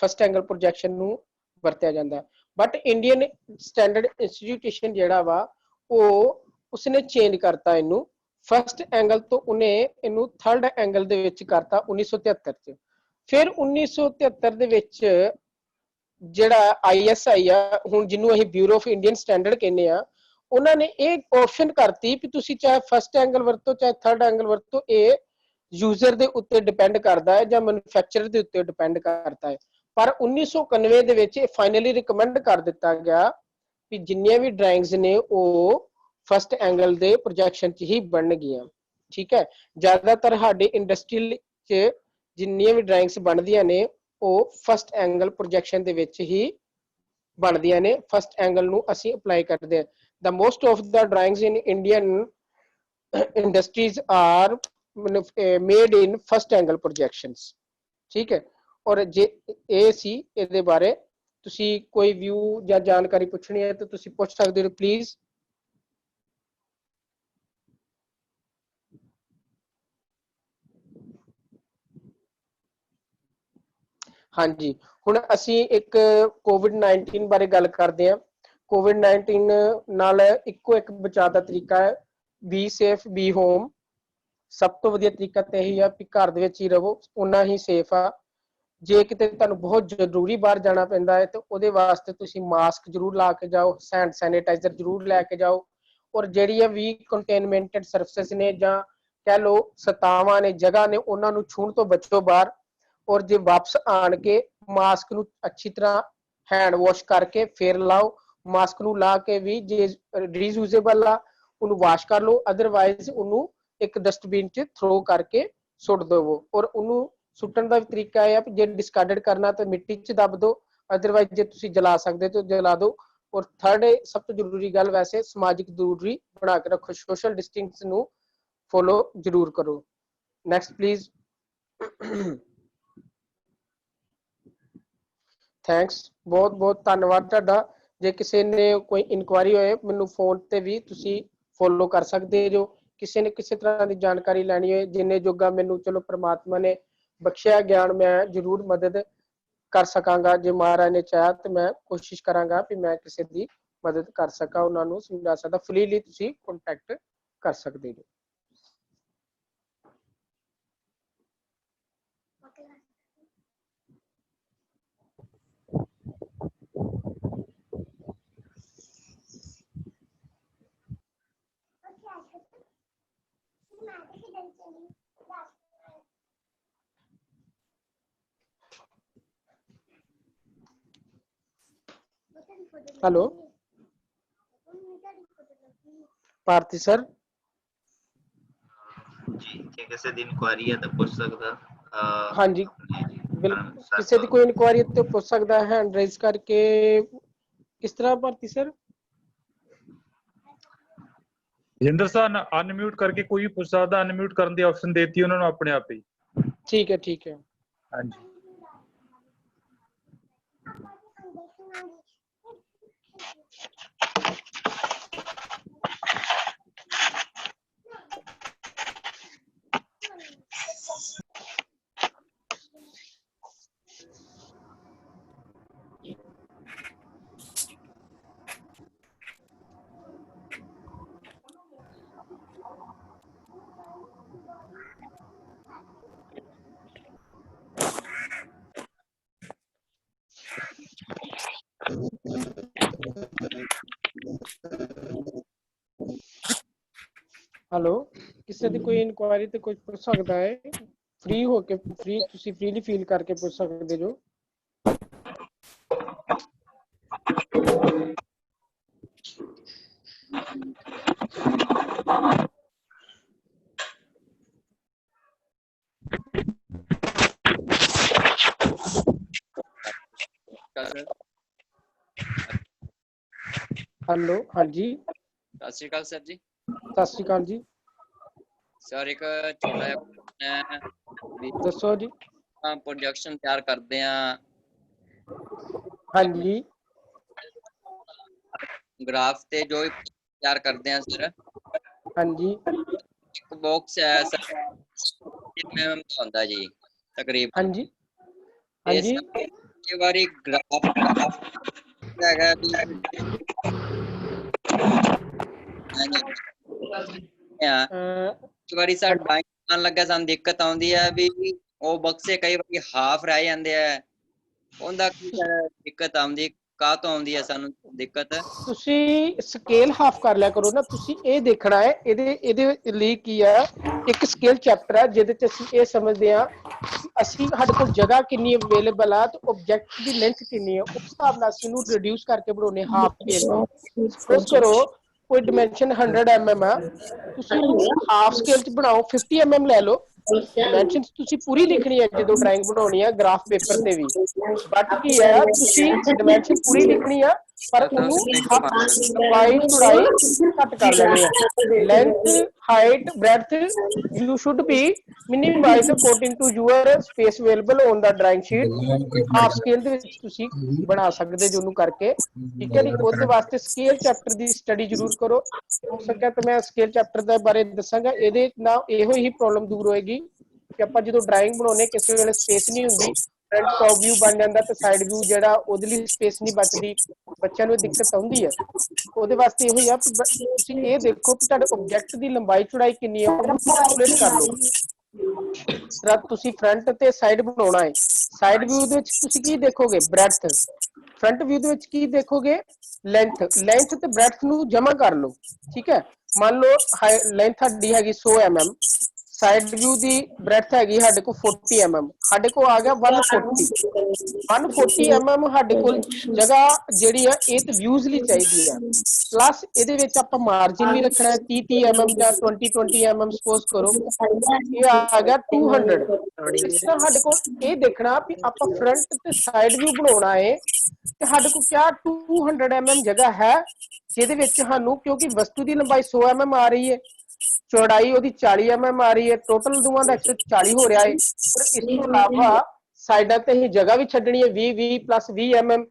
ਫਸਟ ਐਂਗਲ ਪ੍ਰੋਜੈਕਸ਼ਨ ਨੂੰ ਵਰਤਿਆ ਜਾਂਦਾ, ਬਟ ਇੰਡੀਅਨ ਸਟੈਂਡਰਡ ਇੰਸਟੀਟਿਊਸ਼ਨ ਜਿਹੜਾ ਵਾ ਉਹ ਉਸਨੇ ਚੇਂਜ ਕਰਤਾ ਇਹਨੂੰ ਫਸਟ ਐਂਗਲ ਤੋਂ, ਉਹਨੇ ਇਹਨੂੰ ਥਰਡ ਐਂਗਲ ਦੇ ਵਿੱਚ ਕਰਤਾ 1973 ਚ। ਫਿਰ 1973 ਦੇ ਵਿੱਚ ਜਿਹੜਾ ISI ਆ ਹੁਣ ਜਿਹਨੂੰ ਅਸੀਂ ਬਿਊਰੋ ਆਫ ਇੰਡੀਅਨ ਸਟੈਂਡਰਡ ਕਹਿੰਦੇ ਆ, ਉਹਨਾਂ ਨੇ ਇਹ ਆਪਸ਼ਨ ਕਰਤੀ ਕਿ ਤੁਸੀਂ ਚਾਹੇ ਫਸਟ ਐਂਗਲ ਵਰਤੋ ਚਾਹੇ ਥਰਡ ਐਂਗਲ ਵਰਤੋ, ਇਹ ਯੂਜ਼ਰ ਦੇ ਉੱਤੇ ਡਿਪੈਂਡ ਕਰਦਾ ਹੈ ਜਾਂ ਮੈਨੂਫੈਕਚਰਰ ਦੇ ਉੱਤੇ ਡਿਪੈਂਡ ਕਰਦਾ ਹੈ। ਪਰ 1991 ਦੇ ਵਿੱਚ ਇਹ ਫਾਈਨਲੀ ਰਿਕਮੈਂਡ ਕਰ ਦਿੱਤਾ ਗਿਆ ਕਿ ਜਿੰਨੀਆਂ ਵੀ ਡਰਾਇੰਗਸ ਨੇ ਉਹ ਫਸਟ ਐਂਗਲ ਦੇ ਪ੍ਰੋਜੈਕਸ਼ਨ 'ਚ ਹੀ ਬਣਨਗੀਆਂ। ਠੀਕ ਹੈ, ਜ਼ਿਆਦਾਤਰ ਸਾਡੇ ਇੰਡਸਟਰੀਅਲ 'ਚ ਜਿੰਨੀਆਂ ਵੀ ਡਰਾਇੰਗਸ ਬਣਦੀਆਂ ਨੇ ਉਹ ਫਸਟ ਐਂਗਲ ਪ੍ਰੋਜੈਕਸ਼ਨ ਦੇ ਵਿੱਚ ਹੀ ਬਣਦੀਆਂ ਨੇ। ਫਸਟ ਐਂਗਲ ਨੂੰ ਅਸੀਂ ਅਪਲਾਈ ਕਰਦੇ ਹਾਂ। The most of the drawings in Indian industries are made in first angle projections. ठीक है, और जे ਇਹ ਸੀ ਇਹਦੇ ਬਾਰੇ। ਤੁਸੀਂ ਕੋਈ ਵਿਊ ਜਾਂ ਜਾਣਕਾਰੀ ਪੁੱਛਣੀ ਹੈ ਤਾਂ ਤੁਸੀਂ ਪੁੱਛ ਸਕਦੇ ਹੋ ਪਲੀਜ਼। ਹਾਂਜੀ, ਹੁਣ ਅਸੀਂ ਇੱਕ COVID-19 ਬਾਰੇ ਗੱਲ ਕਰਦੇ ਹਾਂ। COVID-19 ਨਾਲ ਇੱਕੋ ਇੱਕ ਬਚਾਅ ਦਾ ਤਰੀਕਾ ਹੈ, ਬੀ ਸੇਫ ਬੀ ਹੋਮ। ਸਭ ਤੋਂ ਵਧੀਆ ਤਰੀਕਾ ਤਾਂ ਇਹੀ ਆ ਕਿ ਘਰ ਦੇ ਵਿੱਚ ਹੀ ਰਹੋ, ਉਨਾ ਹੀ ਸੇਫ ਆ। ਜੇ ਕਿਤੇ ਤੁਹਾਨੂੰ ਬਹੁਤ ਜ਼ਰੂਰੀ ਬਾਹਰ ਜਾਣਾ ਪੈਂਦਾ ਹੈ ਤਾਂ ਉਹਦੇ ਵਾਸਤੇ ਤੁਸੀਂ ਮਾਸਕ ਜ਼ਰੂਰ ਲਾ ਕੇ ਜਾਓ, ਹੈਂਡ ਸੈਨੀਟਾਈਜ਼ਰ ਜ਼ਰੂਰ ਲੈ ਕੇ ਜਾਓ, ਔਰ ਜਿਹੜੀਆਂ ਵੀ ਕੰਟੇਨਮੈਂਟਡ ਸਰਫੇਸਿਸ ਨੇ ਜਾਂ ਕਹਿ ਲਓ ਸਤਾਵਾਂ ਨੇ, ਜਗ੍ਹਾ ਨੇ, ਉਹਨਾਂ ਨੂੰ ਛੂਹਣ ਤੋਂ ਬਚੋ ਬਾਹਰ। ਔਰ ਜੇ ਵਾਪਸ ਆਣ ਕੇ ਮਾਸਕ ਨੂੰ ਅੱਛੀ ਤਰ੍ਹਾਂ ਹੈਂਡ ਵਾਸ਼ ਕਰਕੇ ਫਿਰ ਲਾਓ। ਮਾਸਕ ਨੂੰ ਲਾ ਕੇ ਵੀ ਜੇ ਰੀਯੂਜ਼ੇਬਲ ਆ ਉਹਨੂੰ ਵਾਸ਼ ਕਰ ਲਓ, ਅਦਰਵਾਈਜ਼ ਉਹਨੂੰ ਇੱਕ ਡਸਟਬਿਨ 'ਚ ਥਰੋ ਕਰਕੇ ਸੁੱਟ ਦੇਵੋ। ਔਰ ਉਹਨੂੰ ਸੁੱਟਣ ਦਾ ਵੀ ਤਰੀਕਾ ਇਹ ਆ ਕਿ ਜੇ ਡਿਸਕਾਰਡਡ ਕਰਨਾ ਤਾਂ ਮਿੱਟੀ 'ਚ ਦੱਬ ਦਿਓ, ਅਦਰਵਾਈਜ਼ ਜੇ ਤੁਸੀਂ ਜਲਾ ਸਕਦੇ ਤਾਂ ਜਲਾ ਦਿਓ। ਔਰ ਥਰਡ ਸਭ ਤੋਂ ਜ਼ਰੂਰੀ ਗੱਲ ਵੈਸੇ ਸਮਾਜਿਕ ਦੂਰੀ ਬਣਾ ਕੇ ਰੱਖੋ, ਸੋਸ਼ਲ ਡਿਸਟੈਂਸ ਨੂੰ ਫੋਲੋ ਜ਼ਰੂਰ ਕਰੋ। Next please. ਥੈਂਕਸ, ਬਹੁਤ ਬਹੁਤ ਧੰਨਵਾਦ ਤੁਹਾਡਾ। ਜੇ ਕਿਸੇ ਨੇ ਕੋਈ ਇਨਕੁਆਇਰੀ ਹੋਏ ਮੈਨੂੰ ਫੋਨ ਤੇ ਵੀ ਤੁਸੀਂ ਫੋਲੋ ਕਰ ਸਕਦੇ ਜੋ। ਕਿਸੇ ਨੇ ਕਿਸੇ ਤਰ੍ਹਾਂ ਦੀ ਜਾਣਕਾਰੀ ਲੈਣੀ ਹੋਏ, ਜਿੰਨੇ ਜੋਗਾ ਮੈਨੂੰ ਚਲੋ ਪ੍ਰਮਾਤਮਾ ਨੇ ਬਖਸ਼ਿਆ ਗਿਆਨ, ਮੈਂ ਜ਼ਰੂਰ ਮਦਦ ਕਰ ਸਕਾਂਗਾ। ਜੇ ਮਹਾਰਾਜ ਨੇ ਚਾਹਿਆ ਤਾਂ ਮੈਂ ਕੋਸ਼ਿਸ਼ ਕਰਾਂਗਾ ਕਿ ਮੈਂ ਕਿਸੇ ਦੀ ਮਦਦ ਕਰ ਸਕਾਂ, ਉਹਨਾਂ ਨੂੰ ਸਮਝਾ ਸਕਦਾ। ਫ੍ਰੀਲੀ ਤੁਸੀਂ ਕੰਟੈਕਟ ਕਰ ਸਕਦੇ ਹੋ। हेलो ਭਾਰਤੀ ਸਰ। ਜੀ ਜੇ ਕਿਸੇ ਦੀ ਇਨਕੁਆਇਰੀ ਹੈ ਤਾਂ ਪੁੱਛ ਸਕਦਾ। ਹਾਂਜੀ ਬਿਲਕੁਲ, ਕਿਸੇ ਦੀ ਕੋਈ ਇਨਕੁਆਇਰੀ ਤੇ ਪੁੱਛ ਸਕਦਾ ਹੈਂਡ ਰੇਜ਼ ਕਰਕੇ। ਕਿਸ ਤਰ੍ਹਾਂ ਭਾਰਤੀ ਸਰ? ਜਿੰਦਰ ਸਾਹਿਬ ਅਨਮਿਊਟ ਕਰਕੇ ਕੋਈ ਵੀ ਪੁੱਛ ਸਕਦਾ, ਅਨਮਿਊਟ ਕਰਨ ਦੀ ਆਪਸ਼ਨ ਦੇਤੀ ਉਹਨਾਂ ਨੂੰ ਆਪਣੇ ਆਪ ਹੀ। ਠੀਕ ਹੈ ਠੀਕ ਹੈ। ਹਾਂਜੀ हेलो ਕਿਸੇ ਦੀ ਕੋਈ ਇਨਕੁਆਇਰੀ ਤੇ ਕੋਈ ਪੁੱਛ ਸਕਦਾ ਹੈ, ਫ੍ਰੀ ਹੋ ਕੇ ਤੁਸੀਂ ਫ੍ਰੀਲੀ ਫੀਲ ਕਰਕੇ ਪੁੱਛ ਸਕਦੇ ਜੋ। हेलो, हाँ जी, सत श्री अकाल सर जी। सत श्री अकाल जी, सर एक छोटा जिहा क्वेश्चन है भी दसो जी। प्रोजेक्शन तैयार करते हैं, हाँ जी, ग्राफ ते जो भी तैयार करते हैं सर, हाँ जी, एक बॉक्स है सर mm का होंदा जी हाँ तकरीबन। जी, हाँ ये जी, सर कई बारी ग्राफ हैगा भी कई बारी सर ड्राइंग बनाउण ਲੱਗਾ ਸਾਨੂੰ ਦਿੱਕਤ ਆਉਂਦੀ ਹੈ ਵੀ ਉਹ ਬਕਸੇ ਕਈ ਵਾਰੀ ਹਾਫ ਰਹਿ ਜਾਂਦੇ ਆ, ਉਹਦਾ ਕੀ ਦਿੱਕਤ ਆਉਂਦੀ, ਕਾਹ ਤੋਂ ਆਉਂਦੀ ਹੈ ਸਾਨੂੰ ਦਿੱਕਤ? ਤੁਸੀਂ ਸਕੇਲ ਹਾਫ ਕਰ ਲਿਆ ਕਰੋ ਨਾ। ਤੁਸੀਂ ਇਹ ਦੇਖਣਾ ਹੈ, ਇਹਦੇ ਲਈ ਕੀ ਹੈ, ਇੱਕ ਸਕੇਲ ਚੈਪਟਰ ਹੈ ਜਿਹਦੇ ਚ ਅਸੀਂ ਇਹ ਸਮਝਦੇ ਹਾਂ ਅਸੀਂ ਸਾਡੇ ਕੋਲ ਜਗ੍ਹਾ ਕਿੰਨੀ ਅਵੇਲੇਬਲ ਆ ਤੇ ਆਬਜੈਕਟ ਦੀ ਲੈਂਥ ਕਿੰਨੀ ਹੈ, ਉਸ ਹਿਸਾਬ ਨਾਲ ਅਸੀਂ ਇਹਨੂੰ ਰਿਡਿਊਸ ਕਰਕੇ ਬਣਾਉਣੇ ਹਾਫ ਸਕੇਲ ਤੇ। ਸਪੋਜ਼ ਕਰੋ ਕੋਈ ਡਾਈਮੈਂਸ਼ਨ 100 mm ਆ, ਤੁਸੀਂ ਉਹਨੂੰ ਹਾਫ ਸਕੇਲ ਚ ਬਣਾਓ, 50 mm ਲੈ ਲਓ। ਡਾਈਮੈਂਸ਼ਨ ਤੁਸੀਂ ਪੂਰੀ ਲਿਖਣੀ ਹੈ ਜਦੋਂ ਡਰਾਇੰਗ ਬਣਾਉਣੀ ਹੈ ਗ੍ਰਾਫ ਪੇਪਰ ਤੇ ਵੀ, ਬਟ ਕੀ ਹੈ ਤੁਸੀਂ ਡਾਈਮੈਂਸ਼ਨ ਪੂਰੀ ਲਿਖਣੀ ਆ ਪਰ ਉਹਨੂੰ ਲੰਬਾਈ ਚੌੜਾਈ ਘੱਟ ਕਰ ਲੈਣੀ ਹੈ। Length, height, breadth you should be minimized according to your space available on the drawing sheet। Half scale ਦੇ ਵਿੱਚ ਤੁਸੀਂ ਬਣਾ ਸਕਦੇ ਜੋ ਉਹਨੂੰ ਕਰਕੇ, ਠੀਕ ਹੈ ਜੀ। ਉਹਦੇ ਵਾਸਤੇ ਸਕੇਲ ਚੈਪਟਰ ਦੀ ਸਟੱਡੀ ਜ਼ਰੂਰ ਕਰੋ। ਹੋ ਸਕਿਆ ਤਾਂ ਮੈਂ ਸਕੇਲ ਚੈਪਟਰ ਦੇ ਬਾਰੇ ਦੱਸਾਂਗਾ, ਇਹਦੇ ਨਾਲ ਇਹੋ ਹੀ ਪ੍ਰੋਬਲਮ ਦੂਰ ਹੋਏਗੀ ਕਿ ਆਪਾਂ ਜਦੋਂ ਡਰਾਇੰਗ ਬਣਾਉਣੇ ਕਿਸੇ ਵੇਲੇ ਸਪੇਸ ਨਹੀਂ ਹੁੰਦੀ, ਫਰੰਟ ਟੌਪ ਵਿਊ ਬਣ ਜਾਂਦਾ ਤੇ ਸਾਈਡ ਵਿਊ ਜਿਹੜਾ ਉਹਦੇ ਲਈ ਸਪੇਸ ਨਹੀਂ ਬਚਦੀ, ਬੱਚਿਆਂ ਨੂੰ ਦਿੱਕਤ ਆਉਂਦੀ ਹੈ। ਉਹਦੇ ਵਾਸਤੇ ਇਹੋ ਹੀ ਆ ਤੁਸੀਂ ਇਹ ਦੇਖੋ ਕਿ ਤੁਹਾਡੇ ਆਬਜੈਕਟ ਦੀ ਲੰਬਾਈ ਚੌੜਾਈ ਕਿੰਨੀ ਹੈ, ਉਹਨੂੰ ਕੈਲਕੂਲੇਟ ਕਰ ਲਓ। ਜਦ ਤੁਸੀਂ ਫਰੰਟ ਤੇ ਸਾਈਡ ਬਣਾਉਣਾ ਹੈ, ਸਾਈਡ ਵਿਊ ਦੇ ਵਿੱਚ ਤੁਸੀਂ ਕੀ ਦੇਖੋਗੇ, ਬ੍ਰੈਡਥ। ਫਰੰਟ ਵਿਊ ਦੇ ਵਿੱਚ ਕੀ ਦੇਖੋਗੇ, ਲੈਂਥ। ਲੈਂਥ ਤੇ ਬ੍ਰੈਡਥ ਨੂੰ ਜਮਾ ਕਰ ਲਓ, ਠੀਕ ਹੈ। ਮੰਨ ਲਓ ਲੈਂਥ ਸਾਡੀ ਹੈਗੀ 100 mm, ਸਾਈਡ ਵਿਊ ਦੀ ਬ੍ਰੈਡਥ ਹੈਗੀ ਸਾਡੇ ਕੋਲ 40 mm, ਸਾਡੇ ਕੋਲ ਆ ਗਿਆ 140। 140 mm ਸਾਡੇ ਕੋਲ ਜਗ੍ਹਾ ਜਿਹੜੀ ਆ ਇਹ ਤੇ ਵਿਊਜ਼ ਲਈ ਚਾਹੀਦੀ ਆ, ਪਲੱਸ ਇਹਦੇ ਵਿੱਚ ਆਪਾਂ ਮਾਰਜਿਨ ਵੀ ਰੱਖਣਾ ਹੈ 30 mm ਜਾਂ 20 mm ਸਪੋਜ਼ ਕਰੋ, ਇਹ ਆ ਗਿਆ 200। ਇਸ ਤਰ੍ਹਾਂ ਸਾਡੇ ਕੋਲ ਇਹ ਦੇਖਣਾ ਵੀ ਆਪਾਂ ਫਰੰਟ ਤੇ ਸਾਈਡ ਵਿਊ ਬਣਾਉਣਾ ਹੈ ਤੇ ਸਾਡੇ ਕੋਲ ਕਿਆ 200 mm ਜਗ੍ਹਾ ਹੈ ਜਿਹਦੇ ਵਿੱਚ ਸਾਨੂੰ, ਕਿਉਂਕਿ ਵਸਤੂ ਦੀ ਲੰਬਾਈ 100 mm ਆ ਰਹੀ ਹੈ, ਚੌੜਾਈ ਉਹਦੀ 40 mm ਆ ਰਹੀ ਹੈ, ਟੋਟਲ ਦੋਵਾਂ ਦਾ 140 ਹੋ ਰਿਹਾ ਹੈ। ਪਰ ਇਸ ਤੋਂ ਇਲਾਵਾ ਸਾਈਡਾਂ ਤੇ ਹੀ ਜਗ੍ਹਾ ਵੀ ਛੱਡਣੀ ਹੈ 20 ਪਲੱਸ 20 mm,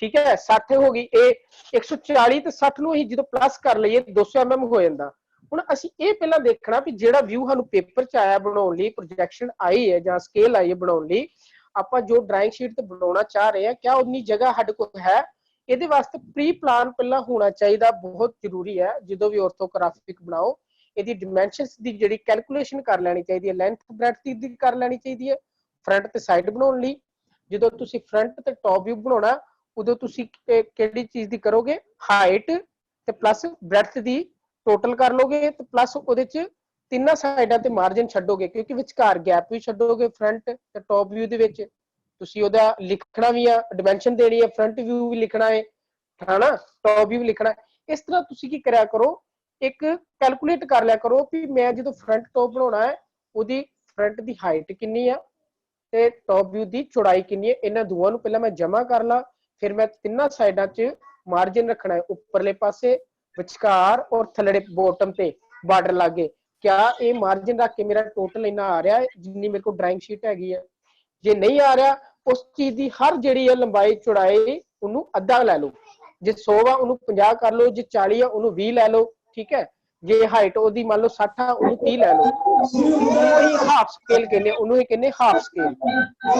ਠੀਕ ਹੈ, 60 ਹੋ ਗਈ। ਇਹ 140 ਤੇ 60 ਨੂੰ ਅਸੀਂ ਜਦੋਂ ਪਲੱਸ ਕਰ ਲਈਏ 200 mm ਹੋ ਜਾਂਦਾ। ਹੁਣ ਅਸੀਂ ਇਹ ਪਹਿਲਾਂ ਦੇਖਣਾ ਵੀ ਜਿਹੜਾ ਵਿਊ ਸਾਨੂੰ ਪੇਪਰ ਚ ਆਇਆ ਬਣਾਉਣ ਲਈ, ਪ੍ਰੋਜੈਕਸ਼ਨ ਆਈ ਹੈ ਜਾਂ ਸਕੇਲ ਆਈ ਹੈ ਬਣਾਉਣ ਲਈ, ਆਪਾਂ ਜੋ ਡਰਾਇੰਗ ਸ਼ੀਟ ਤੇ ਬਣਾਉਣਾ ਚਾਹ ਰਹੇ ਹਾਂ ਕਿਆ ਉਨੀ ਜਗ੍ਹਾ ਸਾਡੇ ਕੋਲ ਹੈ। ਇਹਦੇ ਵਾਸਤੇ ਪ੍ਰੀ ਪਲਾਨ ਪਹਿਲਾਂ ਹੋਣਾ ਚਾਹੀਦਾ, ਬਹੁਤ ਜ਼ਰੂਰੀ ਹੈ। ਜਦੋਂ ਵੀ ਆਰਥੋਗ੍ਰਾਫਿਕ ਬਣਾਓ ਇਹਦੀ ਡਾਈਮੈਂਸ਼ਨਸ ਦੀ ਜਿਹੜੀ ਕੈਲਕੂਲੇਸ਼ਨ ਕਰ ਲੈਣੀ ਚਾਹੀਦੀ ਹੈ, ਲੈਂਥ ਬ੍ਰੈਡਥ ਦੀ ਕਰ ਲੈਣੀ ਚਾਹੀਦੀ ਹੈ ਫਰੰਟ ਤੇ ਸਾਈਡ ਬਣਾਉਣ ਲਈ। ਜਦੋਂ ਤੁਸੀਂ ਫਰੰਟ ਤੇ ਟੌਪ ਵਿਊ ਬਣਾਉਣਾ ਉਦੋਂ ਤੁਸੀਂ ਕਿਹੜੀ ਚੀਜ਼ ਦੀ ਕਰੋਗੇ, ਹਾਈਟ ਤੇ ਪਲੱਸ ਬ੍ਰੈਡਥ ਦੀ ਟੋਟਲ ਕਰ ਲੋਗੇ ਤੇ ਪਲੱਸ ਉਹਦੇ ਚ ਤਿੰਨਾਂ ਸਾਈਡਾਂ ਤੇ ਮਾਰਜਨ ਛੱਡੋਗੇ, ਕਿਉਂਕਿ ਵਿਚਕਾਰ ਗੈਪ ਵੀ ਛੱਡੋਗੇ ਫਰੰਟ ਤੇ ਟੌਪ ਵਿਊ ਦੇ ਵਿੱਚ। ਤੁਸੀਂ ਉਹਦਾ ਲਿਖਣਾ ਵੀ ਆ, ਡਾਈਮੈਂਸ਼ਨ ਦੇਣੀ ਹੈ, ਫਰੰਟ ਵਿਊ ਵੀ ਲਿਖਣਾ ਹੈ ਹਨਾ, ਟੌਪ ਵਿਊ ਲਿਖਣਾ। ਇਸ ਤਰ੍ਹਾਂ ਤੁਸੀਂ ਕੀ ਕਰਿਆ ਕਰੋ, ਇੱਕ ਕੈਲਕੂਲੇਟ ਕਰ ਲਿਆ ਕਰੋ ਵੀ ਮੈਂ ਜਦੋਂ ਫਰੰਟ ਟੌਪ ਬਣਾਉਣਾ ਹੈ ਉਹਦੀ ਫਰੰਟ ਦੀ ਹਾਈਟ ਕਿੰਨੀ ਆ ਤੇ ਟੌਪ ਵਿਊ ਦੀ ਚੌੜਾਈ ਕਿੰਨੀ ਹੈ। ਇਹਨਾਂ ਦੋਵਾਂ ਨੂੰ ਪਹਿਲਾਂ ਮੈਂ ਜਮਾ ਕਰ ਲਾਂ, ਫਿਰ ਮੈਂ ਤਿੰਨਾਂ ਸਾਈਡਾਂ 'ਚ ਮਾਰਜਨ ਰੱਖਣਾ ਹੈ, ਉੱਪਰਲੇ ਪਾਸੇ, ਵਿਚਕਾਰ ਔਰ ਥੱਲੜੇ ਬੋਟਮ ਤੇ ਬਾਰਡਰ ਲਾਗੇ। ਕਿਆ ਇਹ ਮਾਰਜਨ ਰੱਖ ਕੇ ਮੇਰਾ ਟੋਟਲ ਇੰਨਾ ਆ ਰਿਹਾ ਹੈ ਜਿੰਨੀ ਮੇਰੇ ਕੋਲ ਡਰਾਇੰਗ ਸ਼ੀਟ ਹੈਗੀ ਹੈ। ਜੇ ਨਹੀਂ ਆ ਰਿਹਾ ਉਸ ਚੀਜ਼ ਦੀ ਹਰ ਜਿਹੜੀ ਹੈ ਲੰਬਾਈ ਚੌੜਾਈ ਉਹਨੂੰ ਅੱਧਾ ਲੈ ਲਓ। ਜੇ 100 ਆ ਉਹਨੂੰ 50 ਕਰ ਲਓ, ਜੇ 40 ਆ ਉਹਨੂੰ 20 ਲੈ ਲਓ, ਠੀਕ ਹੈ। ਜੇ ਹਾਈਟ ਉਹਦੀ ਮੰਨ ਲਓ 60 ਆ ਉਹਨੂੰ 30 ਲੈ ਲਓ। ਉਹਨੂੰ ਅਸੀਂ ਹਾਫ ਸਕੇਲ ਕਹਿੰਦੇ, ਉਹਨੂੰ ਹੀ ਕਹਿੰਦੇ ਹਾਫ ਸਕੇਲ।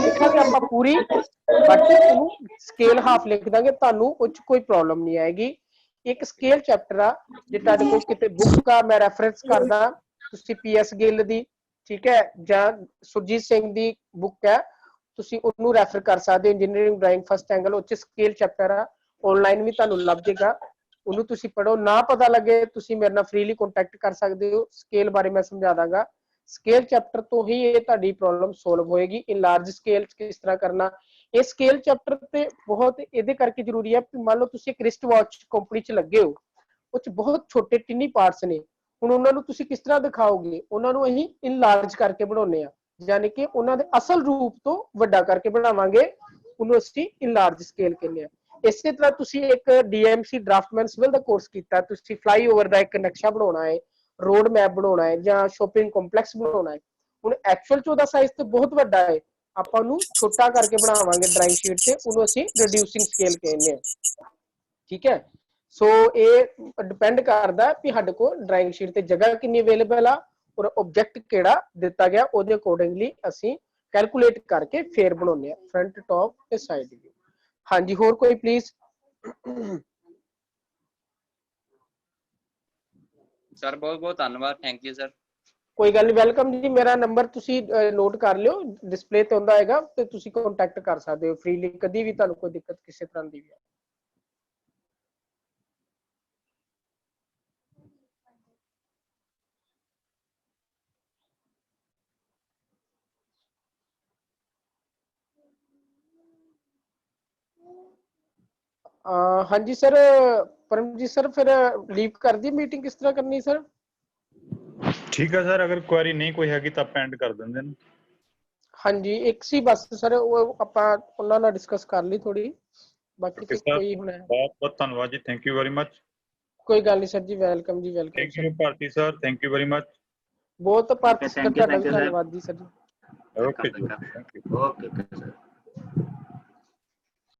ਲਿਖਾਂਗੇ ਆਪਾਂ ਪੂਰੀ, ਬਟ ਉਹਨੂੰ ਸਕੇਲ ਹਾਫ ਲਿਖ ਦਾਂਗੇ, ਤੁਹਾਨੂੰ ਉਹ 'ਚ ਕੋਈ ਪ੍ਰੋਬਲਮ ਨਹੀਂ ਆਏਗੀ। ਇੱਕ ਸਕੇਲ ਚੈਪਟਰ ਆ, ਜੇ ਤੁਹਾਡੇ ਕੋਲ ਕਿਤੇ ਬੁੱਕ ਆ ਮੈਂ ਰੈਫਰੈਂਸ ਕਰਦਾ, ਤੁਸੀਂ PS ਗਿੱਲ ਦੀ, ਠੀਕ ਹੈ, ਜਾਂ ਸੁਰਜੀਤ ਸਿੰਘ ਦੀ ਬੁੱਕ ਹੈ, ਤੁਸੀਂ ਉਹਨੂੰ ਰੈਫਰ ਕਰ ਸਕਦੇ ਹੋ, ਇੰਜੀਨੀਅਰਿੰਗ ਡਰਾਇੰਗ ਫਸਟ ਐਂਗਲ, ਉਹ 'ਚ ਸਕੇਲ ਚੈਪਟਰ ਆ, ਆਨਲਾਈਨ ਵੀ ਤੁਹਾਨੂੰ ਲੱਭ ਜਾਏਗਾ। ਉਹਨੂੰ ਤੁਸੀਂ ਪੜੋ। ਨਾ ਪਤਾ ਲੱਗੇ ਤੁਸੀਂ ਮੇਰੇ ਨਾਲ ਫ੍ਰੀਲੀ ਕੰਟੈਕਟ ਕਰ ਸਕਦੇ ਹੋ। ਸਕੇਲ ਬਾਰੇ ਮੈਂ ਸਮਝਾ ਦਾਂਗਾ। ਸਕੇਲ ਚੈਪਟਰ ਤੋਂ ਹੀ ਇਹ ਤੁਹਾਡੀ ਪ੍ਰੋਬਲਮ ਸੋਲਵ ਹੋਏਗੀ। ਇਨ ਲਾਰਜ ਸਕੇਲ ਕਿਸ ਤਰ੍ਹਾਂ ਕਰਨਾ, ਇਹ ਸਕੇਲ ਚੈਪਟਰ ਤੇ ਬਹੁਤ ਇਹਦੇ ਕਰਕੇ ਜ਼ਰੂਰੀ ਹੈ ਕਿ ਮੰਨ ਲਓ ਤੁਸੀਂ ਇੱਕ ਰਿਸਟ ਵਾਚ ਕੰਪਨੀ 'ਚ ਲੱਗੇ ਹੋ, ਉਹ 'ਚ ਬਹੁਤ ਛੋਟੇ ਟਿਨੀ ਪਾਰਟਸ ਨੇ। ਹੁਣ ਉਹਨਾਂ ਨੂੰ ਤੁਸੀਂ ਕਿਸ ਤਰ੍ਹਾਂ ਦਿਖਾਓਗੇ? ਉਹਨਾਂ ਨੂੰ ਅਸੀਂ ਇਨ ਲਾਰਜ ਕਰਕੇ ਬਣਾਉਂਦੇ ਆ, ਯਾਨੀ ਕਿ ਉਹਨਾਂ ਦੇ ਅਸਲ ਰੂਪ ਤੋਂ ਵੱਡਾ ਕਰਕੇ ਬਣਾਵਾਂਗੇ, ਉਹਨੂੰ ਅਸੀਂ ਇਨ ਲਾਰਜ ਸਕੇਲ ਕਹਿੰਦੇ ਆ। ਇਸੇ ਤਰ੍ਹਾਂ ਤੁਸੀਂ ਇੱਕ DMC ਡਰਾਫਟਮੈਨ ਸਿਵਲ ਦਾ ਕੋਰਸ ਕੀਤਾ, ਤੁਸੀਂ ਫਲਾਈਓਵਰ ਦਾ ਇੱਕ ਨਕਸ਼ਾ ਬਣਾਉਣਾ ਹੈ, ਰੋਡ ਮੈਪ ਬਣਾਉਣਾ ਹੈ ਜਾਂ ਸ਼ੋਪਿੰਗ ਕੰਪਲੈਕਸ ਬਣਾਉਣਾ ਹੈ। ਹੁਣ ਐਕਚੁਅਲ 'ਚ ਉਹਦਾ ਸਾਈਜ਼ ਤੇ ਬਹੁਤ ਵੱਡਾ ਹੈ, ਆਪਾਂ ਉਹਨੂੰ ਛੋਟਾ ਕਰਕੇ ਬਣਾਵਾਂਗੇ ਡਰਾਇੰਗ ਸ਼ੀਟ ਤੇ, ਉਹਨੂੰ ਅਸੀਂ ਰਿਡਿਊਸਿੰਗ ਸਕੇਲ ਕਹਿੰਦੇ ਆ। ਠੀਕ ਹੈ, ਸੋ ਇਹ ਡਿਪੈਂਡ ਕਰਦਾ ਕਿ ਸਾਡੇ ਕੋਲ ਡਰਾਇੰਗ ਸ਼ੀਟ ਤੇ ਜਗ੍ਹਾ ਕਿੰਨੀ ਅਵੇਲੇਬਲ ਆ ਔਰ ਆਬਜੈਕਟ ਕਿਹੜਾ ਦਿੱਤਾ ਗਿਆ, ਉਹਦੇ ਅਕੋਰਡਿੰਗਲੀ ਅਸੀਂ ਕੈਲਕੂਲੇਟ ਕਰਕੇ ਫੇਰ ਬਣਾਉਂਦੇ ਆ ਫਰੰਟ, ਟੌਪ ਤੇ ਸਾਈਡ ਵੀ। ਹਾਂਜੀ, ਹੋਰ ਕੋਈ ਪਲੀਜ਼? ਸਰ ਬਹੁਤ ਬਹੁਤ ਧੰਨਵਾਦ, ਥੈਂਕ ਯੂ ਸਰ। ਕੋਈ ਗੱਲ ਨਹੀਂ, ਵੈਲਕਮ ਜੀ। ਮੇਰਾ ਨੰਬਰ ਤੁਸੀਂ ਨੋਟ ਕਰ ਲਿਓ, ਡਿਸਪਲੇ ਤੇ ਹੁੰਦਾ ਹੈਗਾ, ਤੇ ਤੁਸੀਂ ਕੰਟੈਕਟ ਕਰ ਸਕਦੇ ਹੋ ਫ੍ਰੀਲੀ, ਕਦੀ ਵੀ ਤੁਹਾਨੂੰ ਕੋਈ ਦਿੱਕਤ ਕਿਸੇ ਤਰ੍ਹਾਂ ਦੀ ਵੀ। ਹਾਂਜੀ ਸਰ, ਪਰਮਜੀਤ ਸਰ, ਫਿਰ ਲੀਵ ਕਰ ਦੀ ਮੀਟਿੰਗ, ਕਿਸ ਤਰ੍ਹਾਂ ਕਰਨੀ ਸਰ? ਠੀਕ ਹੈ ਸਰ, ਅਗਰ ਕੁਐਰੀ ਨਹੀਂ ਕੋਈ ਹੈਗੀ ਤਾਂ ਆਪਾਂ ਐਂਡ ਕਰ ਦਿੰਦੇ ਨੇ। ਹਾਂਜੀ, ਇੱਕ ਸੀ ਬਸ ਸਰ, ਉਹ ਆਪਾਂ ਉਹਨਾਂ ਨਾਲ ਡਿਸਕਸ ਕਰ ਲਈ ਥੋੜੀ, ਬਾਕੀ ਤੇ ਸਰ, ਕੋਈ ਹੁਣ ਬਹੁਤ ਬਹੁਤ ਧੰਨਵਾਦ ਜੀ, ਥੈਂਕ ਯੂ ਵੈਰੀ ਮਚ। ਕੋਈ ਗੱਲ ਨਹੀਂ ਸਰ ਜੀ, ਵੈਲਕਮ ਜੀ, welcome thank sir. You Bharti sir, thank you very much. ਬਹੁਤ ਭਾਰਤੀ ਸਰ, thank you ਤੁਹਾਡਾ ਵੀ sir. ਧੰਨਵਾਦ ਜੀ ਸਰ। ਓਕੇ ਜੀ, ਥੈਂਕ ਯੂ। Okay sir.